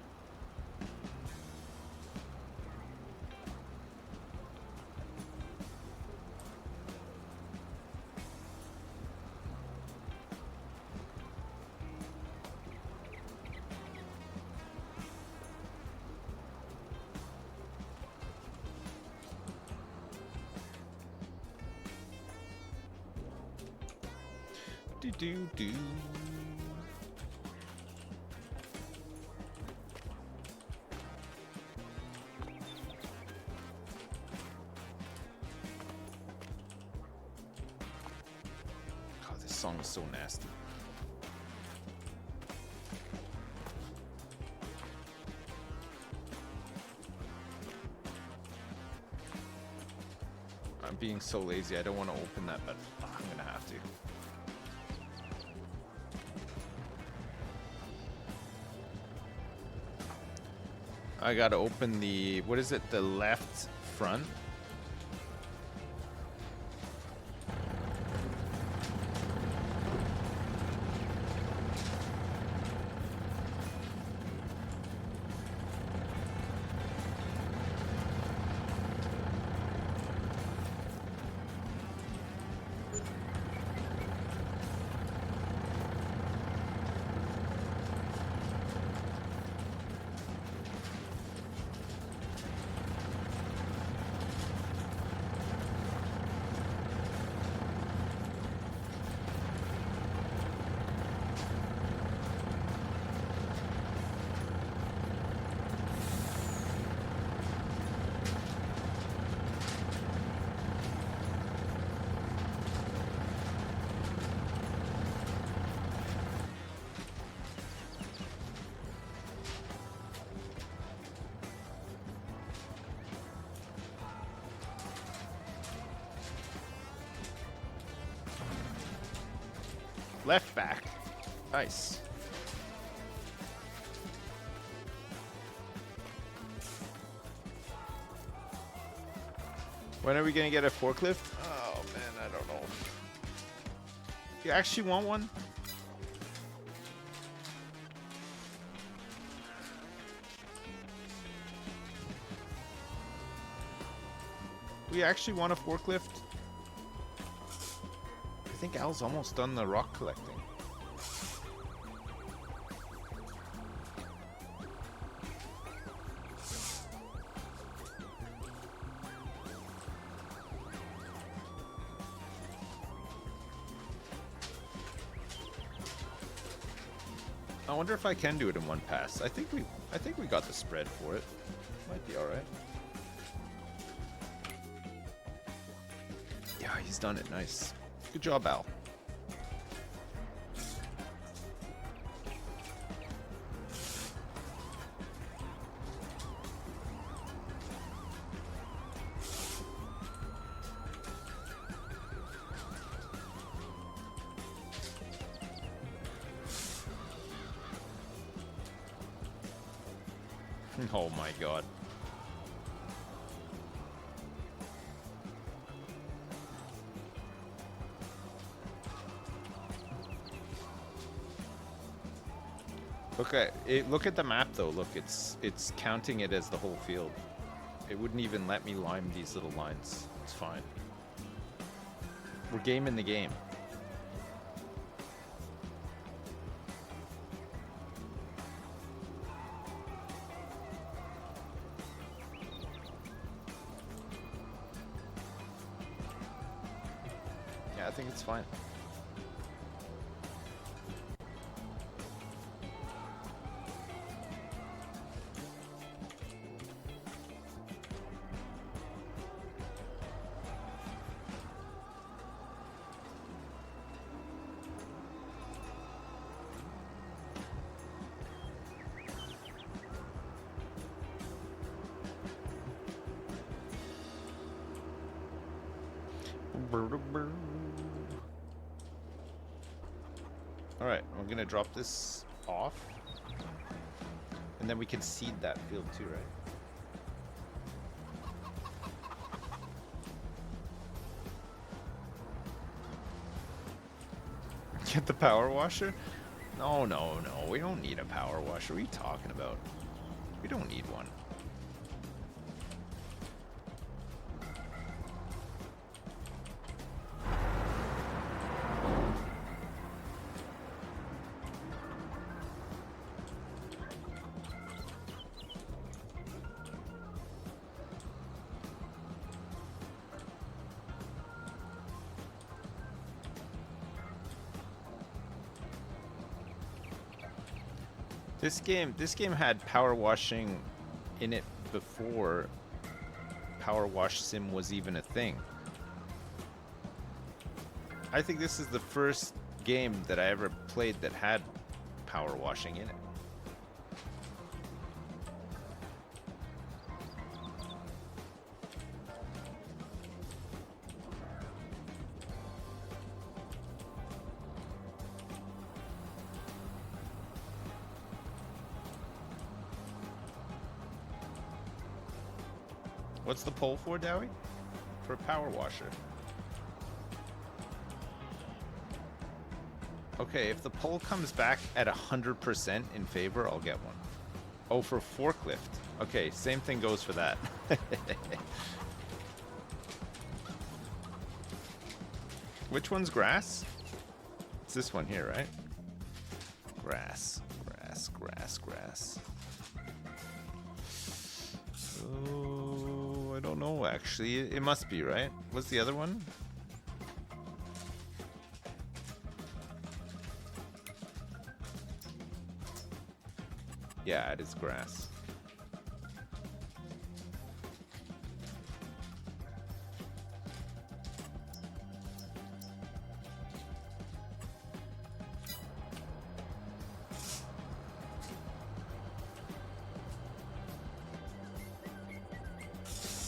Do. God, this song is so nasty. I'm being so lazy, I don't want to open that, but I'm gonna have to. I gotta open the, what is it, the left front? Left back. Nice. When are we gonna get a forklift? Oh man, I don't know. You actually want one? We actually want a forklift? I think Al's almost done the rock collecting. I wonder if I can do it in one pass. I think we got the spread for it. Might be all right. Yeah, he's done it. Nice. Good job, Al. Oh my god. Okay, look at the map though. Look, it's counting it as the whole field. It wouldn't even let me lime these little lines. It's fine. We're gaming the game. Yeah, I think it's fine. Alright, I'm gonna drop this off. And then we can seed that field too, right? Get the power washer? No, no, no. We don't need a power washer. What are you talking about? We don't need one. This game had power washing in it before Power Wash Sim was even a thing. I think this is the first game that I ever played that had power washing in it. What's the poll for, Dowie? For a power washer. Okay, if the poll comes back at 100% in favor, I'll get one. Oh, for forklift. Okay, same thing goes for that. Which one's grass? It's this one here, right? Grass, grass, grass, grass. Oh, I don't know, actually. It must be, right? What's the other one? Yeah, it is grass.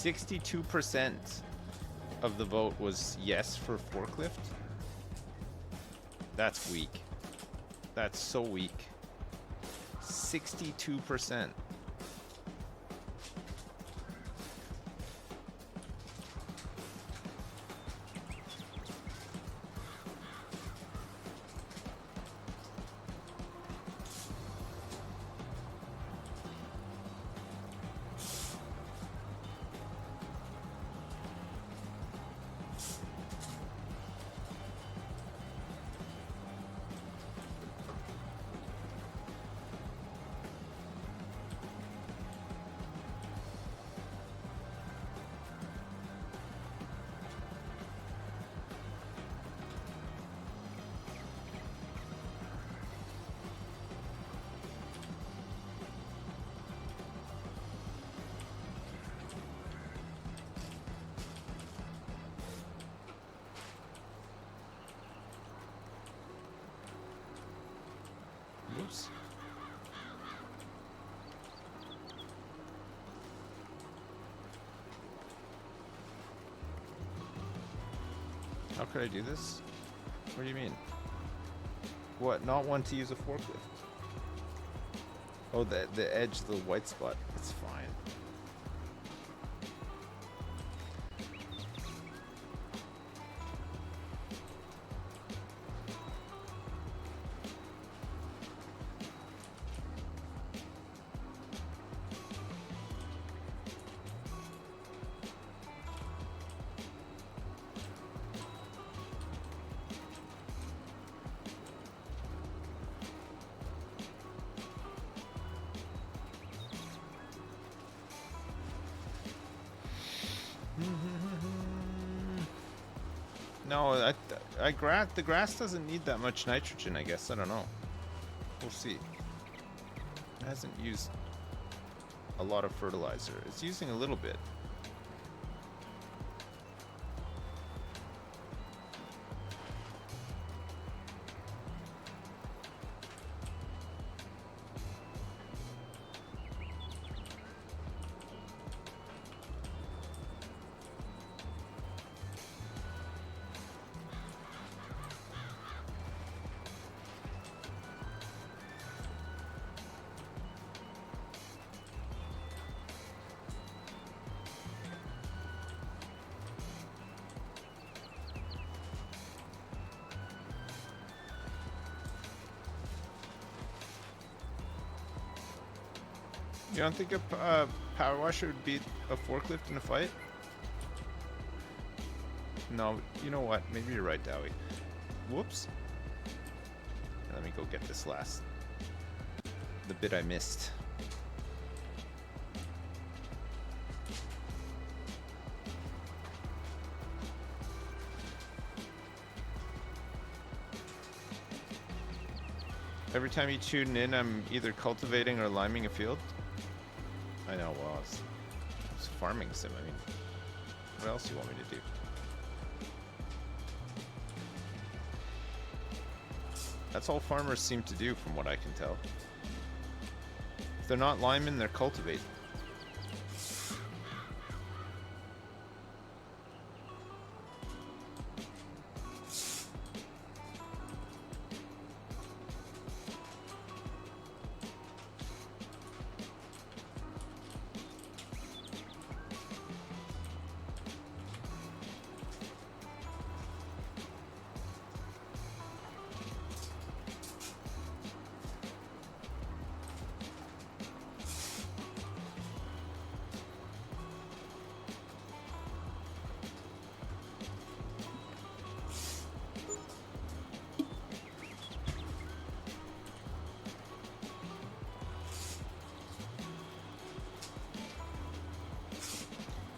(62% of the vote was yes for forklift. That's weak. That's so weak. 62%. Oops. How could I do this? What do you mean? What? Not want to use a forklift? Oh, the edge, the white spot. It's fine. No, the grass doesn't need that much nitrogen, I guess. I don't know. We'll see. It hasn't used a lot of fertilizer. It's using a little bit. You don't think a power washer would beat a forklift in a fight? No, you know what? Maybe you're right, Dowie. Whoops. Let me go get this the bit I missed. Every time you tune in, I'm either cultivating or liming a field. I know, well, it's farming sim. I mean, what else do you want me to do? That's all farmers seem to do, from what I can tell. If they're not liming, they're cultivating.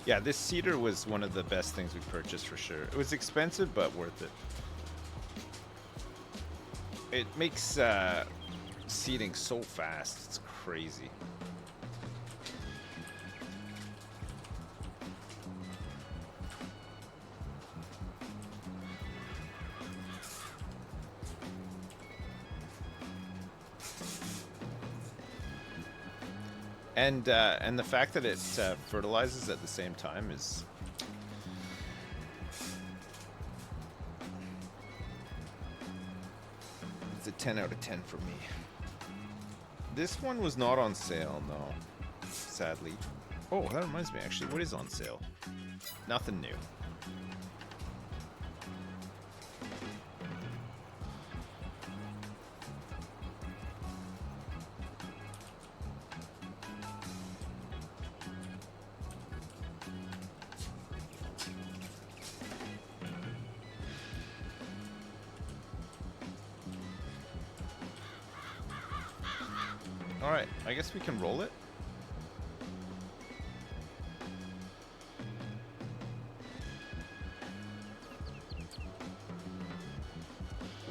Yeah, this seeder was one of the best things we purchased for sure. It was expensive, but worth it. It makes seeding so fast. It's crazy. And the fact that it fertilizes at the same time is It's a 10 out of 10 for me. This one was not on sale, no. Sadly. Oh, that reminds me, actually. What is on sale? Nothing new. Alright, I guess we can roll it.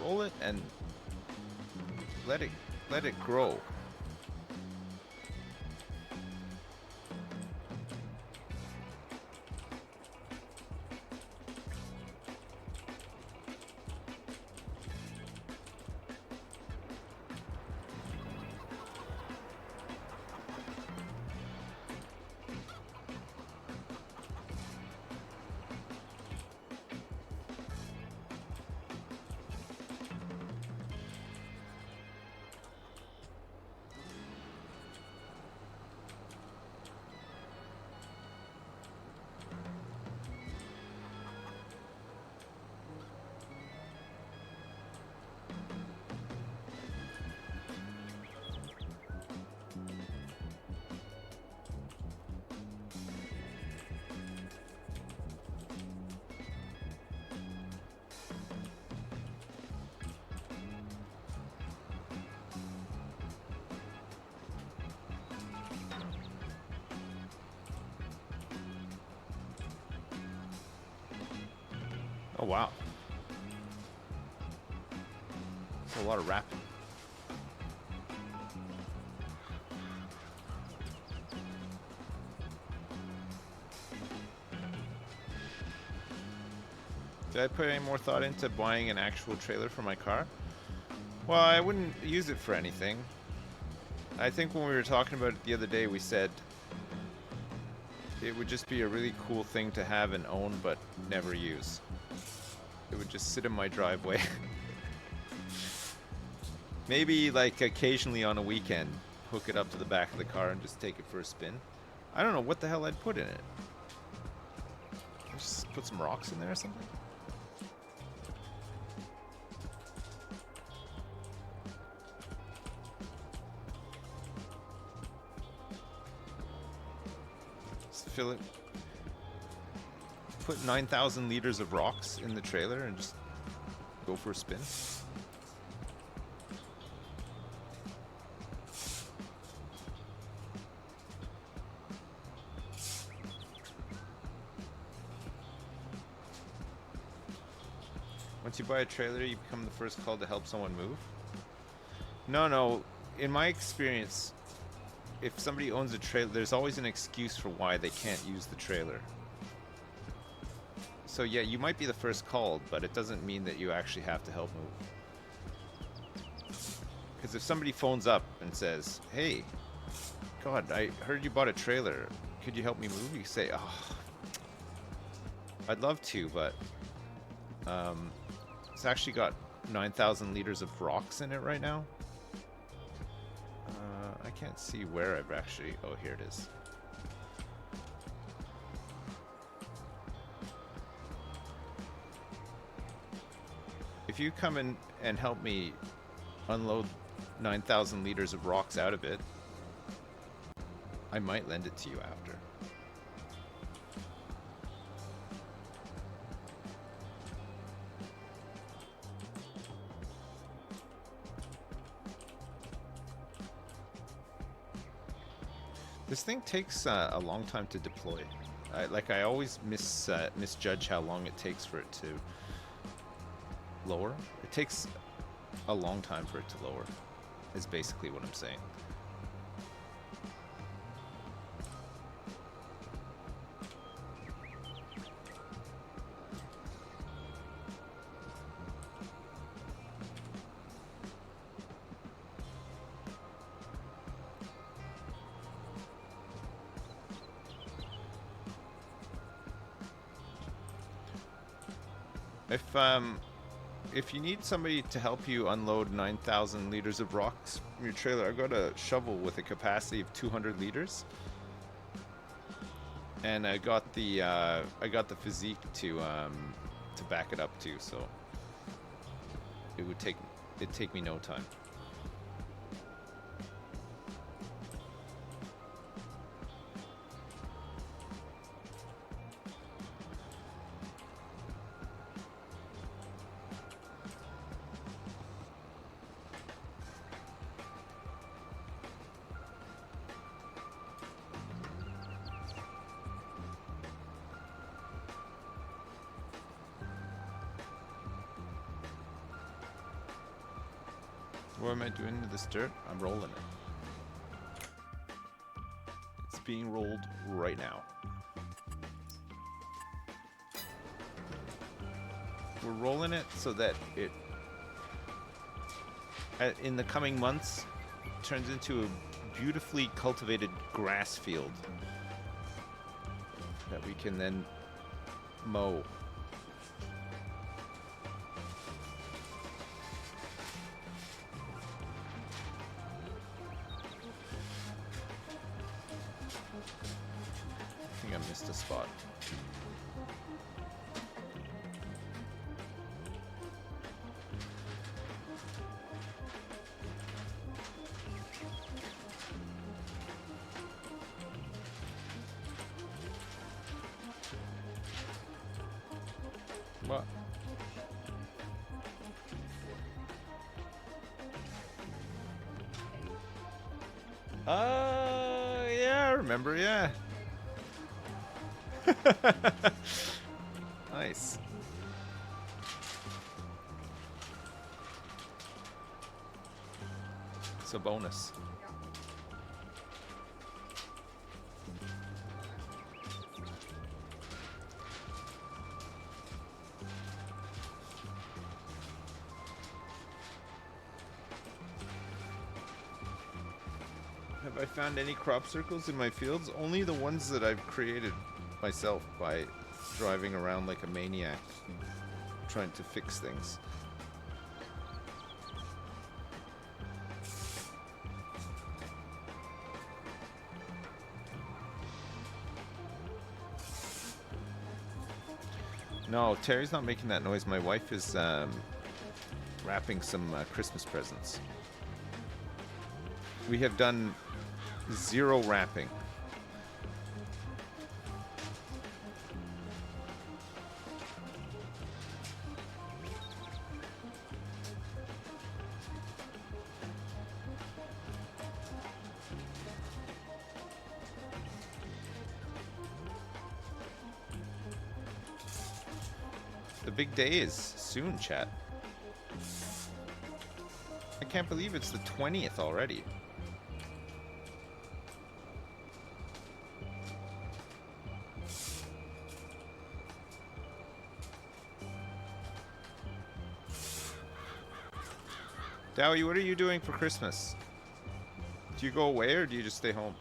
Roll it and let it grow. Oh, wow. That's a lot of wrapping. Did I put any more thought into buying an actual trailer for my car? Well, I wouldn't use it for anything. I think when we were talking about it the other day, we said it would just be a really cool thing to have and own but never use. It would just sit in my driveway. Maybe like occasionally on a weekend, hook it up to the back of the car and just take it for a spin. I don't know what the hell I'd put in it. Just put some rocks in there or something? Just fill it. Put 9,000 liters of rocks in the trailer and just go for a spin. Once you buy a trailer, you become the first call to help someone move? No. In my experience, if somebody owns a trailer, there's always an excuse for why they can't use the trailer. So yeah, you might be the first called, but it doesn't mean that you actually have to help move. Because if somebody phones up and says, "Hey, God, I heard you bought a trailer. Could you help me move?" You say, "Oh, I'd love to, but it's actually got 9,000 liters of rocks in it right now." I can't see where I've actually... Oh, here it is. If you come in and help me unload 9,000 liters of rocks out of it, I might lend it to you after. This thing takes a long time to deploy. I always misjudge how long it takes for it to lower. It takes a long time for it to lower, is basically what I'm saying. if you need somebody to help you unload 9,000 liters of rocks from your trailer, I got a shovel with a capacity of 200 liters, and I got the physique to back it up too. So it'd take me no time. What am I doing to this dirt? I'm rolling it. It's being rolled right now. We're rolling it so that it, in the coming months, turns into a beautifully cultivated grass field that we can then mow. A spot. What? Yeah, I remember, yeah. Nice. It's a bonus. Have I found any crop circles in my fields? Only the ones that I've created myself by driving around like a maniac trying to fix things. No, Terry's not making that noise. My wife is wrapping some Christmas presents. We have done 0 wrapping. The big day is soon, chat. I can't believe it's the 20th already. Dowie, what are you doing for Christmas? Do you go away or do you just stay home?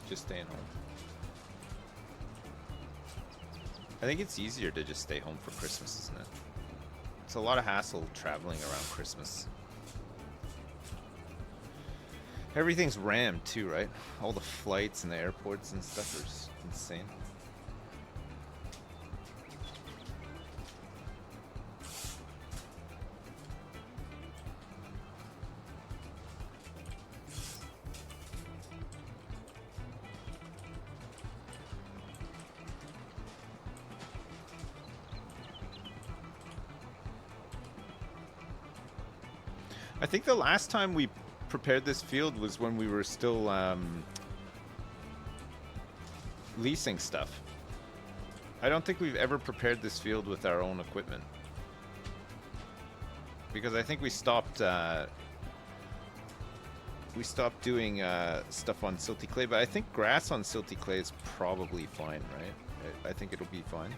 Just staying home. I think it's easier to just stay home for Christmas, isn't it? It's a lot of hassle traveling around Christmas. Everything's rammed too, right? All the flights and the airports and stuff are just insane. I think the last time we prepared this field was when we were still leasing stuff. I don't think we've ever prepared this field with our own equipment, because I think we stopped doing stuff on silty clay. But I think grass on silty clay is probably fine, right? I think it'll be fine.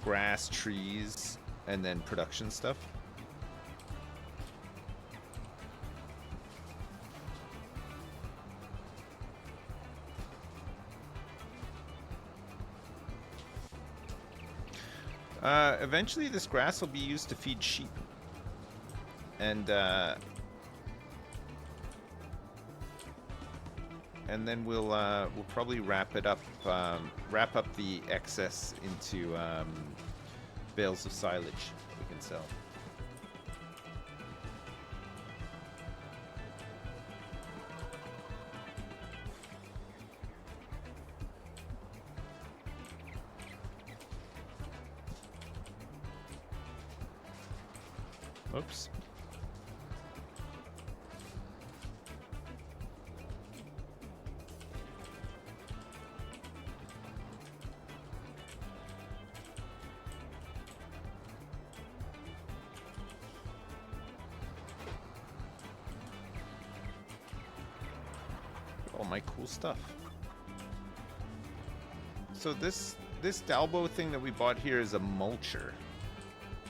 Grass, trees, and then production stuff. Eventually, this grass will be used to feed sheep, and then we'll probably wrap up the excess into bales of silage we can sell. Oops. All my cool stuff. So this Dalbo thing that we bought here is a mulcher.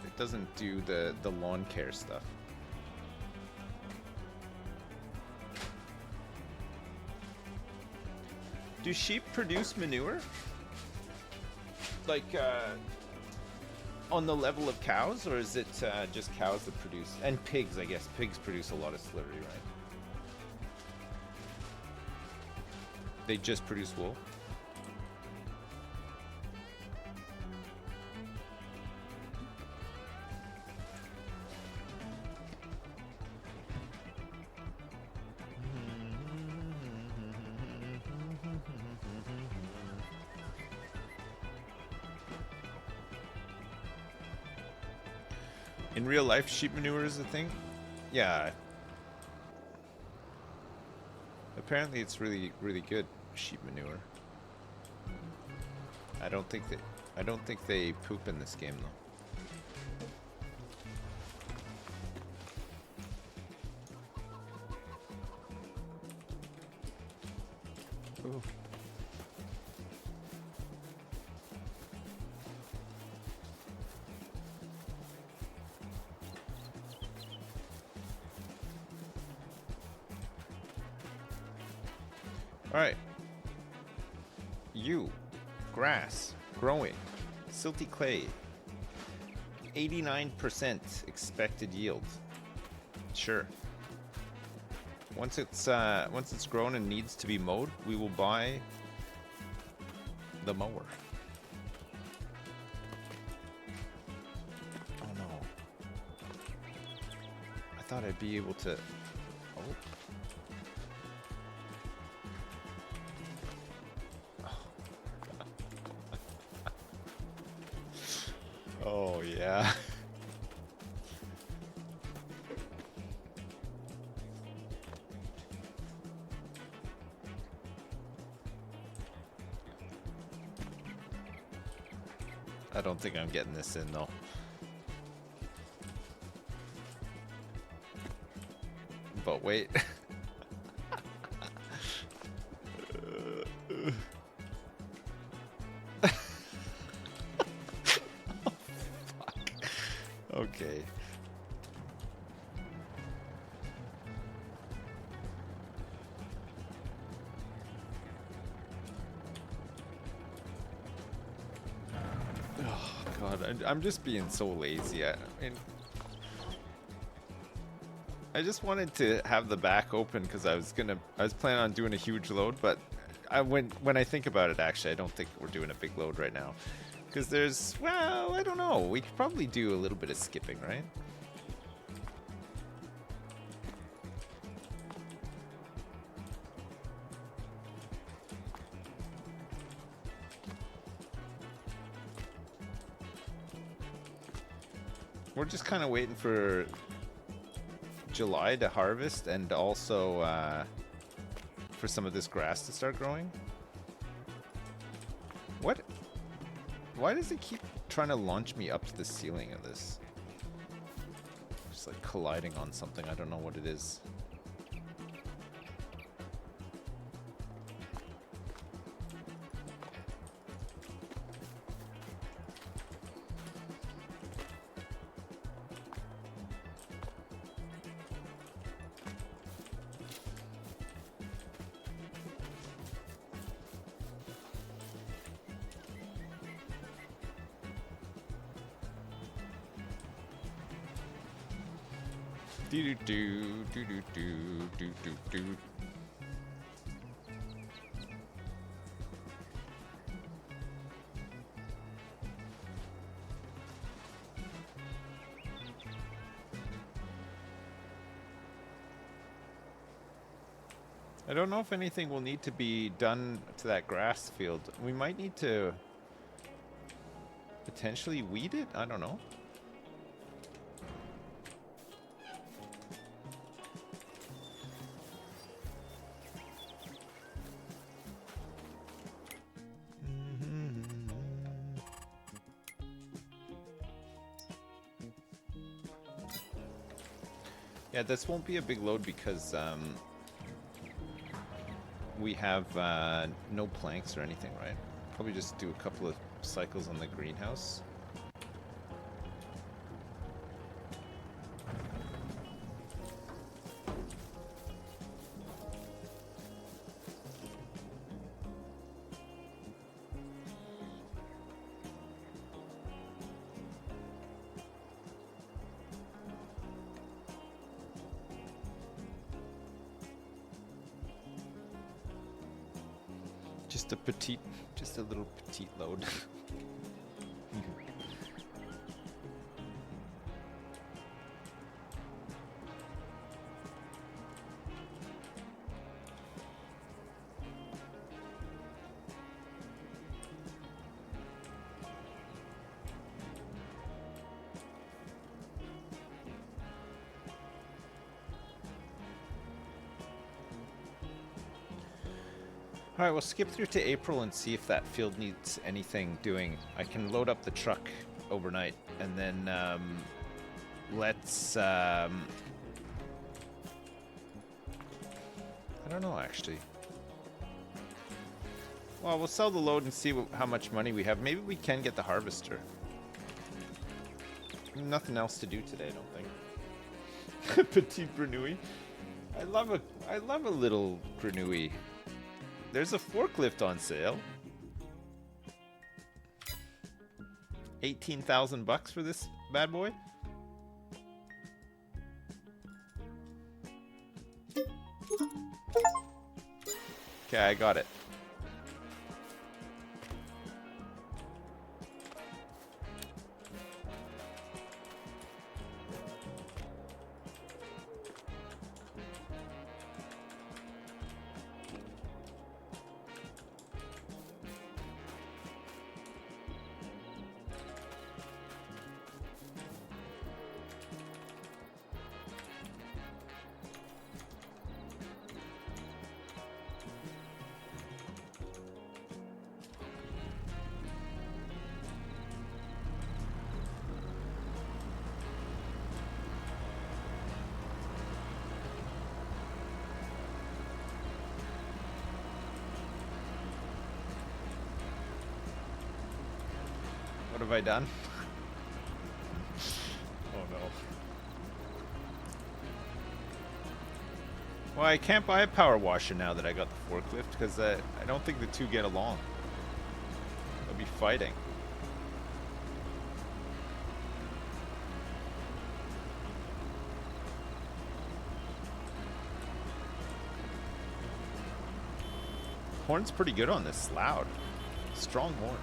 It doesn't do the lawn care stuff. Do sheep produce manure? Like on the level of cows, or is it just cows that produce? And pigs, I guess. Pigs produce a lot of slurry, right? They just produce wool? In real life, sheep manure is a thing? Yeah. Apparently it's really, really good, sheep manure. I don't think they poop in this game though. Ooh. Alright. You. Grass. Growing. Silty clay. 89% expected yield. Sure. Once it's grown and needs to be mowed, we will buy the mower. Oh no. I thought I'd be able to... Oh. Oh, yeah. I don't think I'm getting this in, though. But wait. Okay. Oh God, I'm just being so lazy. I mean, I just wanted to have the back open because I was planning on doing a huge load, but when I think about it, actually, I don't think we're doing a big load right now. Because well, I don't know. We could probably do a little bit of skipping, right? We're just kind of waiting for July to harvest and also for some of this grass to start growing. What? Why does it keep trying to launch me up to the ceiling of this? Just like colliding on something. I don't know what it is. Do do do do do do do do. I don't know if anything will need to be done to that grass field. We might need to potentially weed it? I don't know. Yeah, this won't be a big load because we have no planks or anything, right? Probably just do a couple of cycles on the greenhouse. Just a little petite load. Alright, we'll skip through to April and see if that field needs anything doing. I can load up the truck overnight, and then let's... I don't know, actually. Well, we'll sell the load and see how much money we have. Maybe we can get the harvester. Nothing else to do today, I don't think. Petit grenouille. I love a little grenouille. There's a forklift on sale. 18,000 bucks for this bad boy. Okay, I got it. What have I done? Oh no. Well, I can't buy a power washer now that I got the forklift because I don't think the two get along. They'll be fighting. Horn's pretty good on this. Loud. Strong horn.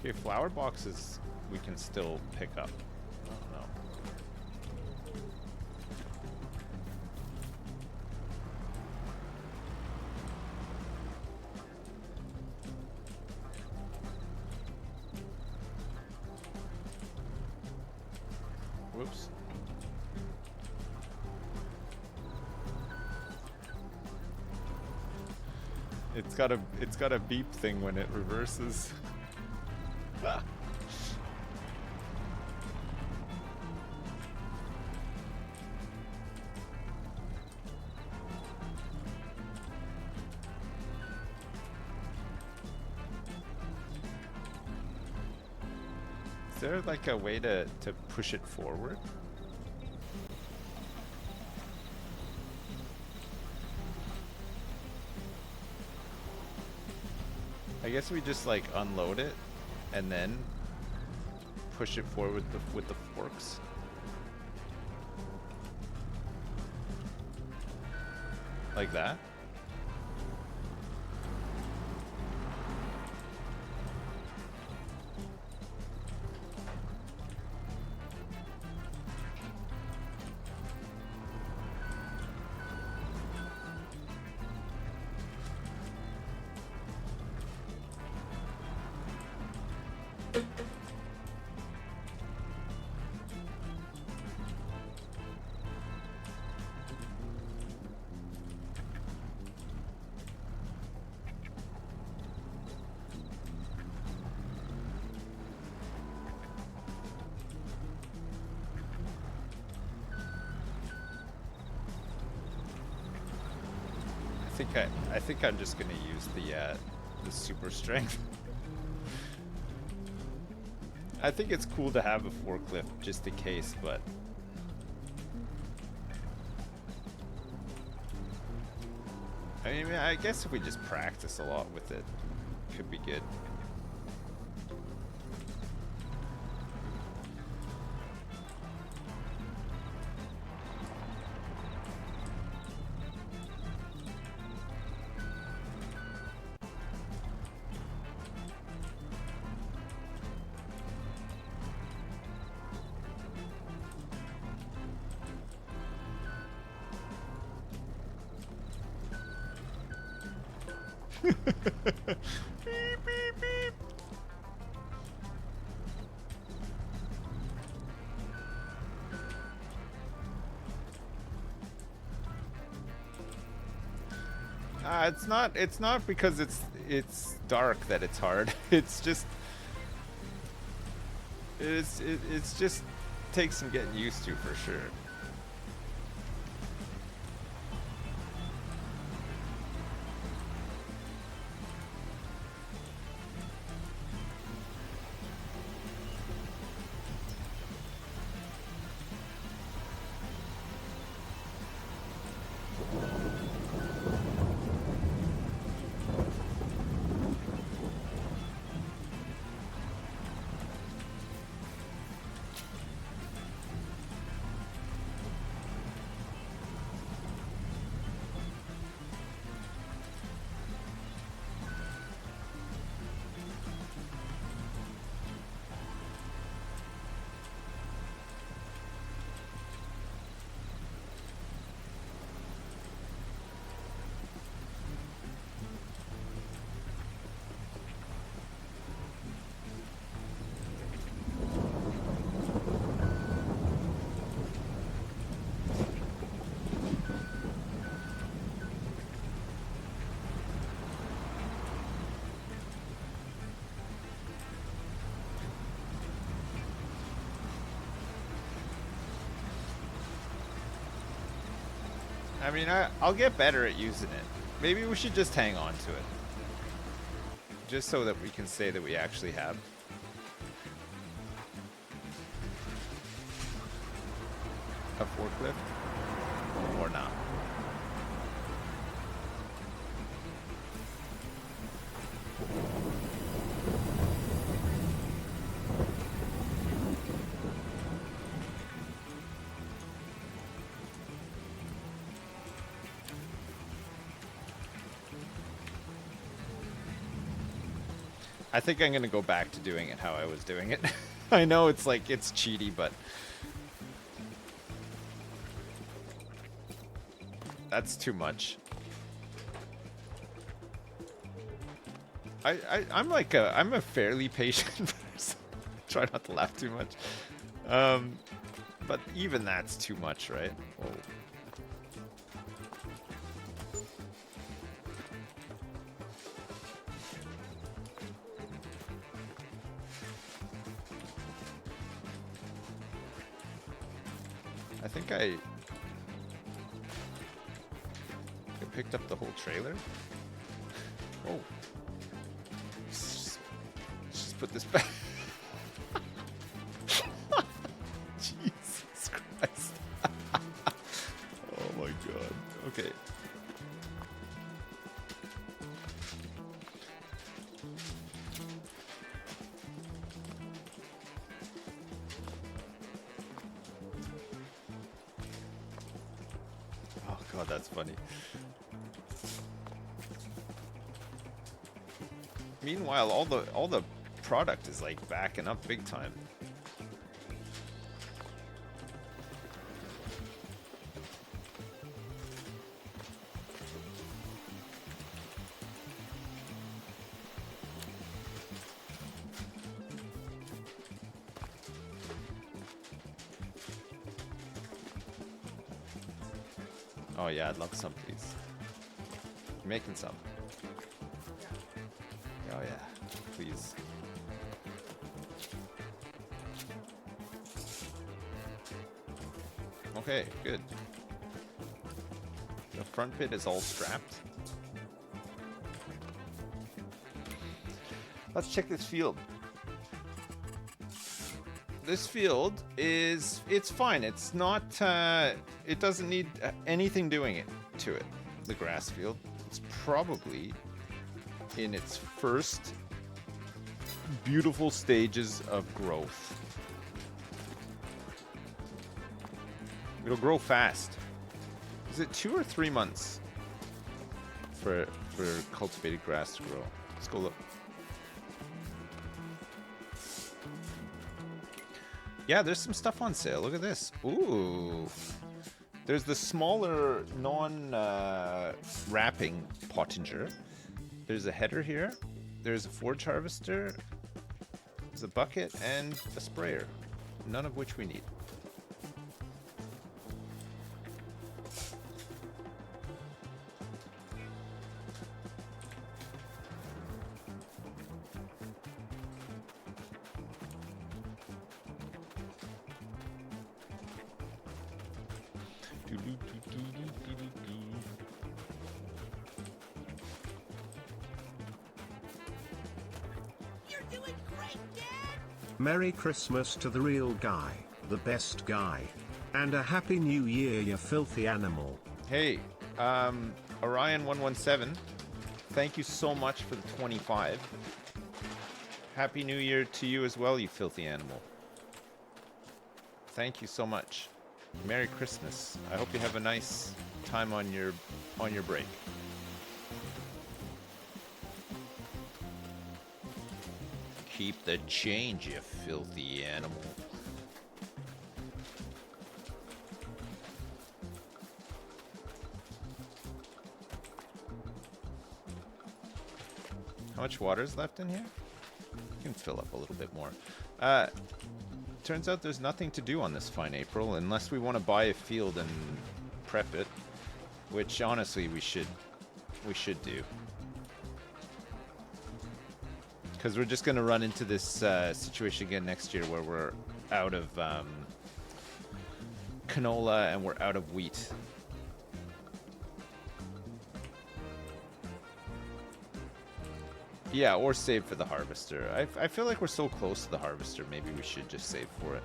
Okay, flower boxes we can still pick up. I don't know. Whoops. It's got a beep thing when it reverses. Is there like a way to push it forward? I guess we just like unload it and then push it forward with the forks. Like that? I think I'm just gonna use the super strength. I think it's cool to have a forklift just in case, but I mean, I guess if we just practice a lot with it, could be good. Beep, beep, beep. It's not because it's dark that it's hard. It's just it's just takes some getting used to for sure. I mean, I'll get better at using it. Maybe we should just hang on to it. Just so that we can say that we actually have. A forklift? Or not. I think I'm gonna go back to doing it how I was doing it. I know it's like, it's cheaty, but that's too much. I'm a fairly patient person. Try not to laugh too much. But even that's too much, right? Whoa. I think I picked up the whole trailer. Oh. Let's just put this back. Jesus Christ. Oh my god. Okay. Oh god, that's funny. Meanwhile, all the product is like backing up big time. Oh yeah, I'd love some, please. You're making some. Oh yeah, please. Okay, good. The front bit is all strapped. Let's check this field. This field is, it's fine. It's not, it doesn't need anything doing it to it. The grass field. It's probably in its first beautiful stages of growth. It'll grow fast. Is it 2 or 3 months for cultivated grass to grow? Let's go look. Yeah, there's some stuff on sale. Look at this. Ooh. There's the smaller non-wrapping pottinger. There's a header here. There's a forage harvester. There's a bucket and a sprayer. None of which we need. Merry Christmas to the real guy, the best guy. And a Happy New Year, you filthy animal. Hey, Orion117, thank you so much for the 25. Happy New Year to you as well, you filthy animal. Thank you so much. Merry Christmas. I hope you have a nice time on your break. Keep the change, you filthy animal. How much water is left in here? You can fill up a little bit more. Turns out there's nothing to do on this fine April unless we want to buy a field and prep it, which honestly we should do. Because we're just going to run into this situation again next year where we're out of canola and we're out of wheat. Yeah, or save for the harvester. I feel like we're so close to the harvester, maybe we should just save for it.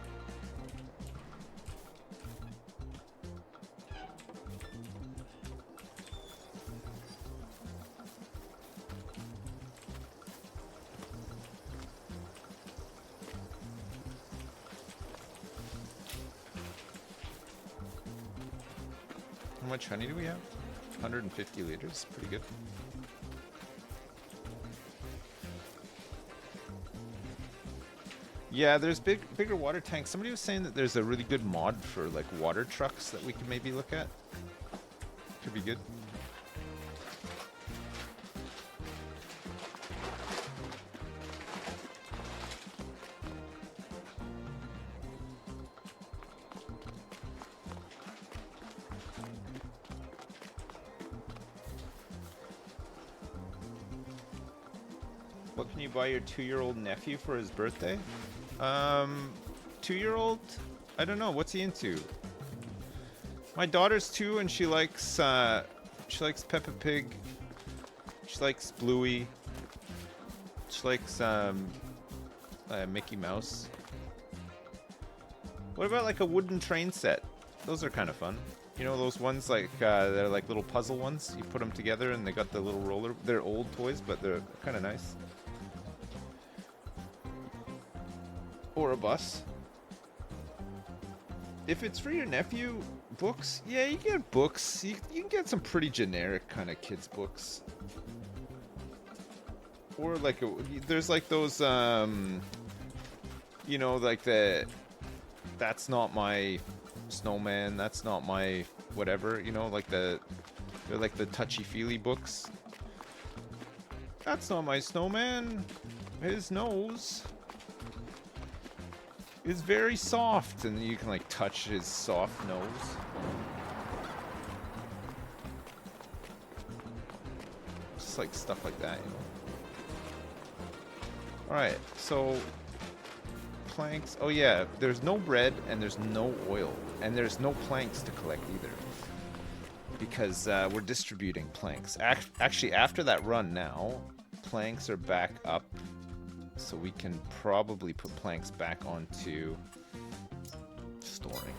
How much honey do we have? 150 liters, pretty good. Yeah, there's bigger water tanks. Somebody was saying that there's a really good mod for like water trucks that we can maybe look at. Could be good. What can you buy your 2-year-old nephew for his birthday? 2-year-old? I don't know. What's he into? My daughter's 2, and she likes Peppa Pig. She likes Bluey. She likes Mickey Mouse. What about like a wooden train set? Those are kind of fun. You know those ones like they're like little puzzle ones. You put them together and they got the little roller. They're old toys, but they're kind of nice. Or a bus. If it's for your nephew, books. Yeah, you get books. You can get some pretty generic kind of kids books. Or like there's like those you know, like that's not my snowman, that's not my whatever, you know, like they're like the touchy-feely books. That's not my snowman. His nose is very soft, and you can like touch his soft nose. Just like stuff like that, you know. Alright, so planks. Oh yeah, there's no bread and there's no oil and there's no planks to collect either, because we're distributing planks. Actually, after that run now, planks are back up, so we can probably put planks back onto storing,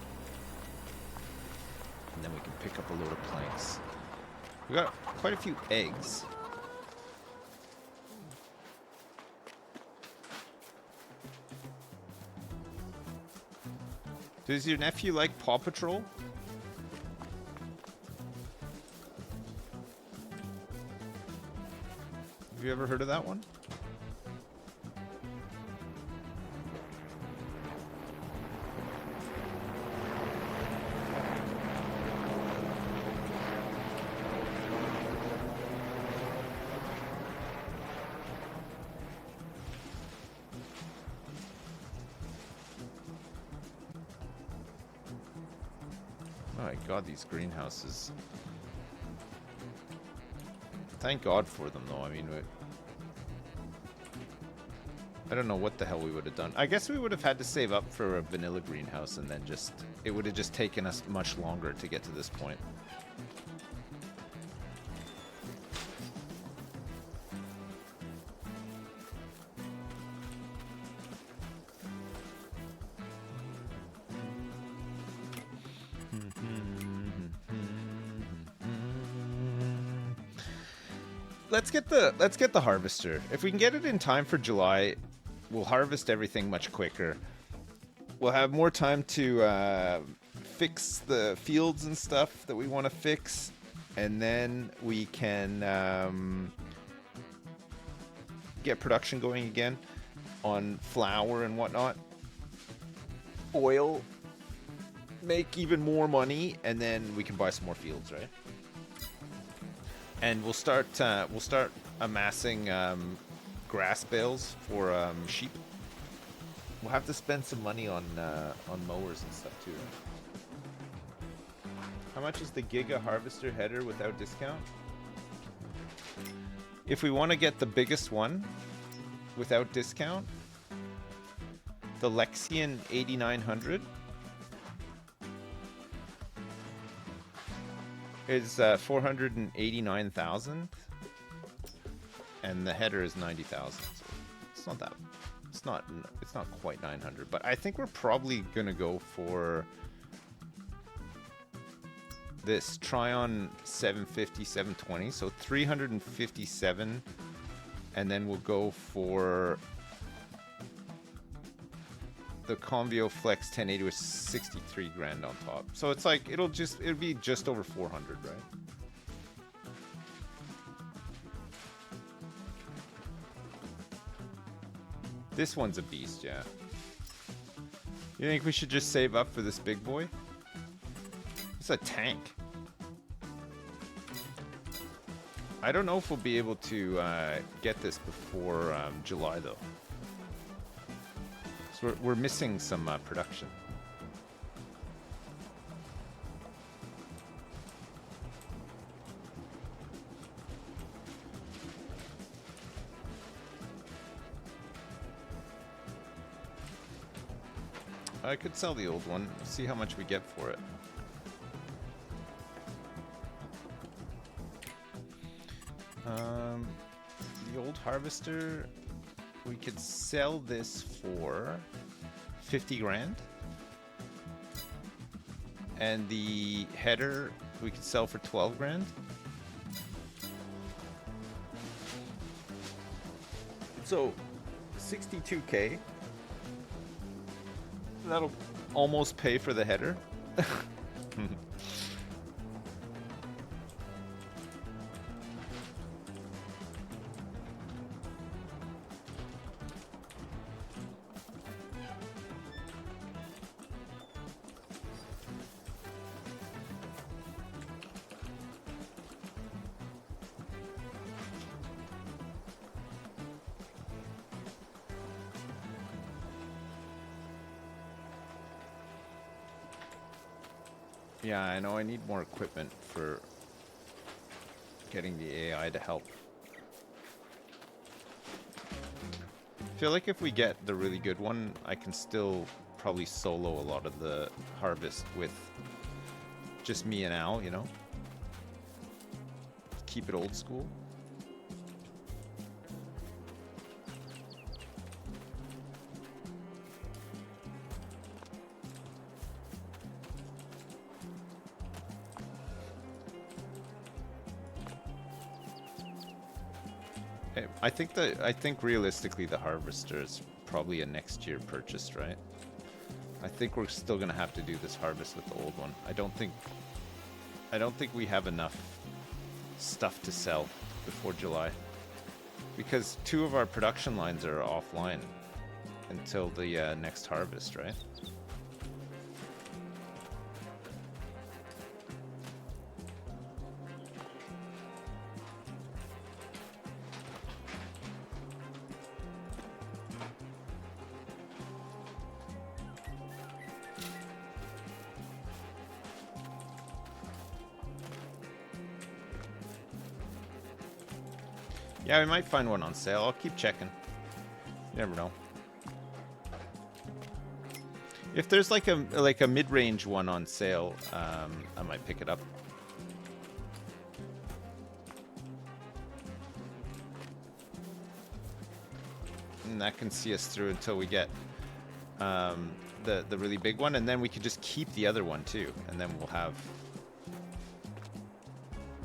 and then we can pick up a load of planks. We got quite a few eggs. Does your nephew like Paw Patrol? Have you ever heard of that one? God, these greenhouses. Thank God for them, though. I mean, I don't know what the hell we would have done. I guess we would have had to save up for a vanilla greenhouse, and then it would have just taken us much longer to get to this point. Let's get the harvester. If we can get it in time for July, we'll harvest everything much quicker. We'll have more time to fix the fields and stuff that we want to fix, and then we can get production going again on flour and whatnot. Oil, make even more money, and then we can buy some more fields, right? And we'll start amassing grass bales for sheep. We'll have to spend some money on mowers and stuff too. How much is the Giga Harvester header without discount? If we want to get the biggest one without discount, the Lexian 8900 is 489,000, and the header is 90,000. So it's not that. It's not quite 900, but I think we're probably gonna go for this Tryon 750, 720. So 357, and then we'll go for the Convio Flex 1080 with 63 grand on top. So it's like it'll be just over 400, right? This one's a beast, yeah. You think we should just save up for this big boy? It's a tank. I don't know if we'll be able to get this before July though. So we're missing some production. I could sell the old one, see how much we get for it. Um, the old harvester, we could sell this for 50 grand. And the header, we could sell for 12 grand. So 62K. That'll almost pay for the header. Yeah, I know I need more equipment for getting the AI to help. I feel like if we get the really good one, I can still probably solo a lot of the harvest with just me and Al, you know? Keep it old school. I think realistically the harvester is probably a next year purchase, right? I think we're still gonna have to do this harvest with the old one. I don't think we have enough stuff to sell before July, because 2 of our production lines are offline until the next harvest, right? Yeah, we might find one on sale. I'll keep checking. You never know. If there's like a mid-range one on sale, I might pick it up. And that can see us through until we get the really big one, and then we could just keep the other one too, and then we'll have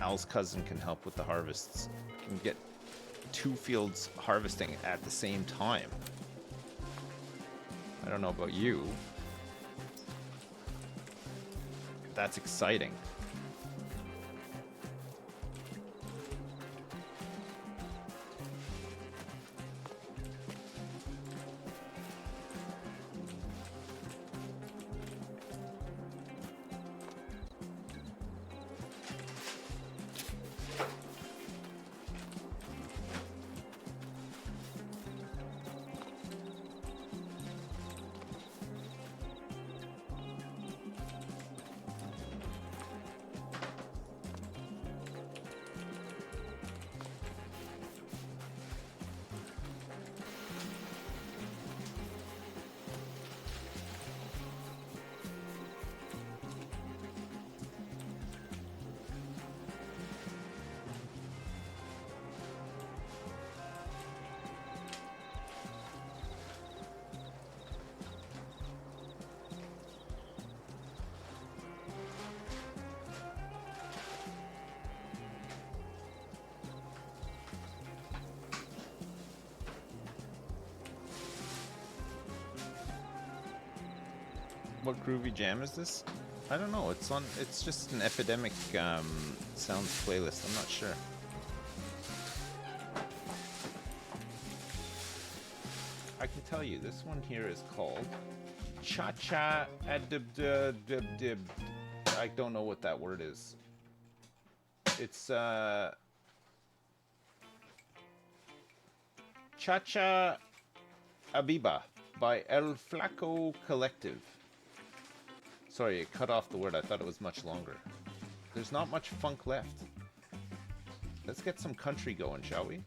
Al's cousin can help with the harvests. We can get 2 fields harvesting at the same time. I don't know about you. That's exciting. What groovy jam is this? I don't know. It's just an Epidemic sounds playlist. I'm not sure. I can tell you, this one here is called Cha Cha Adib Dib Dib. I don't know what that word is. It's Cha Cha Abiba by El Flaco Collective. Sorry, it cut off the word. I thought it was much longer. There's not much funk left. Let's get some country going, shall we?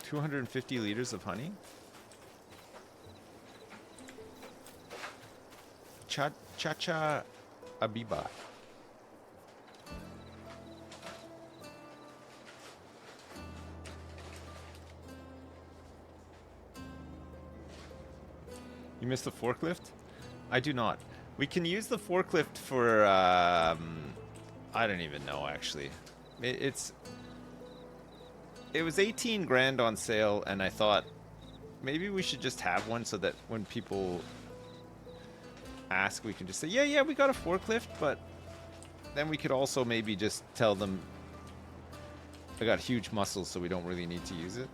$250 liters of honey? Chacha Abiba. You missed the forklift? I do not. We can use the forklift for, I don't even know, actually. It was 18 grand on sale, and I thought maybe we should just have one so that when people ask, we can just say, yeah, we got a forklift, but then we could also maybe just tell them I got huge muscles, so we don't really need to use it.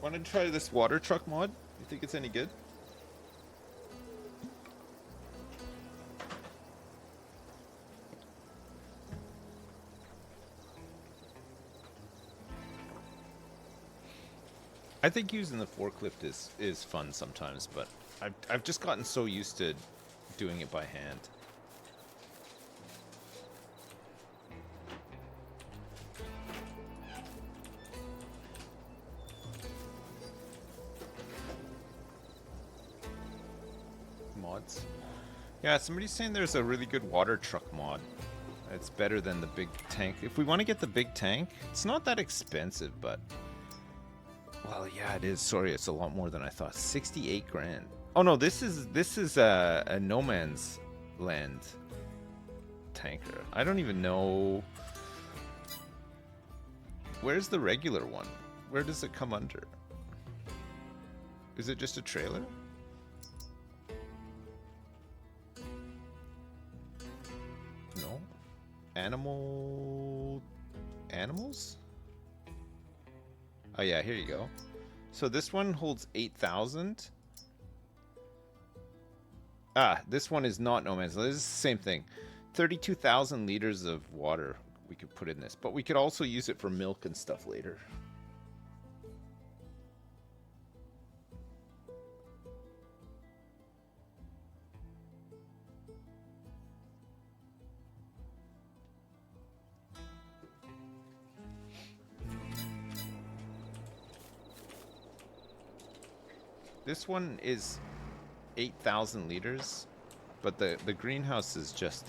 Want to try this water truck mod? You think it's any good? I think using the forklift is fun sometimes, but I've just gotten so used to doing it by hand. Mods. Yeah, somebody's saying there's a really good water truck mod. It's better than the big tank. If we want to get the big tank, it's not that expensive, but... Well, yeah, it is. Sorry, it's a lot more than I thought. 68 grand. Oh no, this is a no man's land tanker. I don't even know. Where's the regular one? Where does it come under? Is it just a trailer? No. Animals? Oh yeah, here you go. So this one holds 8,000. Ah, this one is not no man's land. This is the same thing. 32,000 liters of water we could put in this, but we could also use it for milk and stuff later. This one is 8,000 liters, but the greenhouse is just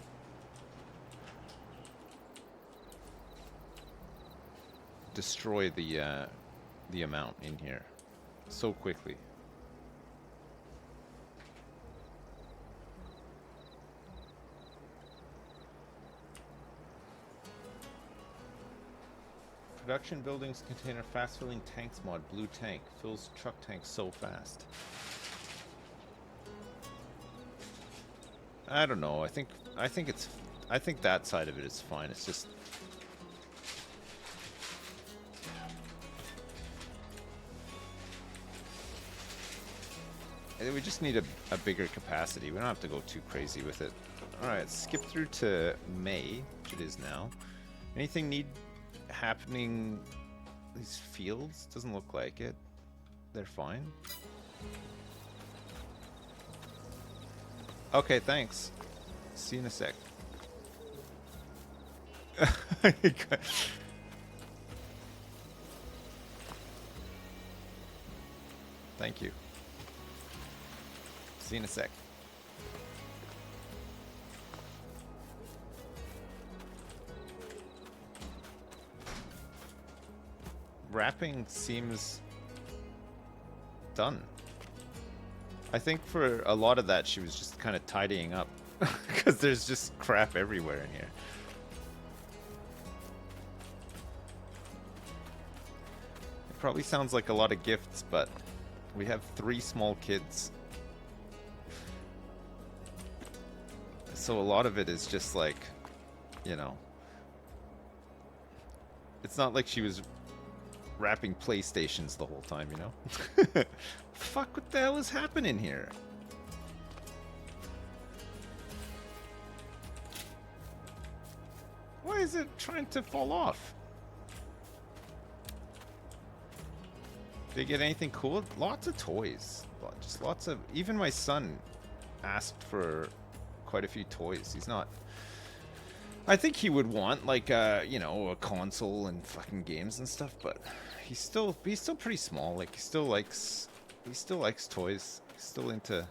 destroy the amount in here so quickly. Production buildings container fast filling tanks mod. Blue tank fills truck tanks so fast. I don't know. I think that side of it is fine. It's just we just need a bigger capacity. We don't have to go too crazy with it. All right, skip through to May, which it is now. Anything need happening? These fields doesn't look like it. They're fine. Okay, thanks. See you in a sec. Thank you. See you in a sec. Wrapping seems done. I think for a lot of that she was just kind of tidying up because there's just crap everywhere in here. It probably sounds like a lot of gifts, but we have 3 small kids. So a lot of it is just like, you know, it's not like she was wrapping PlayStations the whole time, you know? Fuck, what the hell is happening here? Why is it trying to fall off? Did you get anything cool? Lots of toys. Just lots of... Even my son asked for quite a few toys. He's not. I think he would want like you know, a console and fucking games and stuff, but he's still pretty small. Like he still likes toys. He's still into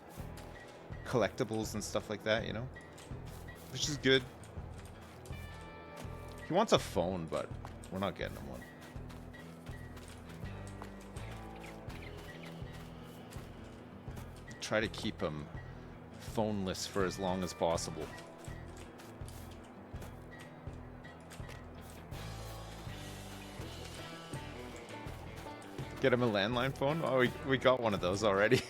collectibles and stuff like that, you know, which is good. He wants a phone, but we're not getting him one. Try to keep him phoneless for as long as possible. Get him a landline phone? Oh, we got one of those already.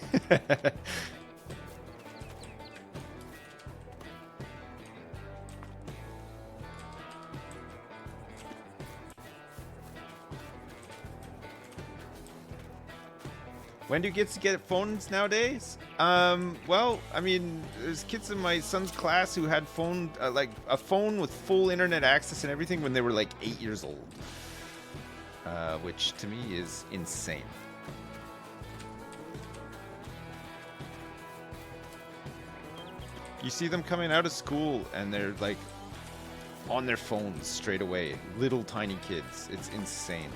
When do kids get phones nowadays? Well, I mean, there's kids in my son's class who had like a phone with full internet access and everything when they were like 8 years old. Which to me is insane. You see them coming out of school and they're like on their phones straight away. Little tiny kids. It's insane.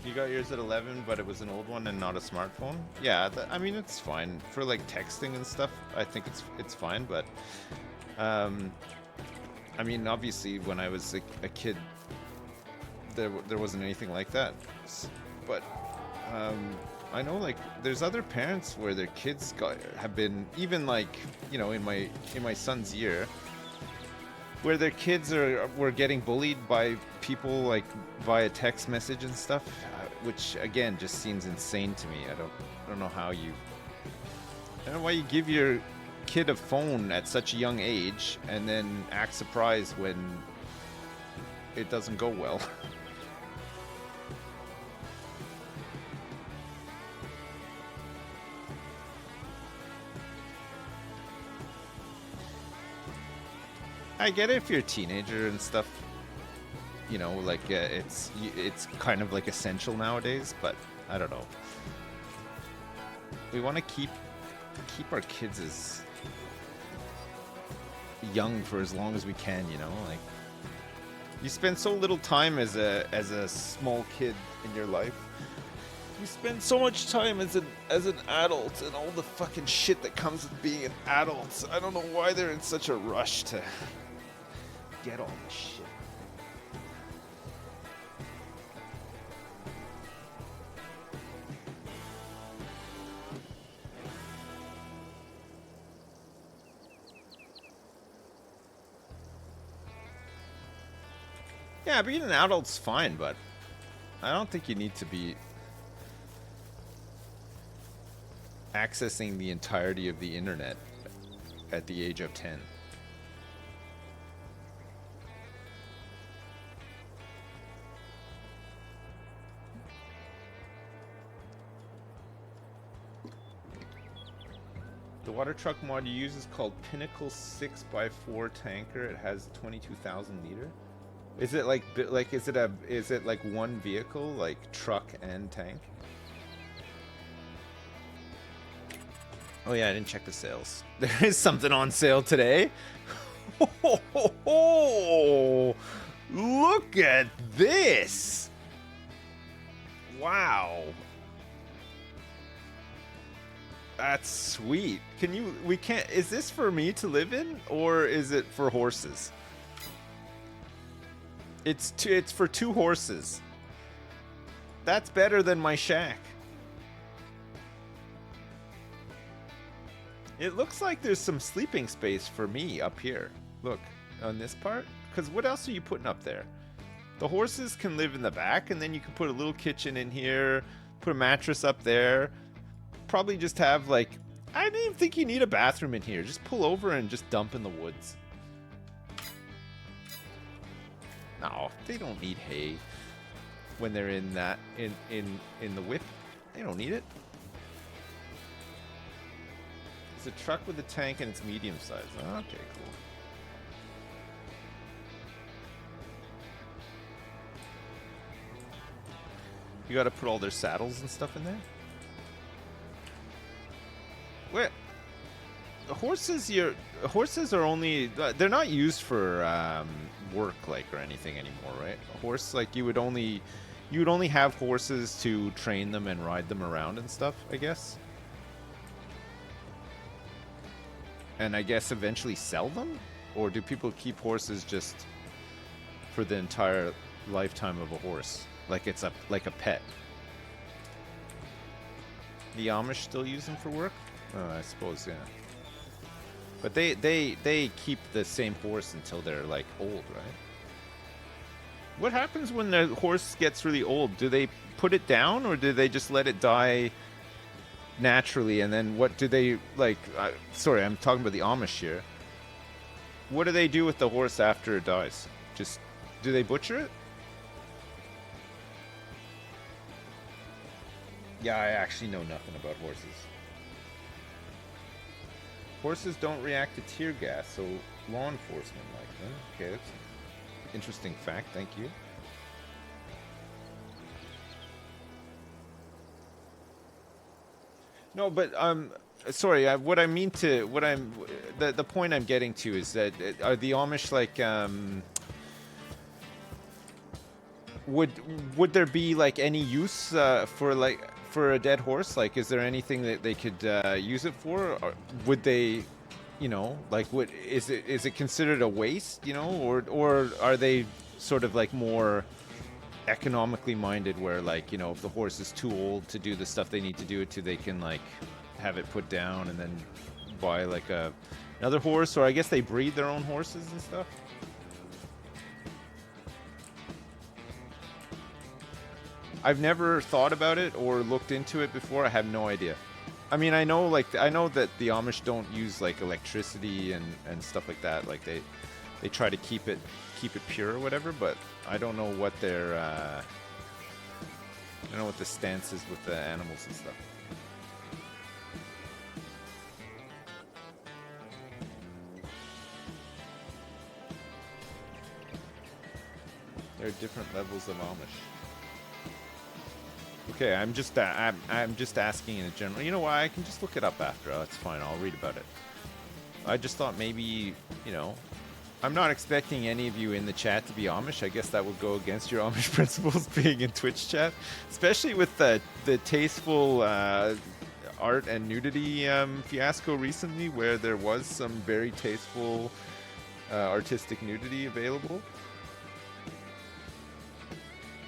You got yours at 11, but it was an old one and not a smartphone. Yeah, I mean it's fine for like texting and stuff. I think it's fine, but I mean obviously when I was a kid, there wasn't anything like that. But I know like there's other parents where their kids have been even like, you know, in my son's year, where their kids were getting bullied by people like via text message and stuff, which again just seems insane to me. I don't know how you. I don't know why you give your kid a phone at such a young age and then act surprised when it doesn't go well. I get it if you're a teenager and stuff, you know, like it's kind of like essential nowadays, but I don't know. We want to keep our kids as young for as long as we can, you know, like you spend so little time as a small kid in your life. You spend so much time as an adult and all the fucking shit that comes with being an adult. I don't know why they're in such a rush to get all this shit. Yeah, being an adult's fine, but I don't think you need to be accessing the entirety of the internet at the age of 10. The water truck mod you use is called Pinnacle 6x4 tanker. It has 22,000 liter. Is it like is it like one vehicle, like truck and tank? Oh yeah, I didn't check the sales. There is something on sale today. Oh, look at this! Wow. That's sweet. Is this for me to live in or is it for horses? It's for 2 horses. That's better than my shack. It looks like there's some sleeping space for me up here. Look, on this part. Because what else are you putting up there? The horses can live in the back, and then you can put a little kitchen in here, put a mattress up there. Probably just have, like... I don't even think you need a bathroom in here. Just pull over and just dump in the woods. No, they don't need hay when they're in the whip. They don't need it. It's a truck with a tank and it's medium size. Okay, cool. You got to put all their saddles and stuff in there. Wait, horses are only, they're not used for work like or anything anymore, right? A horse, like you would only have horses to train them and ride them around and stuff, I guess. And I guess eventually sell them? Or do people keep horses just for the entire lifetime of a horse? Like it's like a pet. The Amish still use them for work? Oh, I suppose, yeah. But they keep the same horse until they're like old, right? What happens when the horse gets really old? Do they put it down or do they just let it die naturally? And then what do they like? Sorry, I'm talking about the Amish here. What do they do with the horse after it dies? Just do they butcher it? Yeah, I actually know nothing about horses. Horses don't react to tear gas, so law enforcement like them. Okay, that's an interesting fact. Thank you. No, but sorry. The point I'm getting to is that are the Amish like would there be like any use for a dead horse? Like, is there anything that they could use it for? Or would they, like, is it considered a waste? Or are they sort of like more economically minded, where like if the horse is too old to do the stuff they need to do it to, they can like have it put down and then buy like another horse, or I guess they breed their own horses and stuff. I've never thought about it or looked into it before. I have no idea. I mean, I know that the Amish don't use like electricity and stuff like that. Like they try to keep it pure or whatever. But I don't know what their I don't know what the stance is with the animals and stuff. There are different levels of Amish. Okay, I'm just asking in a general. You know what? I can just look it up after. Oh, it's fine. I'll read about it. I just thought maybe, I'm not expecting any of you in the chat to be Amish. I guess that would go against your Amish principles being in Twitch chat, especially with the tasteful art and nudity fiasco recently, where there was some very tasteful artistic nudity available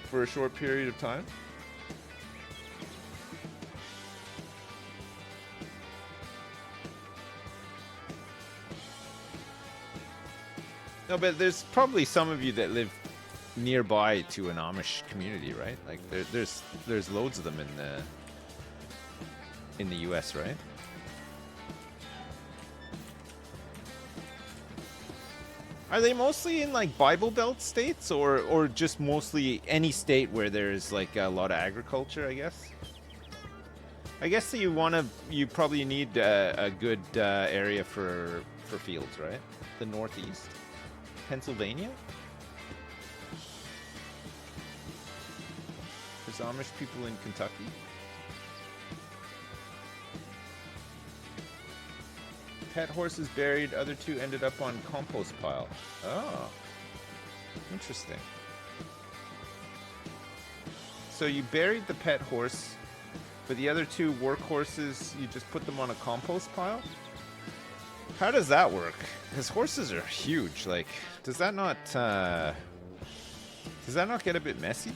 for a short period of time. No, but there's probably some of you that live nearby to an Amish community, right? Like there's loads of them in the US, right? Are they mostly in like Bible Belt states, or just mostly any state where there's like a lot of agriculture, I guess? I guess that you probably need a good area for fields, right? The Northeast. Pennsylvania? There's Amish people in Kentucky? Pet horses buried, other two ended up on compost pile. Oh. Interesting. So you buried the pet horse, but the other two work horses, you just put them on a compost pile? How does that work? Because horses are huge. Like, does that not get a bit messy?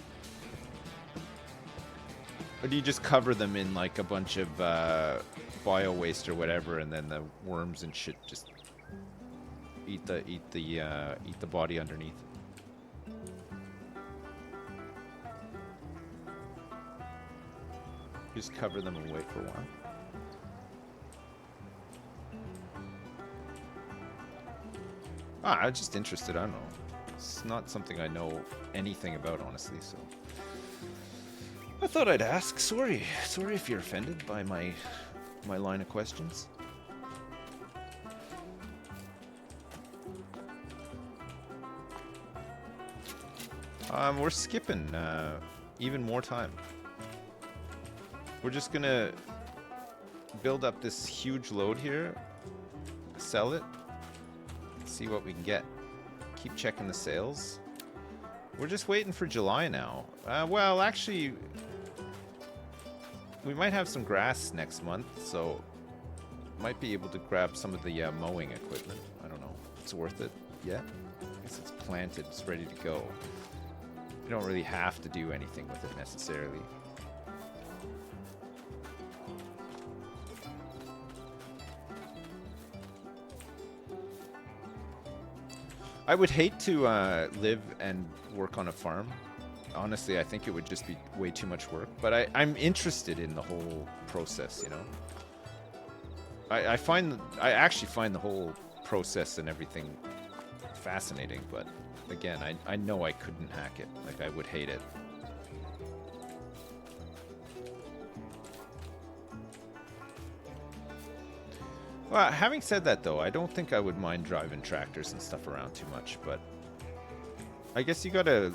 Or do you just cover them in like a bunch of bio waste or whatever, and then the worms and shit just eat the body underneath? Just cover them and wait for a while. I'm just interested. I don't know. It's not something I know anything about, honestly, so I thought I'd ask. Sorry if you're offended by my line of questions. We're skipping even more time. We're just gonna build up this huge load here, sell it, see what we can get. Keep checking the sales. We're just waiting for July now. Well, actually, we might have some grass next month, so might be able to grab some of the mowing equipment. I don't know if it's worth it yet. I guess it's planted, it's ready to go. You don't really have to do anything with it necessarily. I would hate to live and work on a farm. Honestly, I think it would just be way too much work. But I'm interested in the whole process, you know. I actually find the whole process and everything fascinating. But again, I know I couldn't hack it. Like, I would hate it. Well, having said that, though, I don't think I would mind driving tractors and stuff around too much, but I guess you gotta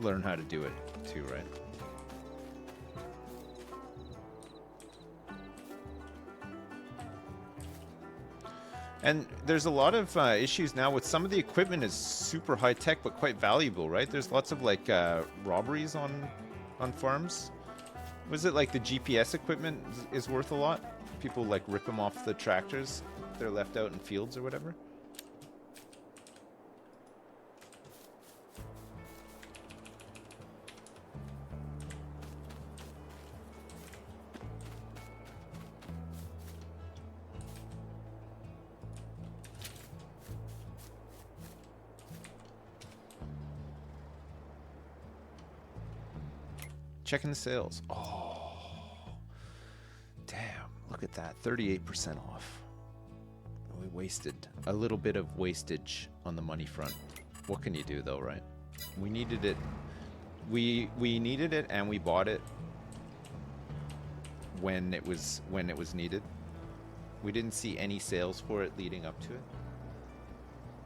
learn how to do it too, right? And there's a lot of issues now with some of the equipment is super high tech, but quite valuable, right? There's lots of like robberies on farms. Was it like the GPS equipment is worth a lot? People like rip them off the tractors. They're left out in fields or whatever. Checking the sales. Oh, damn. Look at that. 38% off. We wasted a little bit of wastage on the money front. What can you do though, right? We needed it. We needed it and we bought it when it was needed. We didn't see any sales for it leading up to it.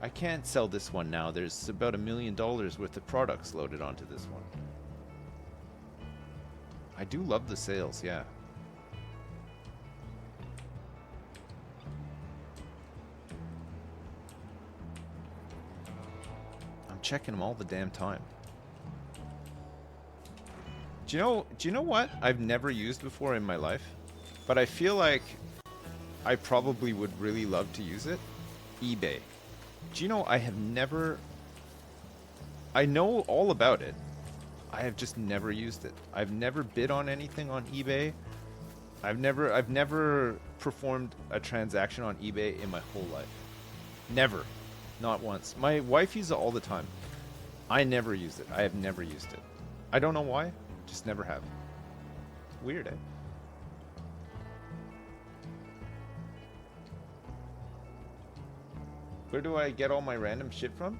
I can't sell this one now. There's about $1 million worth of products loaded onto this one. I do love the sales, yeah. I'm checking them all the damn time. Do you know what I've never used before in my life? But I feel like I probably would really love to use it. eBay. Do you know I have never... I know all about it. I have just never used it. I've never bid on anything on eBay. I've never performed a transaction on eBay in my whole life. Never. Not once. My wife uses it all the time. I never used it. I have never used it. I don't know why. Just never have. Weird, eh? Where do I get all my random shit from?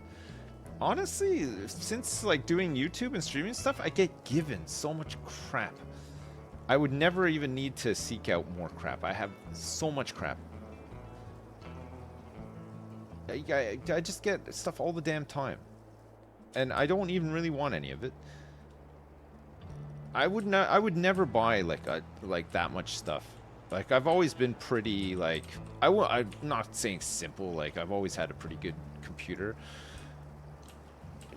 Honestly, since like doing YouTube and streaming stuff, I get given so much crap. I would never even need to seek out more crap. I have so much crap. I just get stuff all the damn time. And I don't even really want any of it. I would never buy like that much stuff. Like, I've always been pretty like I'm not saying simple, like I've always had a pretty good computer.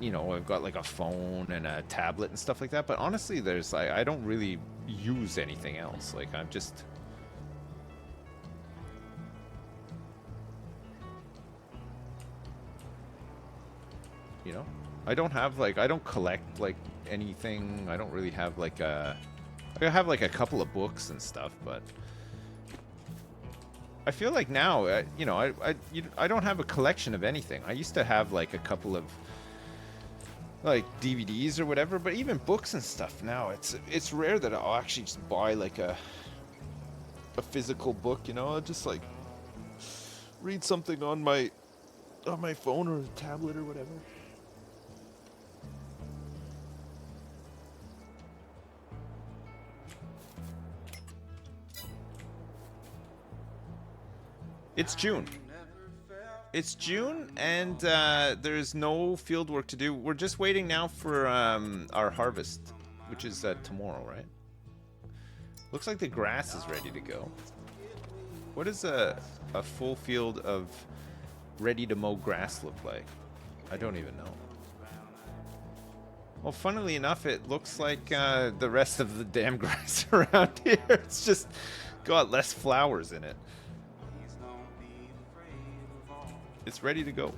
You know, I've got like a phone and a tablet and stuff like that, but honestly there's like I don't really use anything else. Like, I'm just you know, I don't have like I don't collect like anything. I don't really have like I have like a couple of books and stuff, but I feel like now you know, I don't have a collection of anything. I used to have like a couple of like DVDs or whatever, but even books and stuff now, it's rare that I'll actually just buy like a physical book, you know. I'll just like read something on my phone or a tablet or whatever. It's June. It's June, and there's no field work to do. We're just waiting now for our harvest, which is tomorrow, right? Looks like the grass is ready to go. What does a full field of ready to mow grass look like? I don't even know. Well, funnily enough, it looks like the rest of the damn grass around here. It's just got less flowers in it. It's ready to go.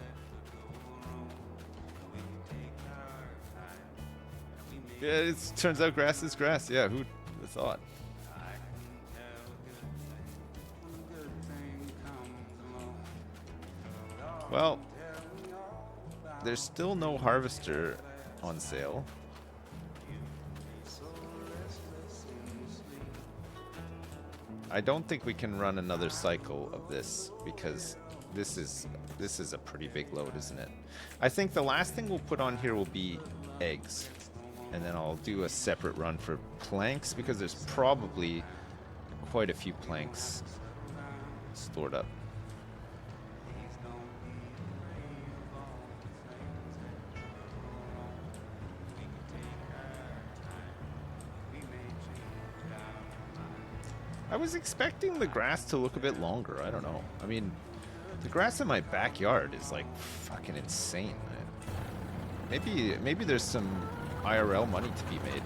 Yeah, it turns out grass is grass. Yeah, who'd have thought? Well, there's still no harvester on sale. I don't think we can run another cycle of this because this is a pretty big load, isn't it? I think the last thing we'll put on here will be eggs. And then I'll do a separate run for planks because there's probably quite a few planks stored up. I was expecting the grass to look a bit longer. I don't know. I mean, the grass in my backyard is like fucking insane. Maybe there's some IRL money to be made.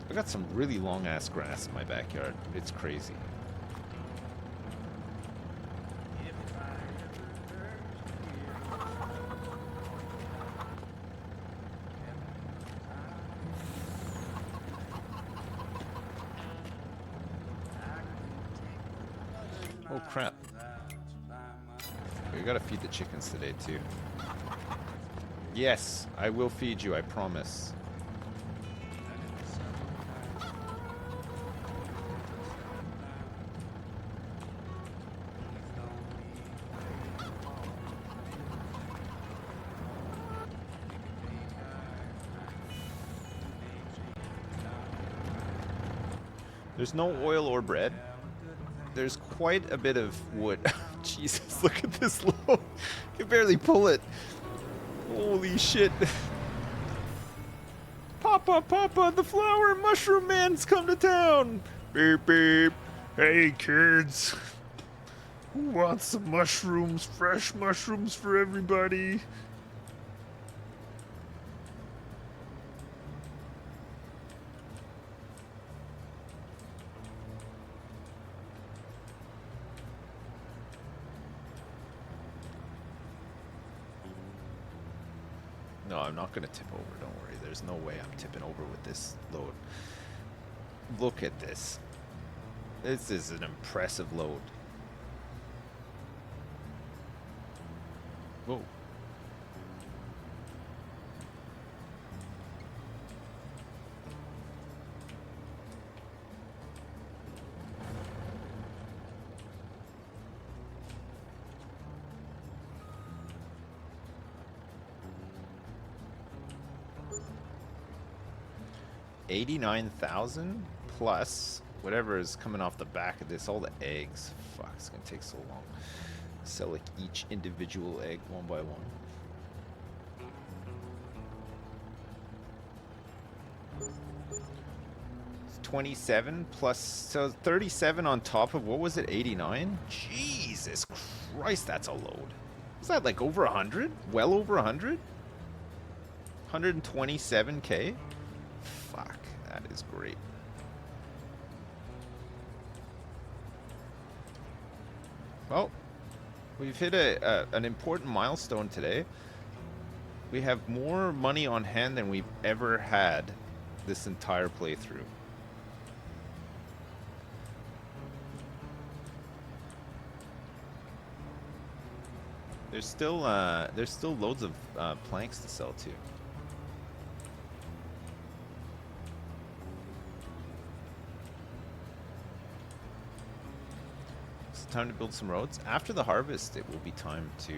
I got some really long ass grass in my backyard. It's crazy. Oh crap. We gotta feed the chickens today too. Yes, I will feed you, I promise. There's no oil or bread. There's quite a bit of wood. Jesus, look at this load. You can barely pull it. Holy shit. Papa, Papa, the flower and mushroom man's come to town. Beep, beep. Hey, kids. Who wants some mushrooms? Fresh mushrooms for everybody. No, I'm not going to tip over, don't worry. There's no way I'm tipping over with this load. Look at this. This is an impressive load. Whoa. $89,000 plus whatever is coming off the back of this, all the eggs. Fuck, it's gonna take so long. Sell like each individual egg one by one. It's 27 plus, so 37 on top of, what was it, 89? Jesus Christ, that's a load. Is that like over 100? Well over 100? 127K? Fuck, that is great. Well, we've hit an important milestone today. We have more money on hand than we've ever had this entire playthrough. There's still loads of planks to sell too. Time to build some roads. After the harvest, it will be time to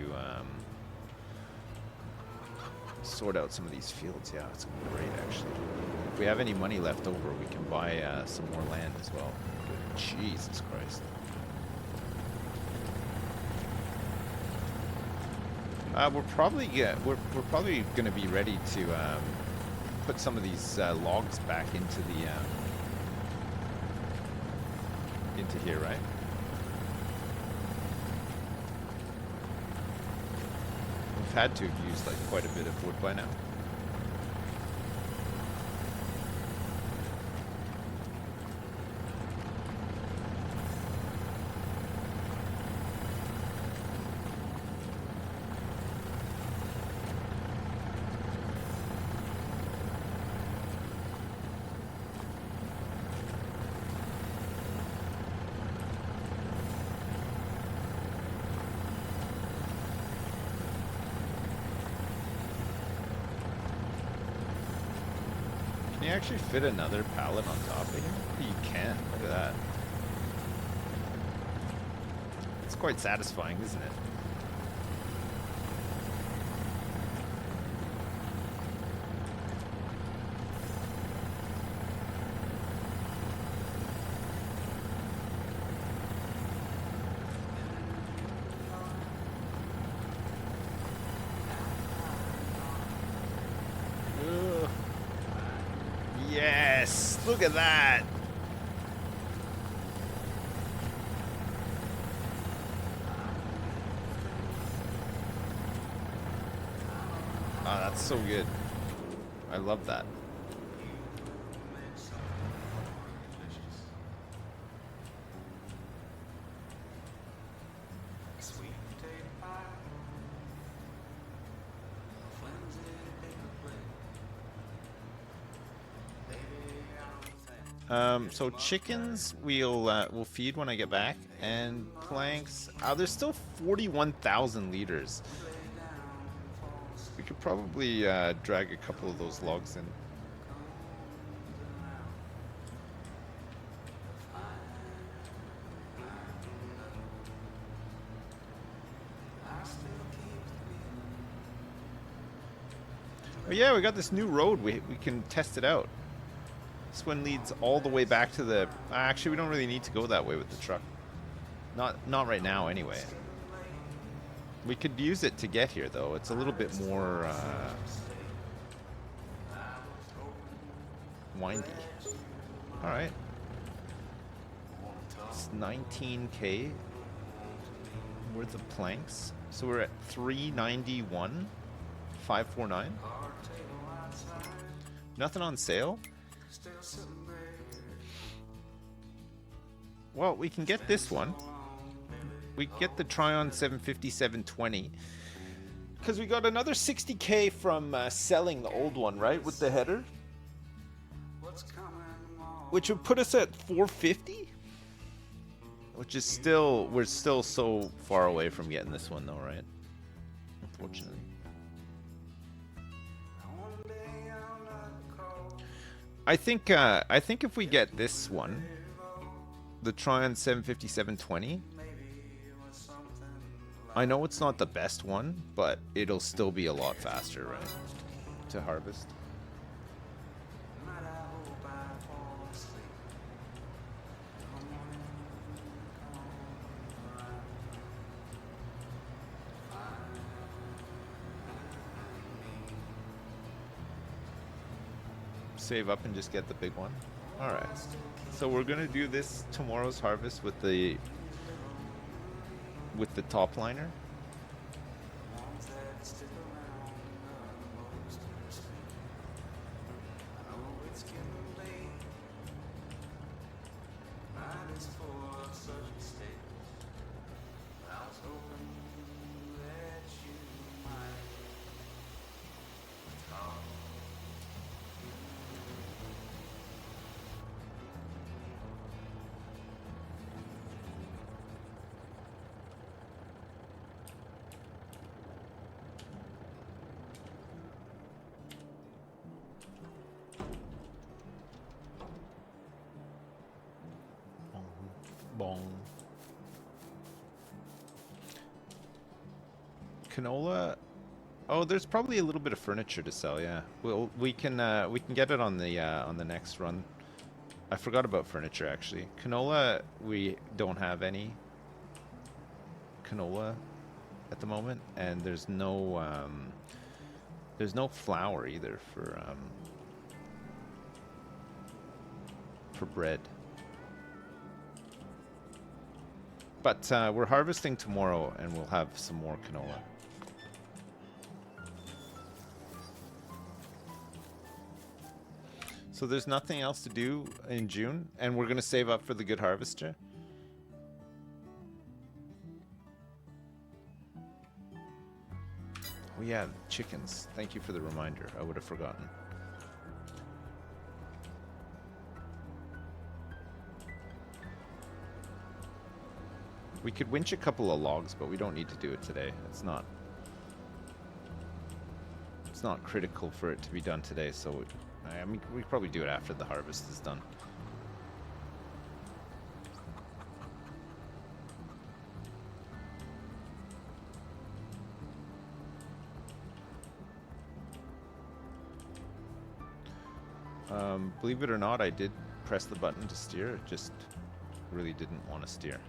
sort out some of these fields. Yeah, it's gonna be great actually. If we have any money left over, we can buy some more land as well. Jesus Christ. We're probably gonna be ready to put some of these logs back into the into here, right? We've had to have used like quite a bit of wood by now. Can you actually fit another pallet on top of here? You can. Look at that. It's quite satisfying, isn't it? Ugh. Yes! Look at that! Ah, that's so good. I love that. So chickens we'll feed when I get back, and planks. There's still 41,000 liters. We could probably drag a couple of those logs in. Oh yeah, we got this new road. We can test it out. This one leads all the way back to the... Actually, we don't really need to go that way with the truck. Not right now, anyway. We could use it to get here, though. It's a little bit more windy. All right. It's 19K worth of planks. So we're at 391, 549. Nothing on sale. Well, we can get this one. We get the Tryon 750, 720. Because we got another 60K from selling the old one, right? With the header. Which would put us at 450? Which is still... We're still so far away from getting this one, though, right? Unfortunately. I think if we get this one, the Tryon 750, 720, I know it's not the best one, but it'll still be a lot faster, right? To harvest. Save up and just get the big one. All right. So we're gonna do this tomorrow's harvest with the top liner. Bong. Canola. Oh, there's probably a little bit of furniture to sell. Yeah, we can get it on the next run. I forgot about furniture actually. Canola, we don't have any canola at the moment, and there's no flour either for bread. But we're harvesting tomorrow, and we'll have some more canola. So there's nothing else to do in June, and we're going to save up for the Good Harvester. Oh yeah, chickens. Thank you for the reminder. I would have forgotten. We could winch a couple of logs, but we don't need to do it today. It's not critical for it to be done today, so I mean, we probably do it after the harvest is done. Believe it or not, I did press the button to steer. It just really didn't want to steer.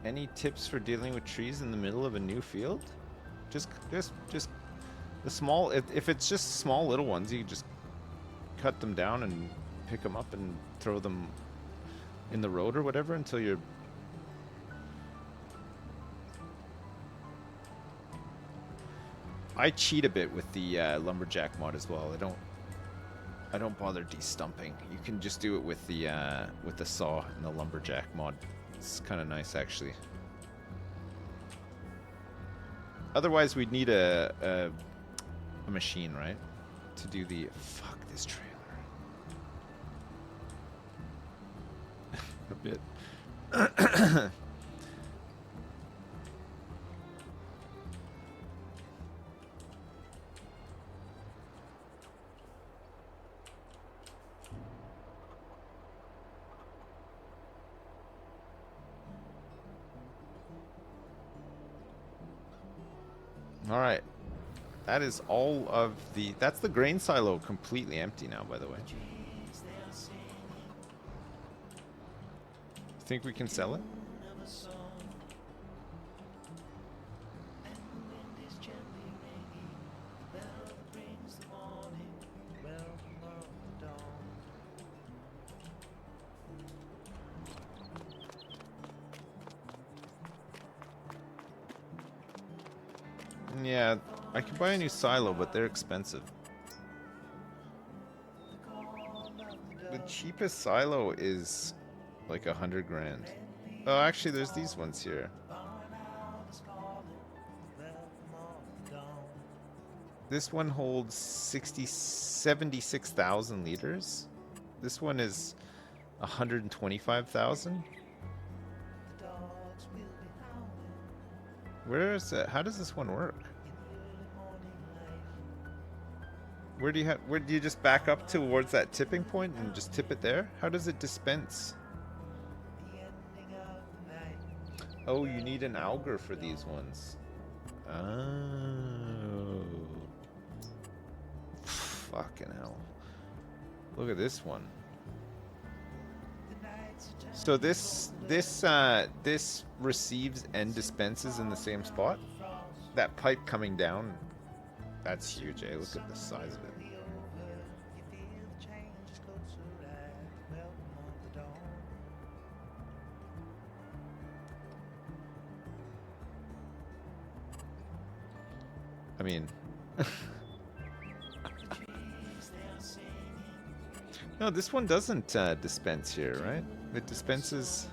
Any tips for dealing with trees in the middle of a new field? Just the small. If it's just small little ones, you just cut them down and pick them up and throw them in the road or whatever until you're. I cheat a bit with the lumberjack mod as well. I don't bother de-stumping. You can just do it with the saw and the lumberjack mod. It's kind of nice, actually. Otherwise, we'd need a machine, right? To do the... Fuck this trailer. A bit. All right. That is all of the... That's the grain silo completely empty now, by the way. Think we can sell it? Yeah, I could buy a new silo, but they're expensive. The cheapest silo is like 100 grand. Oh, actually, there's these ones here. This one holds 76,000 liters. This one is 125,000. Where is it? How does this one work? Where do you just back up towards that tipping point and just tip it there? How does it dispense? Oh, you need an auger for these ones. Oh. Fucking hell. Look at this one. So this receives and dispenses in the same spot. That pipe coming down, that's huge, eh? Look at the size of it. I mean, no, this one doesn't dispense here, right? It dispenses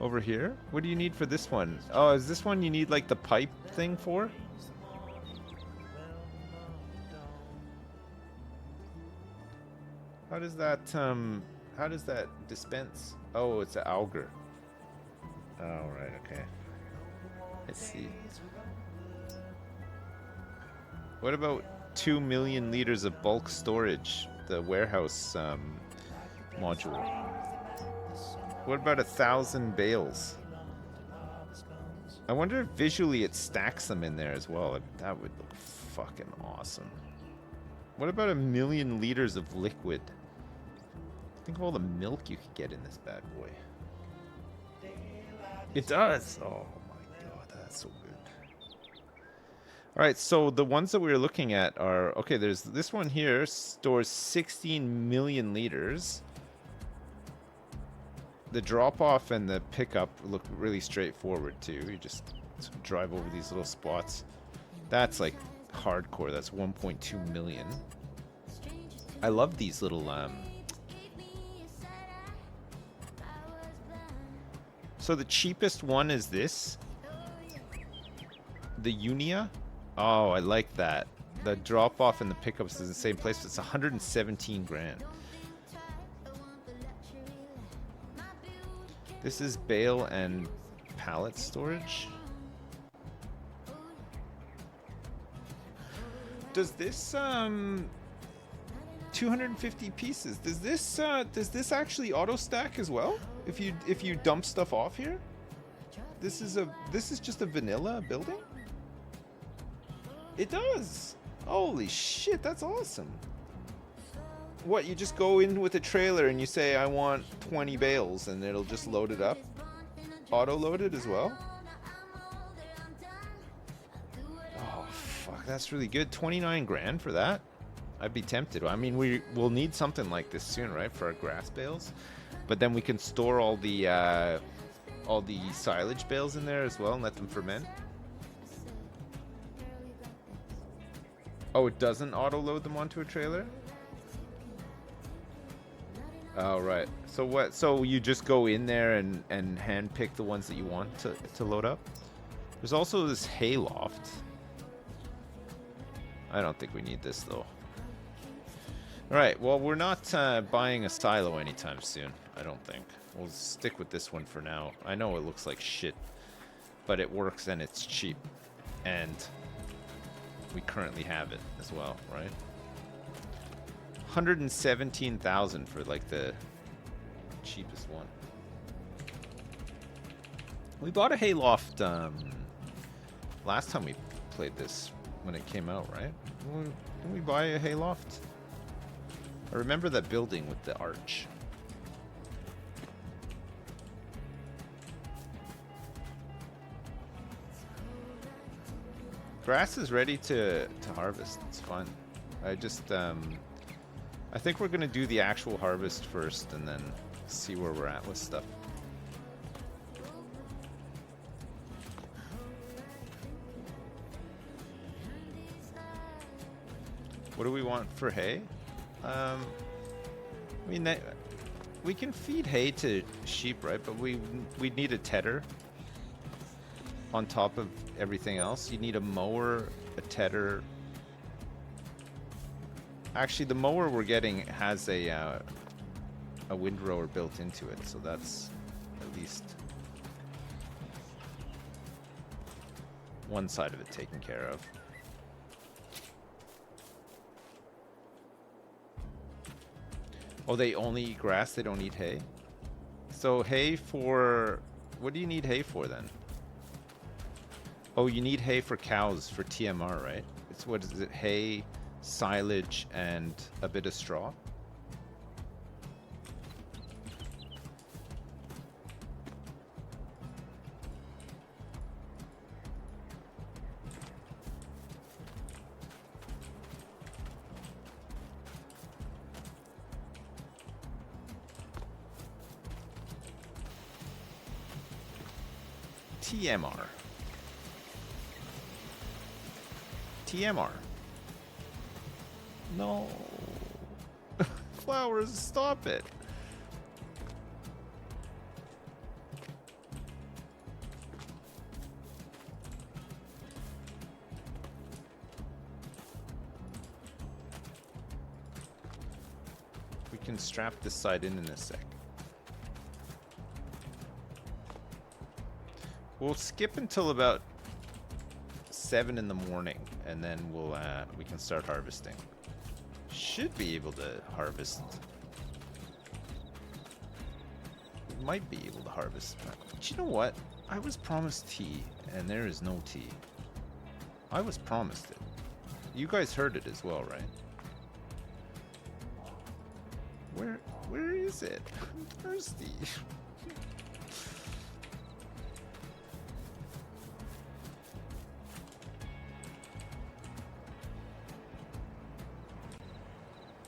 over here. What do you need for this one? Oh, is this one you need like the pipe thing for? How does that dispense? Oh, it's an auger. Oh, right, okay. I see. What about 2 million liters of bulk storage? The warehouse module. What about 1,000 bales? I wonder if visually it stacks them in there as well. That would look fucking awesome. What about 1 million liters of liquid? Think of all the milk you could get in this bad boy. It does. Oh my god, that's so good. All right, so the ones that we were looking at are okay. There's this one here stores 16 million liters. The drop off and the pickup look really straightforward too. You just drive over these little spots. That's like hardcore. That's 1.2 million. I love these little so the cheapest one is this, the Unia. Oh, I like that. The drop off and the pickups is the same place, but it's 117 grand. This is bale and pallet storage. Does this 250 pieces? Does this actually auto stack as well? If you dump stuff off here? This is just a vanilla building? It does. Holy shit, that's awesome. What, you just go in with a trailer and you say I want 20 bales and it'll just load it up? Auto loaded as well? Oh fuck, that's really good. 29 grand for that? I'd be tempted. I mean, we'll need something like this soon, right, for our grass bales? But then we can store all the silage bales in there as well and let them ferment. Oh, it doesn't auto load them onto a trailer? Oh, right. So what? So you just go in there and hand pick the ones that you want to load up? There's also this hay loft. I don't think we need this though. Alright, well, we're not buying a silo anytime soon, I don't think. We'll stick with this one for now. I know it looks like shit, but it works and it's cheap. And we currently have it as well, right? 117,000 for like the cheapest one. We bought a hayloft last time we played this when it came out, right? Didn't we buy a hayloft? I remember that building with the arch. Grass is ready to harvest. It's fun. I just I think we're gonna do the actual harvest first and then see where we're at with stuff. What do we want for hay? I mean, we can feed hay to sheep, right? But we need a tedder on top of everything else. You need a mower, a tedder. Actually, the mower we're getting has a windrower built into it, so that's at least one side of it taken care of. Oh, they only eat grass, they don't eat hay? So hay for... What do you need hay for then? Oh, you need hay for cows, for TMR, right? It's, what is it, hay, silage, and a bit of straw? TMR. TMR. No. Flowers, stop it. We can strap this side in a sec. We'll skip until about 7 in the morning, and then we can start harvesting. Should be able to harvest. We might be able to harvest. But you know what? I was promised tea, and there is no tea. I was promised it. You guys heard it as well, right? Where is is it? I'm thirsty.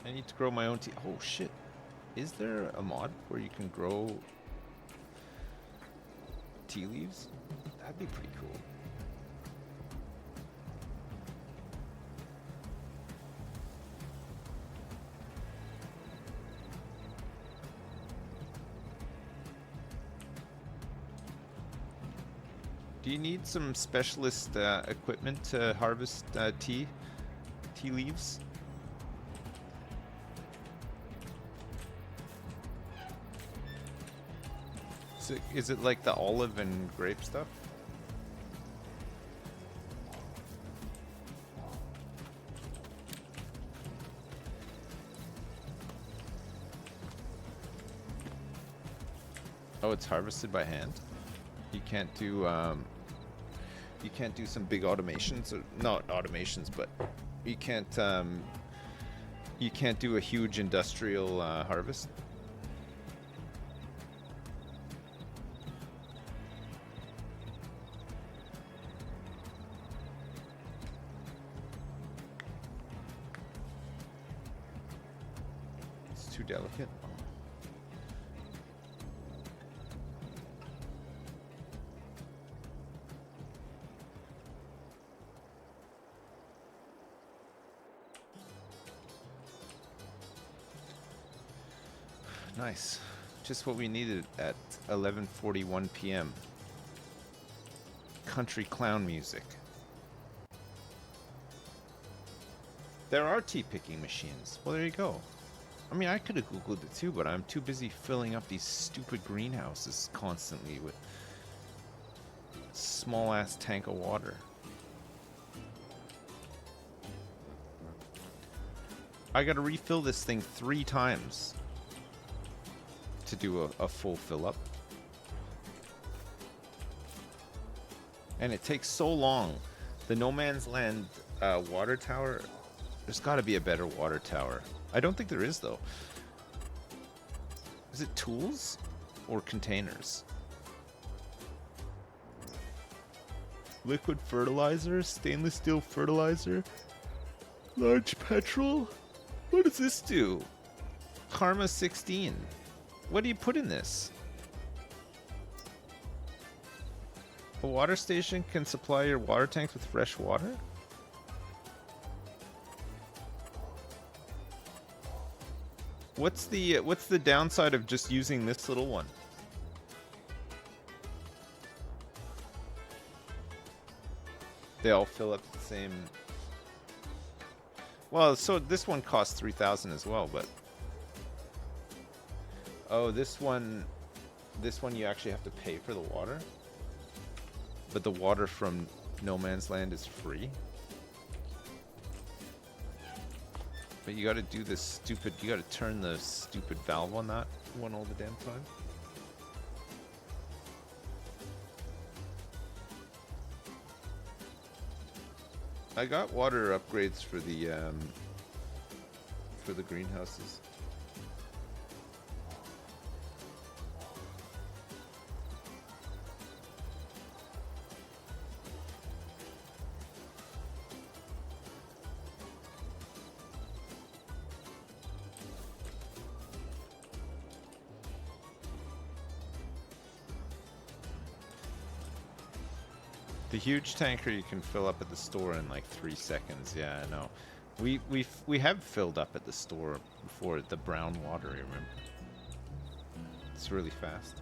I need to grow my own tea. Oh shit. Is there a mod where you can grow tea leaves? That'd be pretty cool. Do you need some specialist equipment to harvest tea leaves? Is it like the olive and grape stuff? Oh, it's harvested by hand. You can't do some big automations, or not automations, but you can't do a huge industrial harvest. It's too delicate. Nice. Just what we needed at 11:41 p.m. Country clown music. There are tea picking machines. Well, there you go. I mean, I could have Googled it too, but I'm too busy filling up these stupid greenhouses constantly with small ass tank of water. I gotta refill this thing 3 times to do a full fill up. And it takes so long. The No Man's Land water tower, there's got to be a better water tower. I don't think there is, though. Is it tools or containers? Liquid fertilizer, stainless steel fertilizer, large petrol. What does this do? Karma 16. What do you put in this? A water station can supply your water tanks with fresh water? What's the downside of just using this little one? They all fill up the same. Well, so this one costs 3,000 as well, but oh, this one you actually have to pay for the water, but the water from No Man's Land is free. But you got to do this stupid. You got to turn the stupid valve on that one all the damn time. I got water upgrades for the greenhouses. The huge tanker you can fill up at the store in like 3 seconds. Yeah, I know. We have filled up at the store before, the brown water, you remember? It's really fast.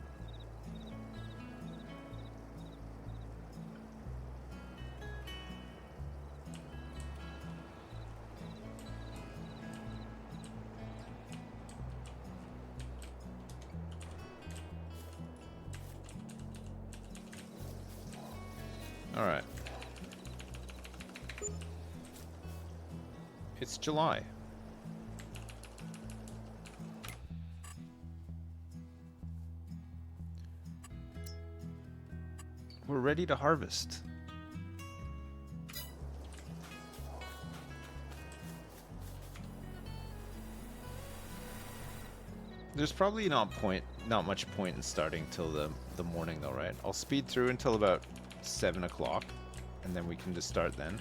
All right. It's July. We're ready to harvest. There's probably not much point in starting till the morning though, right? I'll speed through until about 7 o'clock, and then we can just start then.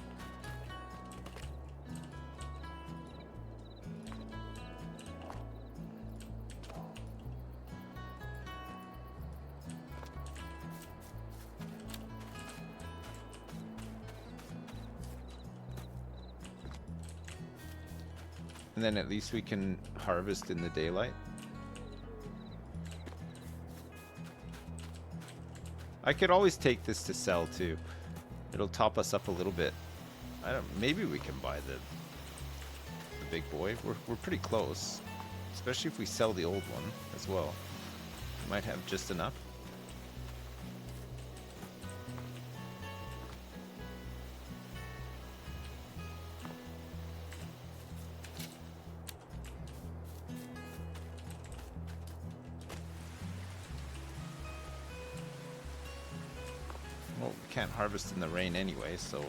And then at least we can harvest in the daylight. I could always take this to sell too. It'll top us up a little bit. Maybe we can buy the big boy. We're pretty close. Especially if we sell the old one as well. We might have just enough. Well, we can't harvest in the rain anyway, so...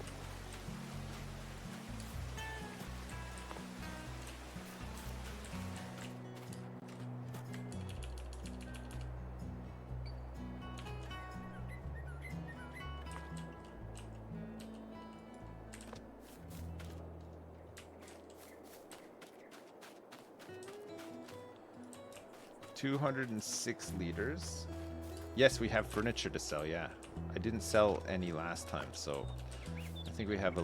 $206. Yes, we have furniture to sell, yeah. I didn't sell any last time, so I think we have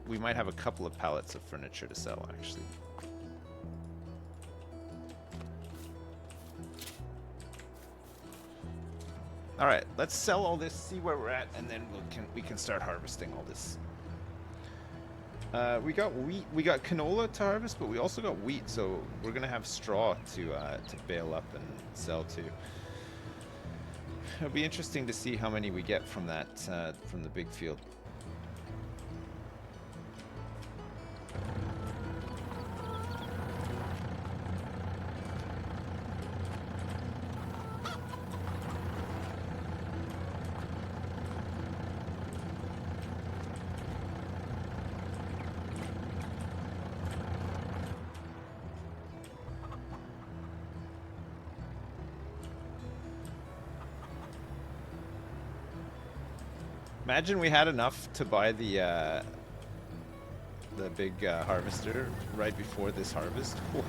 we might have a couple of pallets of furniture to sell, actually. All right, let's sell all this, see where we're at, and then we can start harvesting all this. We got wheat, we got canola to harvest, but we also got wheat, so we're gonna have straw to bale up and sell too. It'll be interesting to see how many we get from that from the big field. Imagine we had enough to buy the big harvester right before this harvest. Whew.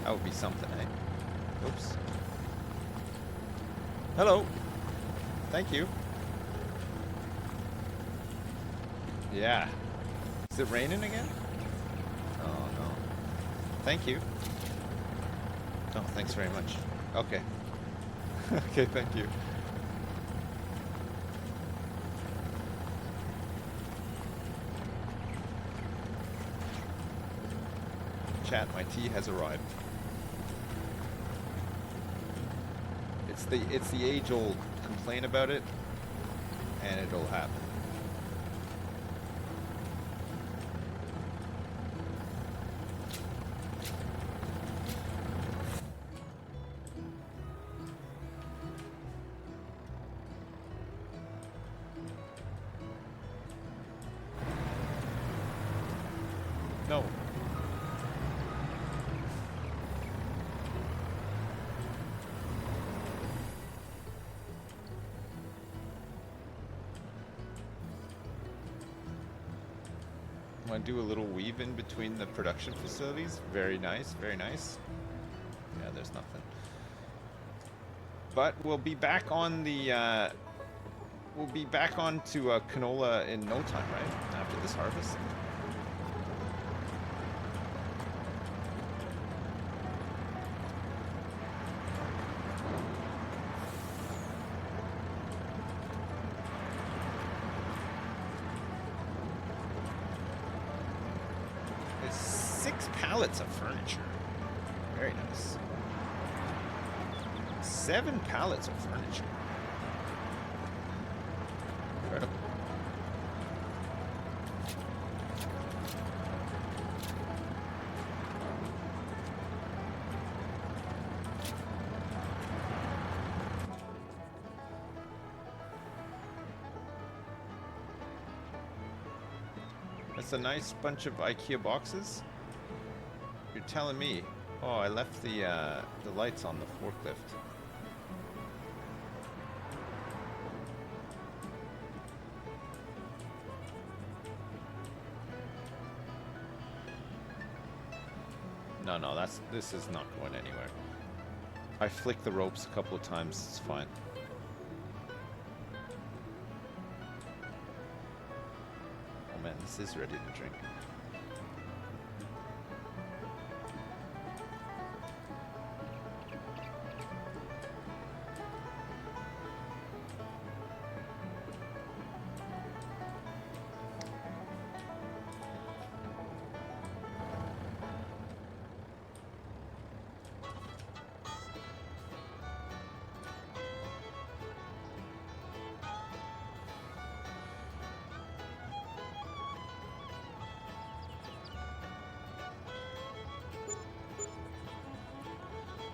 That would be something, eh? Oops. Hello. Thank you. Yeah. Is it raining again? Oh no. Thank you. Oh, thanks very much. Okay. Okay, thank you. Chat, my tea has arrived. It's the age-old complain about it, and it'll happen. No. Want to do a little weave in between the production facilities? Very nice, very nice. Yeah, there's nothing. But we'll be back on the we'll be back on to canola in no time, right? After this harvest. There's 6 pallets of furniture. Very nice. 7 pallets of furniture. Incredible. That's a nice bunch of IKEA boxes. You're telling me. Oh, I left the lights on the forklift. No, this is not going anywhere. I flicked the ropes a couple of times, it's fine. Oh man, this is ready to drink.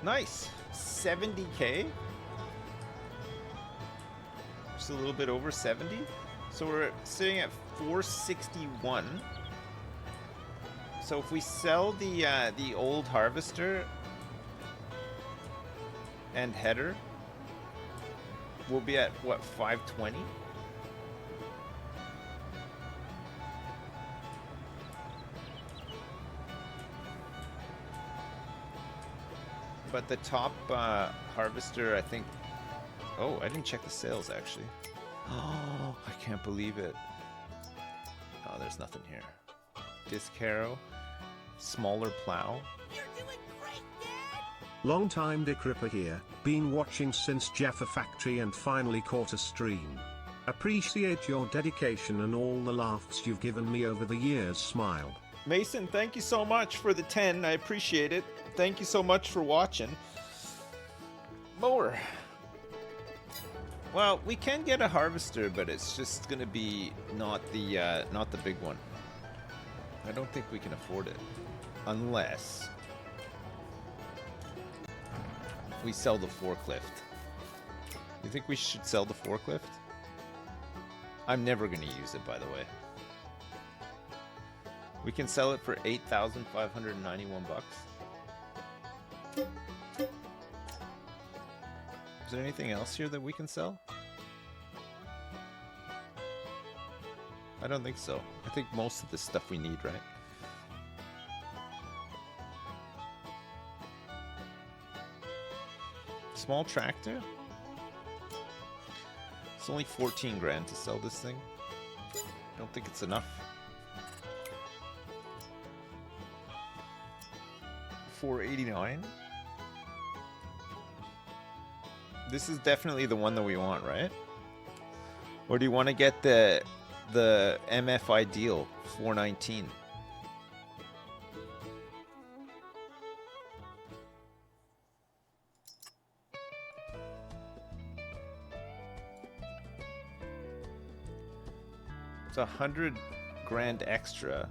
Nice. 70K? Just a little bit over 70. So we're sitting at 461. So if we sell the old harvester and header, we'll be at what, 520? But the top harvester, I think... Oh, I didn't check the sales, actually. Oh, I can't believe it. Oh, there's nothing here. Disc harrow. Smaller plow. You're doing great, Dad! Long time Dick Ripper here, been watching since Jaffa Factory and finally caught a stream. Appreciate your dedication and all the laughs you've given me over the years. Smile. Mason, thank you so much for the 10. I appreciate it. Thank you so much for watching. Mower. Well, we can get a harvester, but it's just gonna be not the big one. I don't think we can afford it, unless we sell the forklift. You think we should sell the forklift? I'm never gonna use it, by the way. We can sell it for 8,591 bucks. Is there anything else here that we can sell? I don't think so. I think most of the stuff we need, right? Small tractor? It's only 14 grand to sell this thing. I don't think it's enough. 489. This is definitely the one that we want, right? Or do you want to get the MF Ideal 419? It's 100 grand extra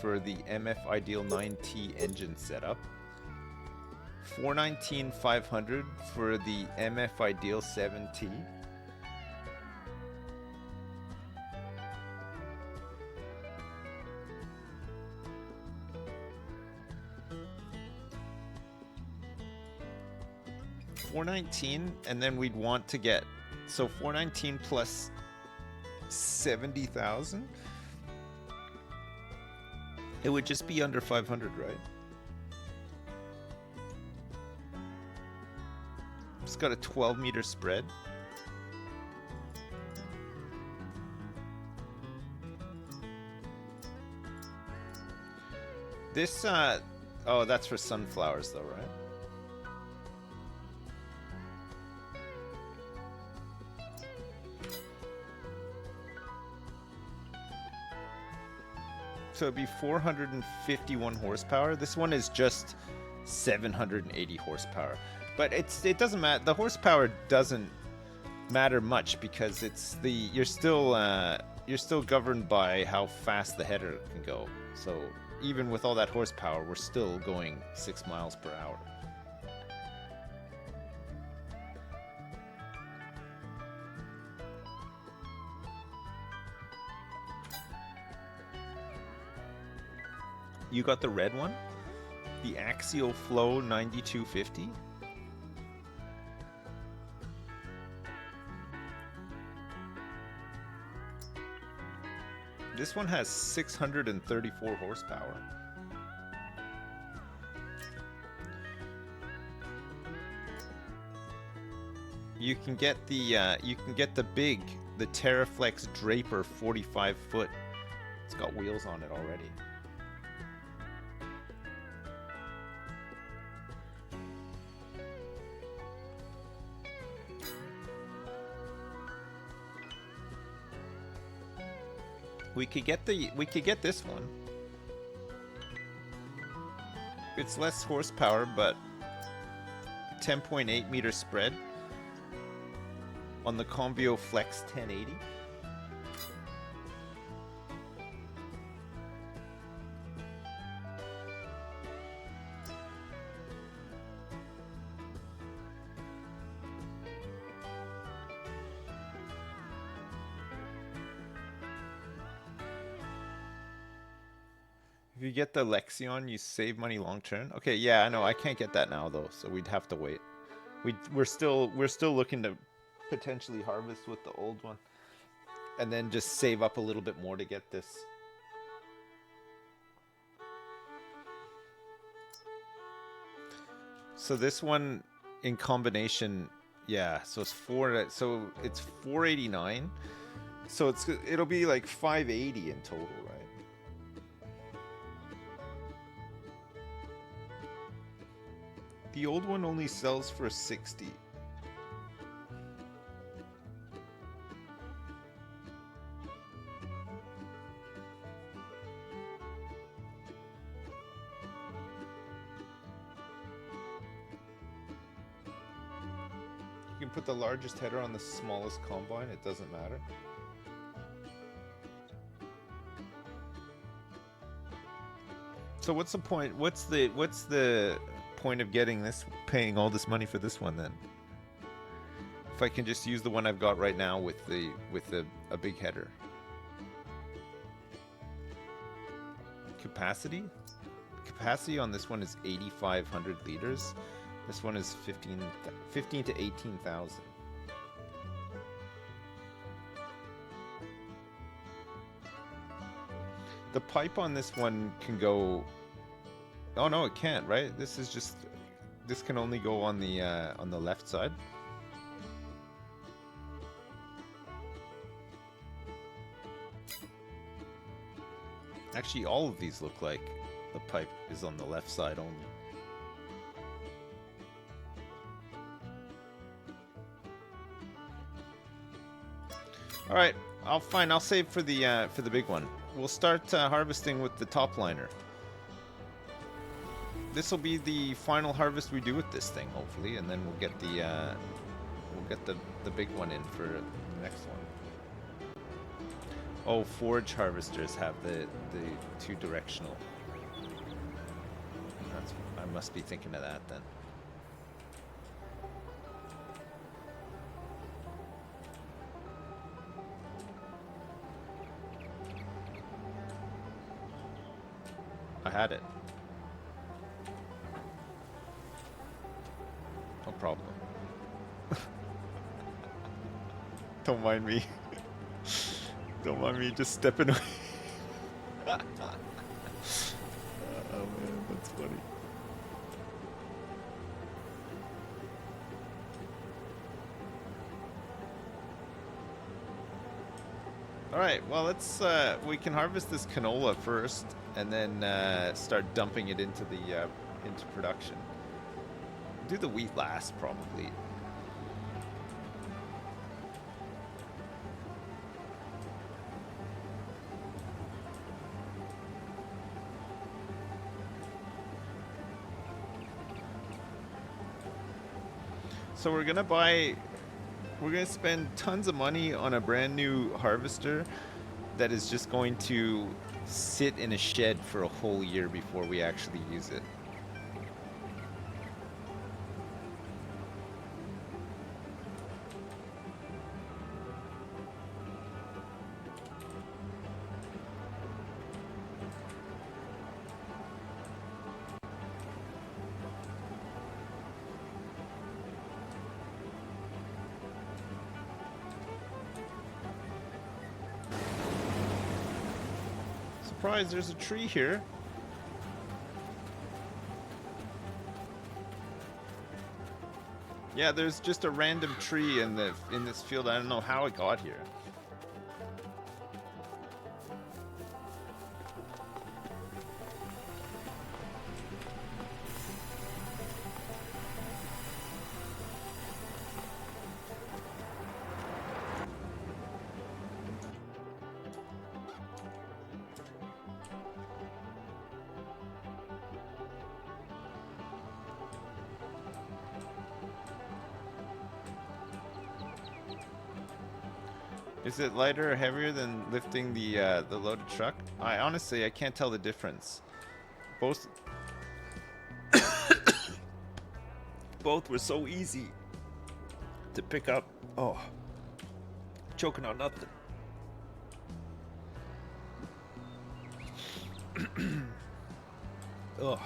for the MF Ideal 9T engine setup. 419,500 for the MF Ideal 7T. $419, and then we'd want to get, so 419 plus 70,000. It would just be under 500, right? It's got a 12-meter spread. This, oh, that's for sunflowers though, right? So it'd be 451 horsepower. This one is just 780 horsepower. But it doesn't matter. The horsepower doesn't matter much because it's you're still governed by how fast the header can go. So even with all that horsepower, we're still going 6 miles per hour. You got the red one? The Axial Flow 9250. This one has 634 horsepower. You can get the big, the Terraflex Draper 45 foot. It's got wheels on it already. We could get this one. It's less horsepower, but 10.8 meter spread on the Convio Flex 1080. If you get the Lexion, you save money long term. Okay, yeah, I know. I can't get that now though, so we'd have to wait. We're still looking to potentially harvest with the old one, and then just save up a little bit more to get this. So this one in combination, yeah. So it's 489. So it'll be like 580 in total, right? The old one only sells for 60. You can put the largest header on the smallest combine, it doesn't matter. So what's the point? What's the point of getting this, paying all this money for this one then? If I can just use the one I've got right now with a big header. Capacity on this one is 8,500 liters. This one is 15 to 18,000. The pipe on this one can go. Oh no, it can't, right? This can only go on the left side. Actually, all of these look like the pipe is on the left side only. All right, I'll save for the big one. We'll start harvesting with the top liner. This will be the final harvest we do with this thing, hopefully, and then we'll get the big one in for the next one. Oh, forage harvesters have the two directional. I must be thinking of that then. I had it. No problem. Don't mind me. Don't mind me just stepping away. Oh man, that's funny. Alright, well let's we can harvest this canola first and then start dumping it into production. Do the wheat last probably. So we're gonna spend tons of money on a brand new harvester that is just going to sit in a shed for a whole year before we actually use it. surprise, there's a tree here. Yeah, there's just a random tree in this field. I don't know how it got here. Is it lighter or heavier than lifting the loaded truck? I honestly can't tell the difference. Both both were so easy to pick up. Oh, choking on nothing. Ugh.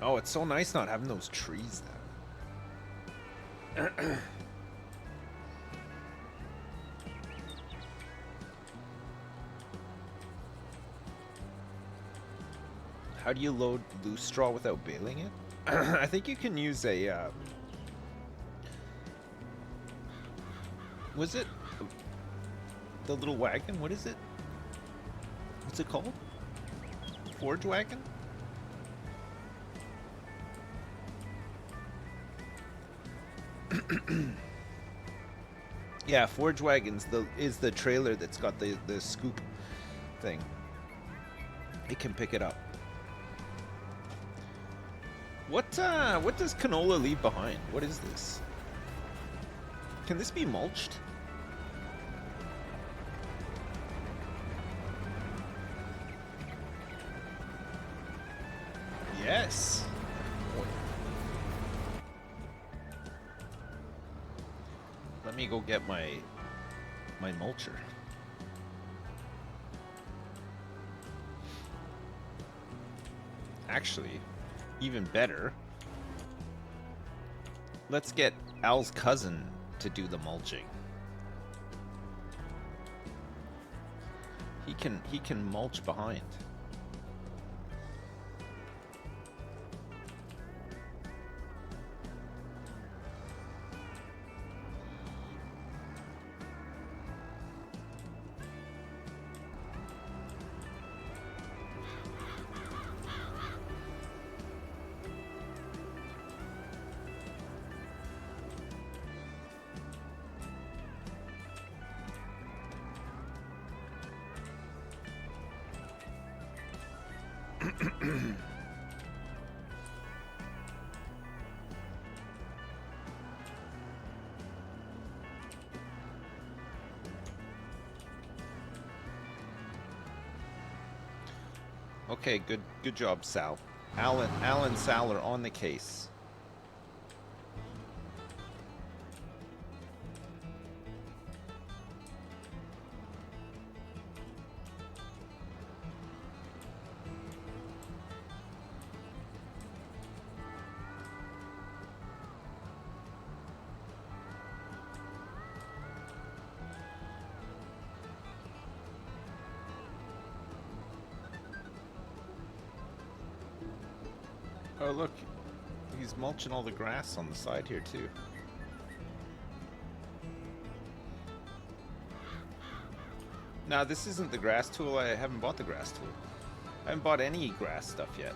Oh, it's so nice not having those trees there. How do you load loose straw without baling it? I think you can use a... was it the little wagon? What is it? What's it called? Forge wagon? Yeah, Forge Wagons is the trailer that's got the scoop thing. It can pick it up. What does canola leave behind? What is this? Can this be mulched? Yes. Let me go get my mulcher. Actually, even better. Let's get Al's cousin to do the mulching. He can mulch behind. Okay, good job, Sal. Al and Sal are on the case. Oh, look. He's mulching all the grass on the side here, too. Now, this isn't the grass tool. I haven't bought the grass tool. I haven't bought any grass stuff yet.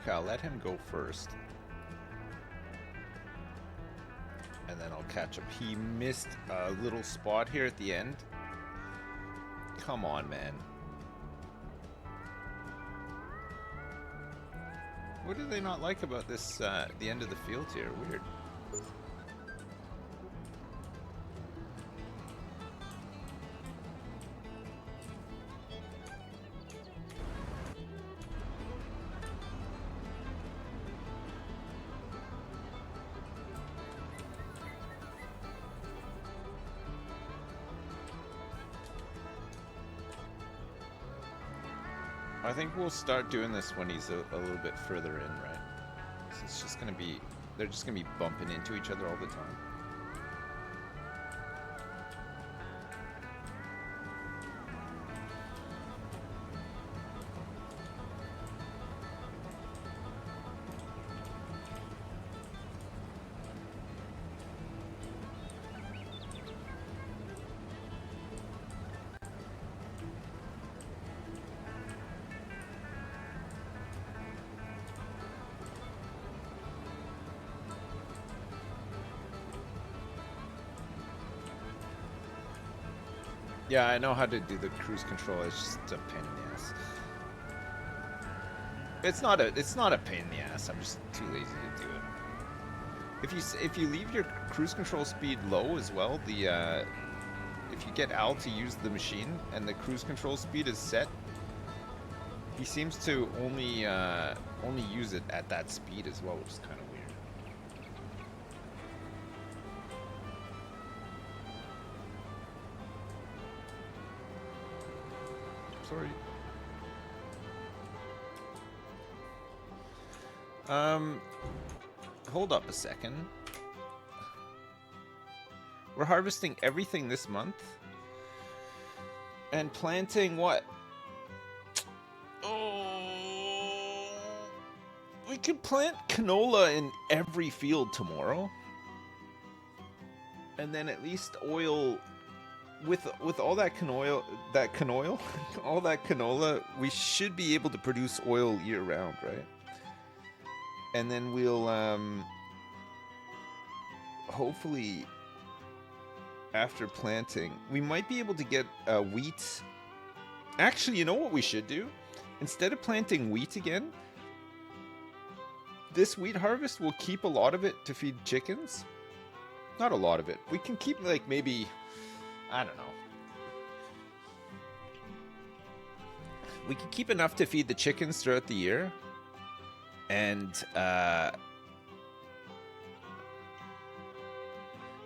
Okay, I'll let him go first. And then I'll catch up. He missed a little spot here at the end. Come on, man. What do they not like about this, the end of the field here? Weird. I think we'll start doing this when he's a little bit further in, right? So it's just gonna be, they're just gonna be bumping into each other all the time. Yeah, I know how to do the cruise control. It's just a pain in the ass. It's not a pain in the ass. I'm just too lazy to do it. If you leave your cruise control speed low as well, the if you get Al to use the machine and the cruise control speed is set, he seems to only use it at that speed as well, which is kind of weird. Sorry. Hold up a second. We're harvesting everything this month. And planting what? Oh, we could plant canola in every field tomorrow. And then at least oil with all that canola, all that canola, we should be able to produce oil year round, right? And then we'll hopefully after planting, we might be able to get wheat. Actually, you know what we should do? Instead of planting wheat again, this wheat harvest, we'll keep a lot of it to feed chickens. Not a lot of it. We can keep like maybe, I don't know. We can keep enough to feed the chickens throughout the year. And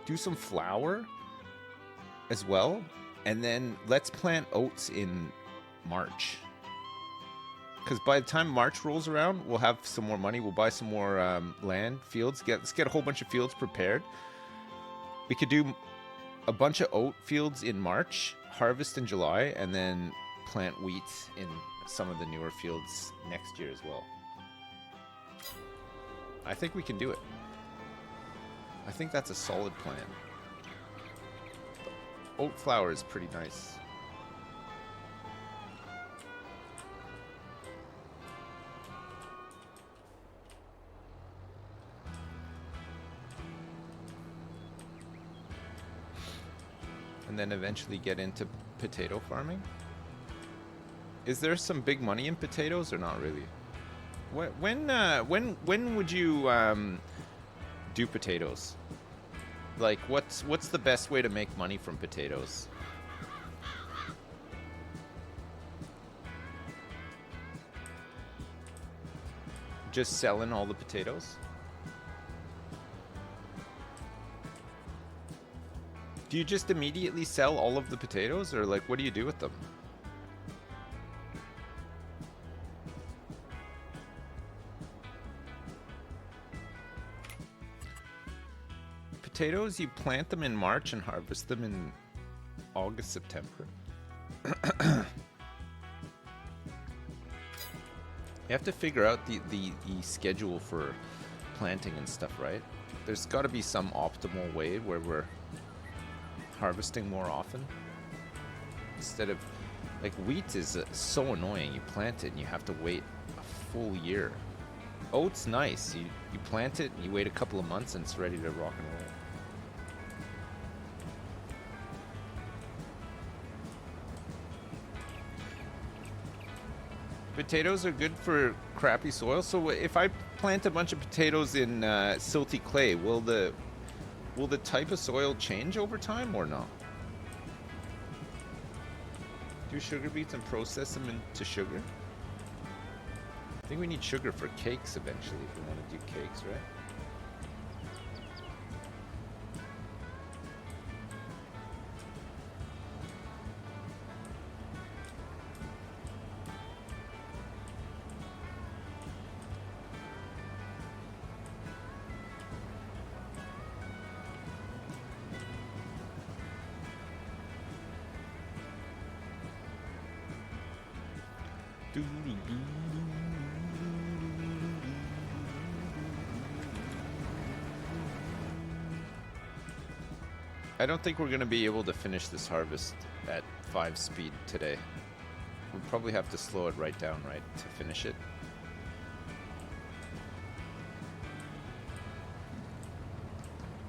do some flour as well. And then let's plant oats in March. Because by the time March rolls around, we'll have some more money. We'll buy some more land, fields. Let's get a whole bunch of fields prepared. We could do a bunch of oat fields in March, harvest in July, and then plant wheat in some of the newer fields next year as well. I think we can do it. I think that's a solid plan. The oat flour is pretty nice. And then eventually get into potato farming. Is there some big money in potatoes or not really? When would you do potatoes? Like what's the best way to make money from potatoes? Just selling all the potatoes? Do you just immediately sell all of the potatoes, or like what do you do with them? Potatoes, you plant them in March and harvest them in August, September. You have to figure out the schedule for planting and stuff, right? There's got to be some optimal way where we're harvesting more often. Instead of, like, wheat is so annoying. You plant it and you have to wait a full year. Oats, nice. You plant it and you wait a couple of months and it's ready to rock and roll. Potatoes are good for crappy soil. So if I plant a bunch of potatoes in silty clay, will the type of soil change over time or not? Do sugar beets and process them into sugar? I think we need sugar for cakes eventually if we want to do cakes, right? I don't think we're going to be able to finish this harvest at 5 speed today. We'll probably have to slow it right down, right, to finish it.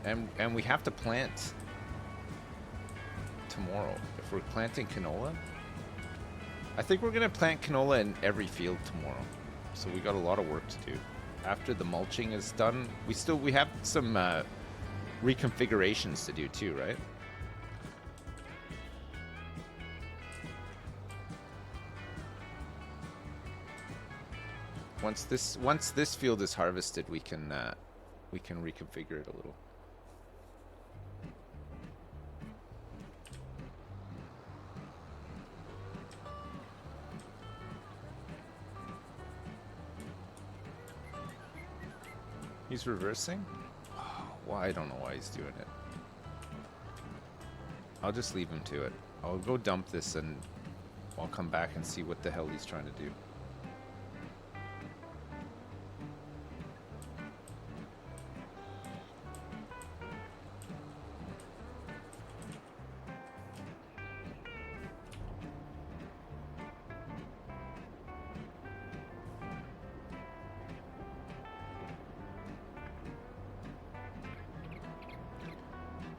And we have to plant tomorrow. If we're planting canola, I think we're going to plant canola in every field tomorrow. So we got a lot of work to do. After the mulching is done, we have some reconfigurations to do too, right? Once this field is harvested, we can reconfigure it a little. He's reversing? Well, I don't know why he's doing it. I'll just leave him to it. I'll go dump this and I'll come back and see what the hell he's trying to do.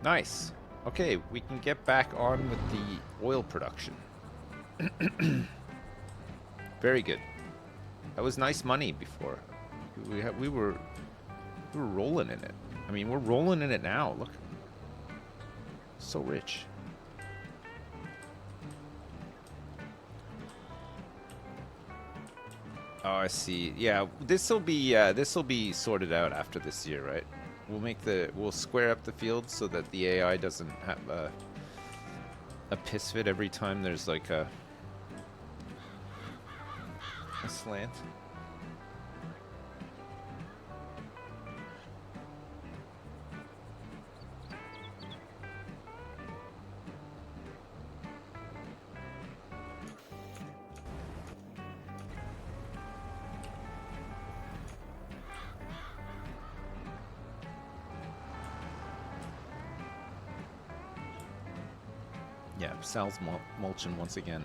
Nice. Okay, we can get back on with the oil production. Very good. That was nice money before. We were rolling in it. I mean, we're rolling in it now. Look. So rich. Oh, I see. Yeah, this'll be sorted out after this year, right? We'll square up the field so that the AI doesn't have a piss fit every time there's like a slant. Yeah, Sal's mulching once again.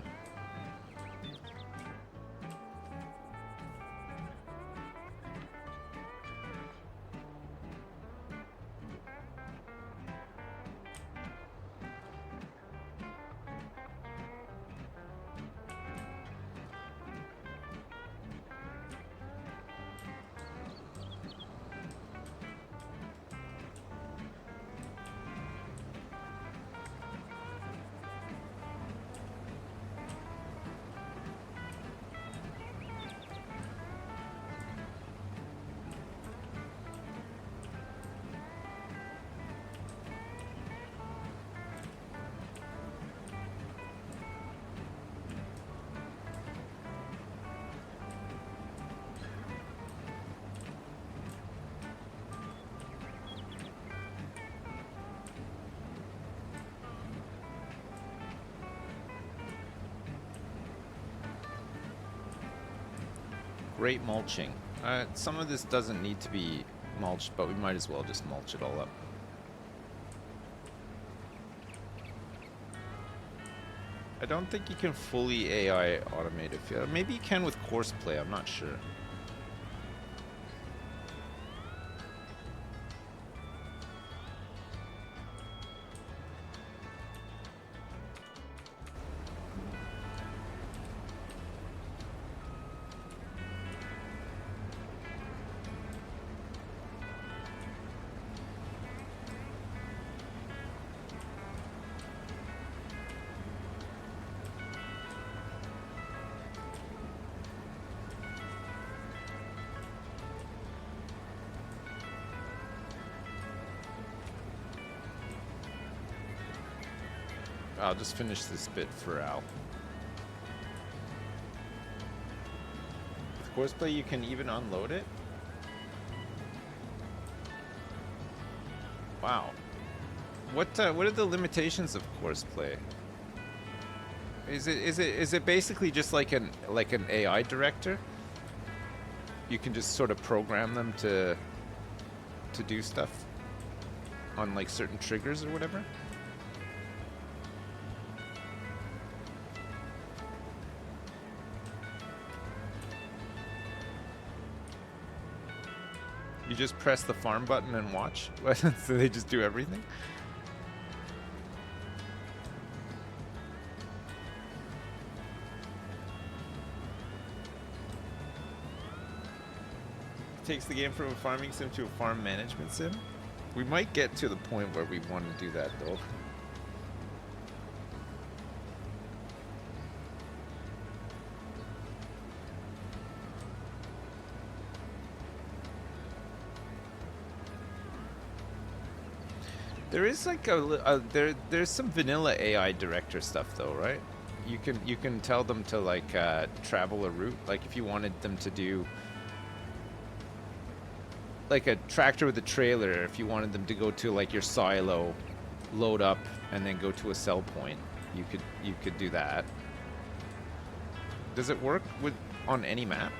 Great mulching. Some of this doesn't need to be mulched, but we might as well just mulch it all up. I don't think you can fully AI automate it. Maybe you can with course play, I'm not sure. I'll just finish this bit for Al. With courseplay, you can even unload it? Wow. What are the limitations of courseplay? Is it basically just like an AI director? You can just sort of program them to do stuff on like certain triggers or whatever? You just press the farm button and watch? So they just do everything? Takes the game from a farming sim to a farm management sim? We might get to the point where we want to do that though. There is like there's some vanilla AI director stuff though, right? You can tell them to like travel a route. Like if you wanted them to do like a tractor with a trailer, if you wanted them to go to like your silo, load up, and then go to a sell point, you could do that. Does it work with on any map?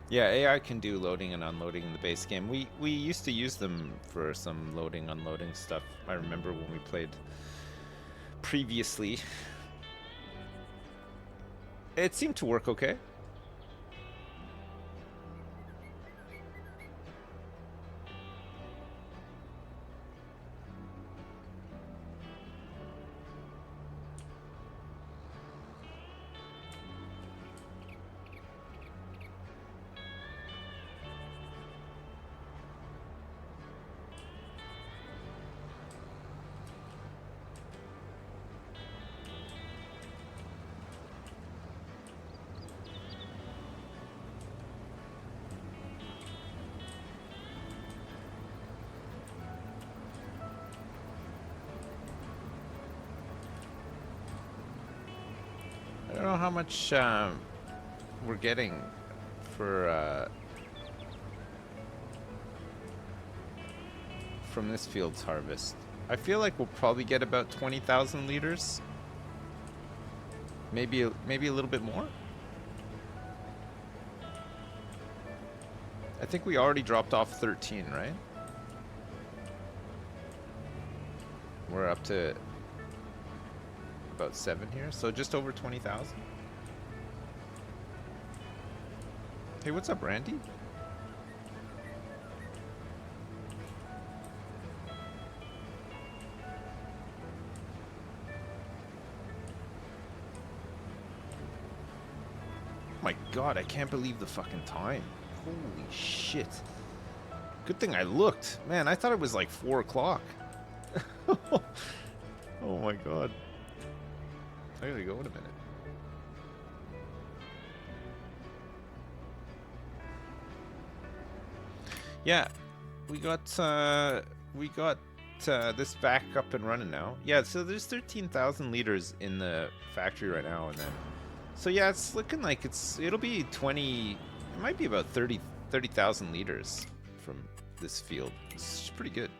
Yeah, AI can do loading and unloading in the base game. We used to use them for some loading, unloading stuff. I remember when we played previously. It seemed to work okay. I don't know how much we're getting for from this field's harvest. I feel like we'll probably get about 20,000 liters. Maybe a little bit more. I think we already dropped off 13, right? We're up to about 7 here, so just over 20,000. Hey, what's up, Randy? My God, I can't believe the fucking time. Holy shit. Good thing I looked. Man, I thought it was like 4 o'clock. Oh my God. I gotta go in a minute. Yeah, we got this back up and running now. Yeah, so there's 13,000 liters in the factory right now, and then so yeah, it's looking like it'll be 20. It might be about 30,000 liters from this field. It's pretty good.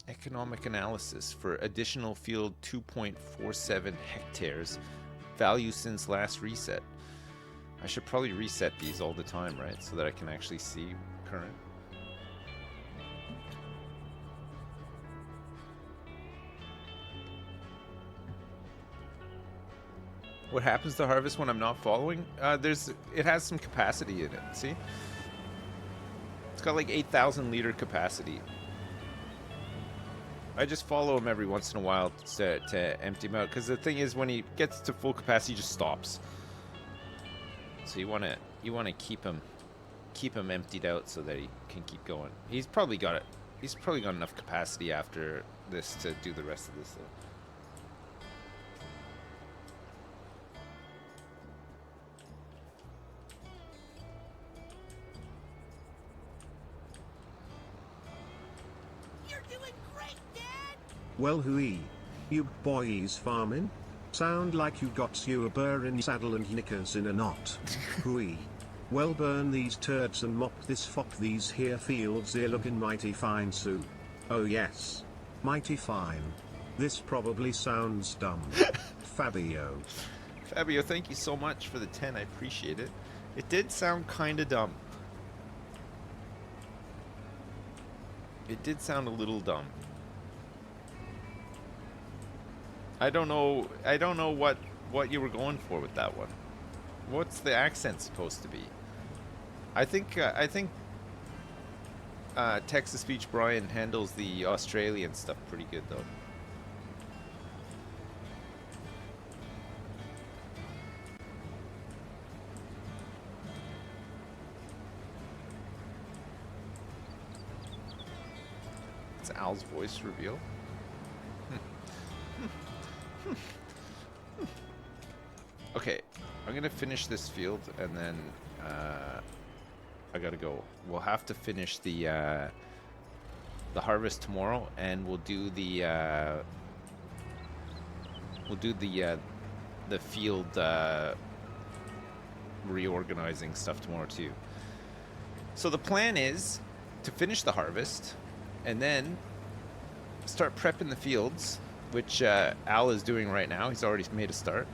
Economic analysis for additional field 2.47 hectares. Value since last reset. I should probably reset these all the time, right? So that I can actually see current. What happens to harvest when I'm not following? It has some capacity in it. See, it's got like 8,000 liter capacity. I just follow him every once in a while to empty him out, because the thing is, when he gets to full capacity, he just stops. So you wanna keep him emptied out so that he can keep going. He's probably got enough capacity after this to do the rest of this though. You're doing great, Dad! Well hooey. You boys farming? Sound like you got you a burr in saddle and knickers in a knot. Hooey. Well burn these turds and mop this fop, these here fields they're looking mighty fine Sue. Oh yes. Mighty fine. This probably sounds dumb. Fabio. Fabio, thank you so much for the 10. I appreciate it. It did sound kinda dumb. It did sound a little dumb. I don't know what you were going for with that one. What's the accent supposed to be? I think Texas Speech Brian handles the Australian stuff pretty good though. It's Al's voice reveal. Okay, I'm gonna finish this field and then I gotta go. We'll have to finish the harvest tomorrow, and we'll do the field reorganizing stuff tomorrow too. So the plan is to finish the harvest and then start prepping the fields, which Al is doing right now. He's already made a start.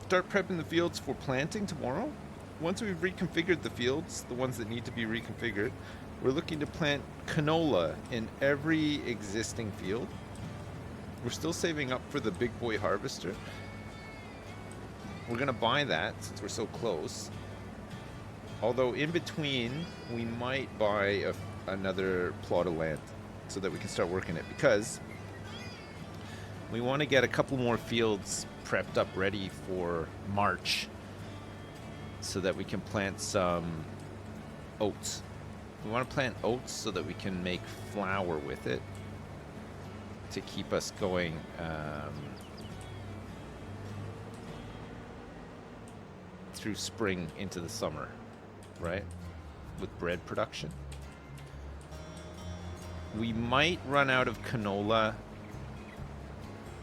Start prepping the fields for planting tomorrow. Once we've reconfigured the fields, the ones that need to be reconfigured, we're looking to plant canola in every existing field. We're still saving up for the big boy harvester. We're going to buy that since we're so close. Although in between, we might buy another plot of land so that we can start working it, because we want to get a couple more fields prepped up ready for March so that we can plant some oats. We want to plant oats so that we can make flour with it to keep us going through spring into the summer, right? With bread production. We might run out of canola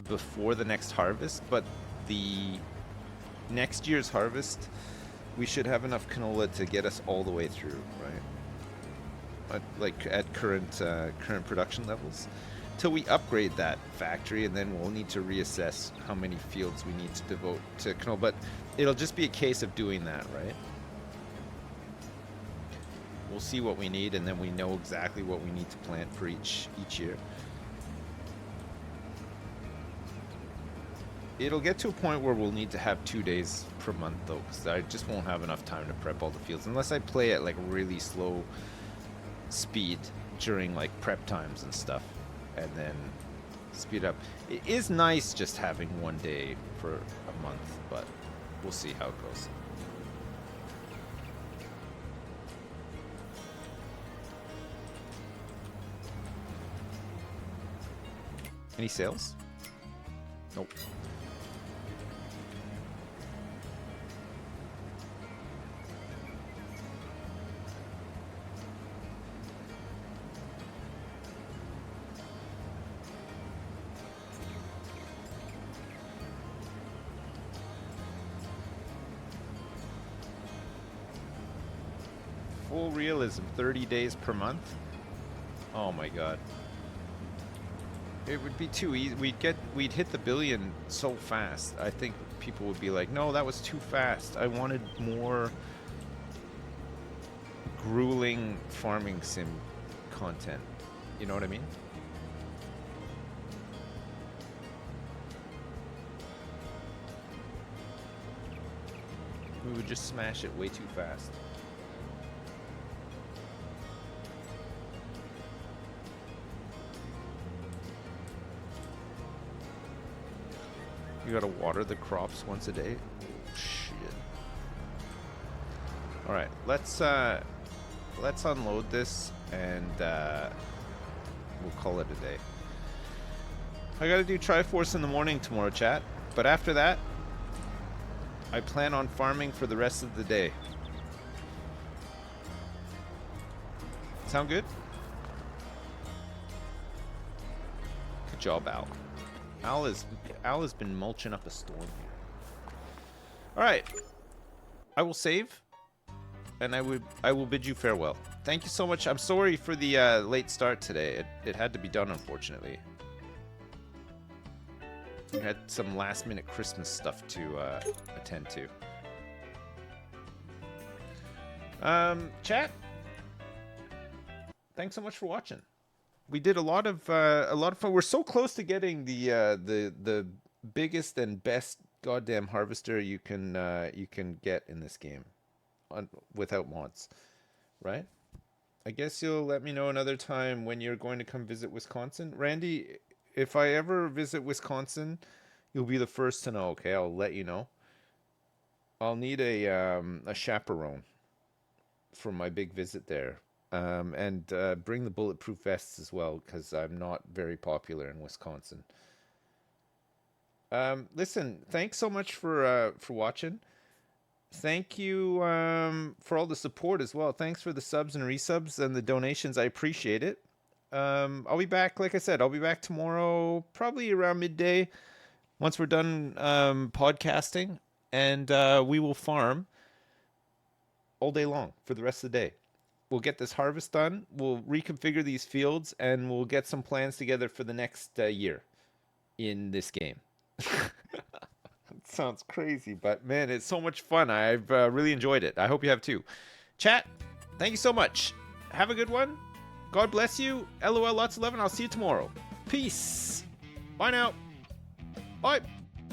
before the next harvest, but the next year's harvest, we should have enough canola to get us all the way through, right? Like at current production levels, till we upgrade that factory, and then we'll need to reassess how many fields we need to devote to canola. But it'll just be a case of doing that, right? We'll see what we need, and then we know exactly what we need to plant for each year. It'll get to a point where we'll need to have 2 days per month though, because I just won't have enough time to prep all the fields unless I play at like really slow speed during like prep times and stuff, and then speed up. It is nice just having 1 day for a month, but we'll see how it goes. Any sales? Nope. Full realism, 30 days per month? Oh my god. It would be too easy. We'd hit the billion so fast. I think people would be like, no, that was too fast. I wanted more grueling farming sim content. You know what I mean? We would just smash it way too fast. You gotta water the crops once a day. Oh, shit. All right, let's unload this and we'll call it a day. I gotta do Triforce in the morning tomorrow, chat. But after that, I plan on farming for the rest of the day. Sound good? Good job, Al. Al has been mulching up a storm here. All right, I will save, and I will bid you farewell. Thank you so much. I'm sorry for the late start today. It had to be done, unfortunately. We had some last-minute Christmas stuff to attend to. Chat. Thanks so much for watching. We did a lot of fun. We're so close to getting the biggest and best goddamn harvester you can get in this game, without mods, right? I guess you'll let me know another time when you're going to come visit Wisconsin, Randy. If I ever visit Wisconsin, you'll be the first to know. Okay, I'll let you know. I'll need a chaperone for my big visit there. And bring the bulletproof vests as well, because I'm not very popular in Wisconsin. Listen, thanks so much for watching. Thank you for all the support as well. Thanks for the subs and resubs and the donations. I appreciate it. I'll be back, like I said, I'll be back tomorrow, probably around midday, once we're done podcasting, and we will farm all day long for the rest of the day. We'll get this harvest done, we'll reconfigure these fields, and we'll get some plans together for the next year in this game. It sounds crazy, but man, it's so much fun. I've really enjoyed it. I hope you have too. Chat, thank you so much. Have a good one. God bless you. LOL lots of love, and I'll see you tomorrow. Peace. Bye now. Bye.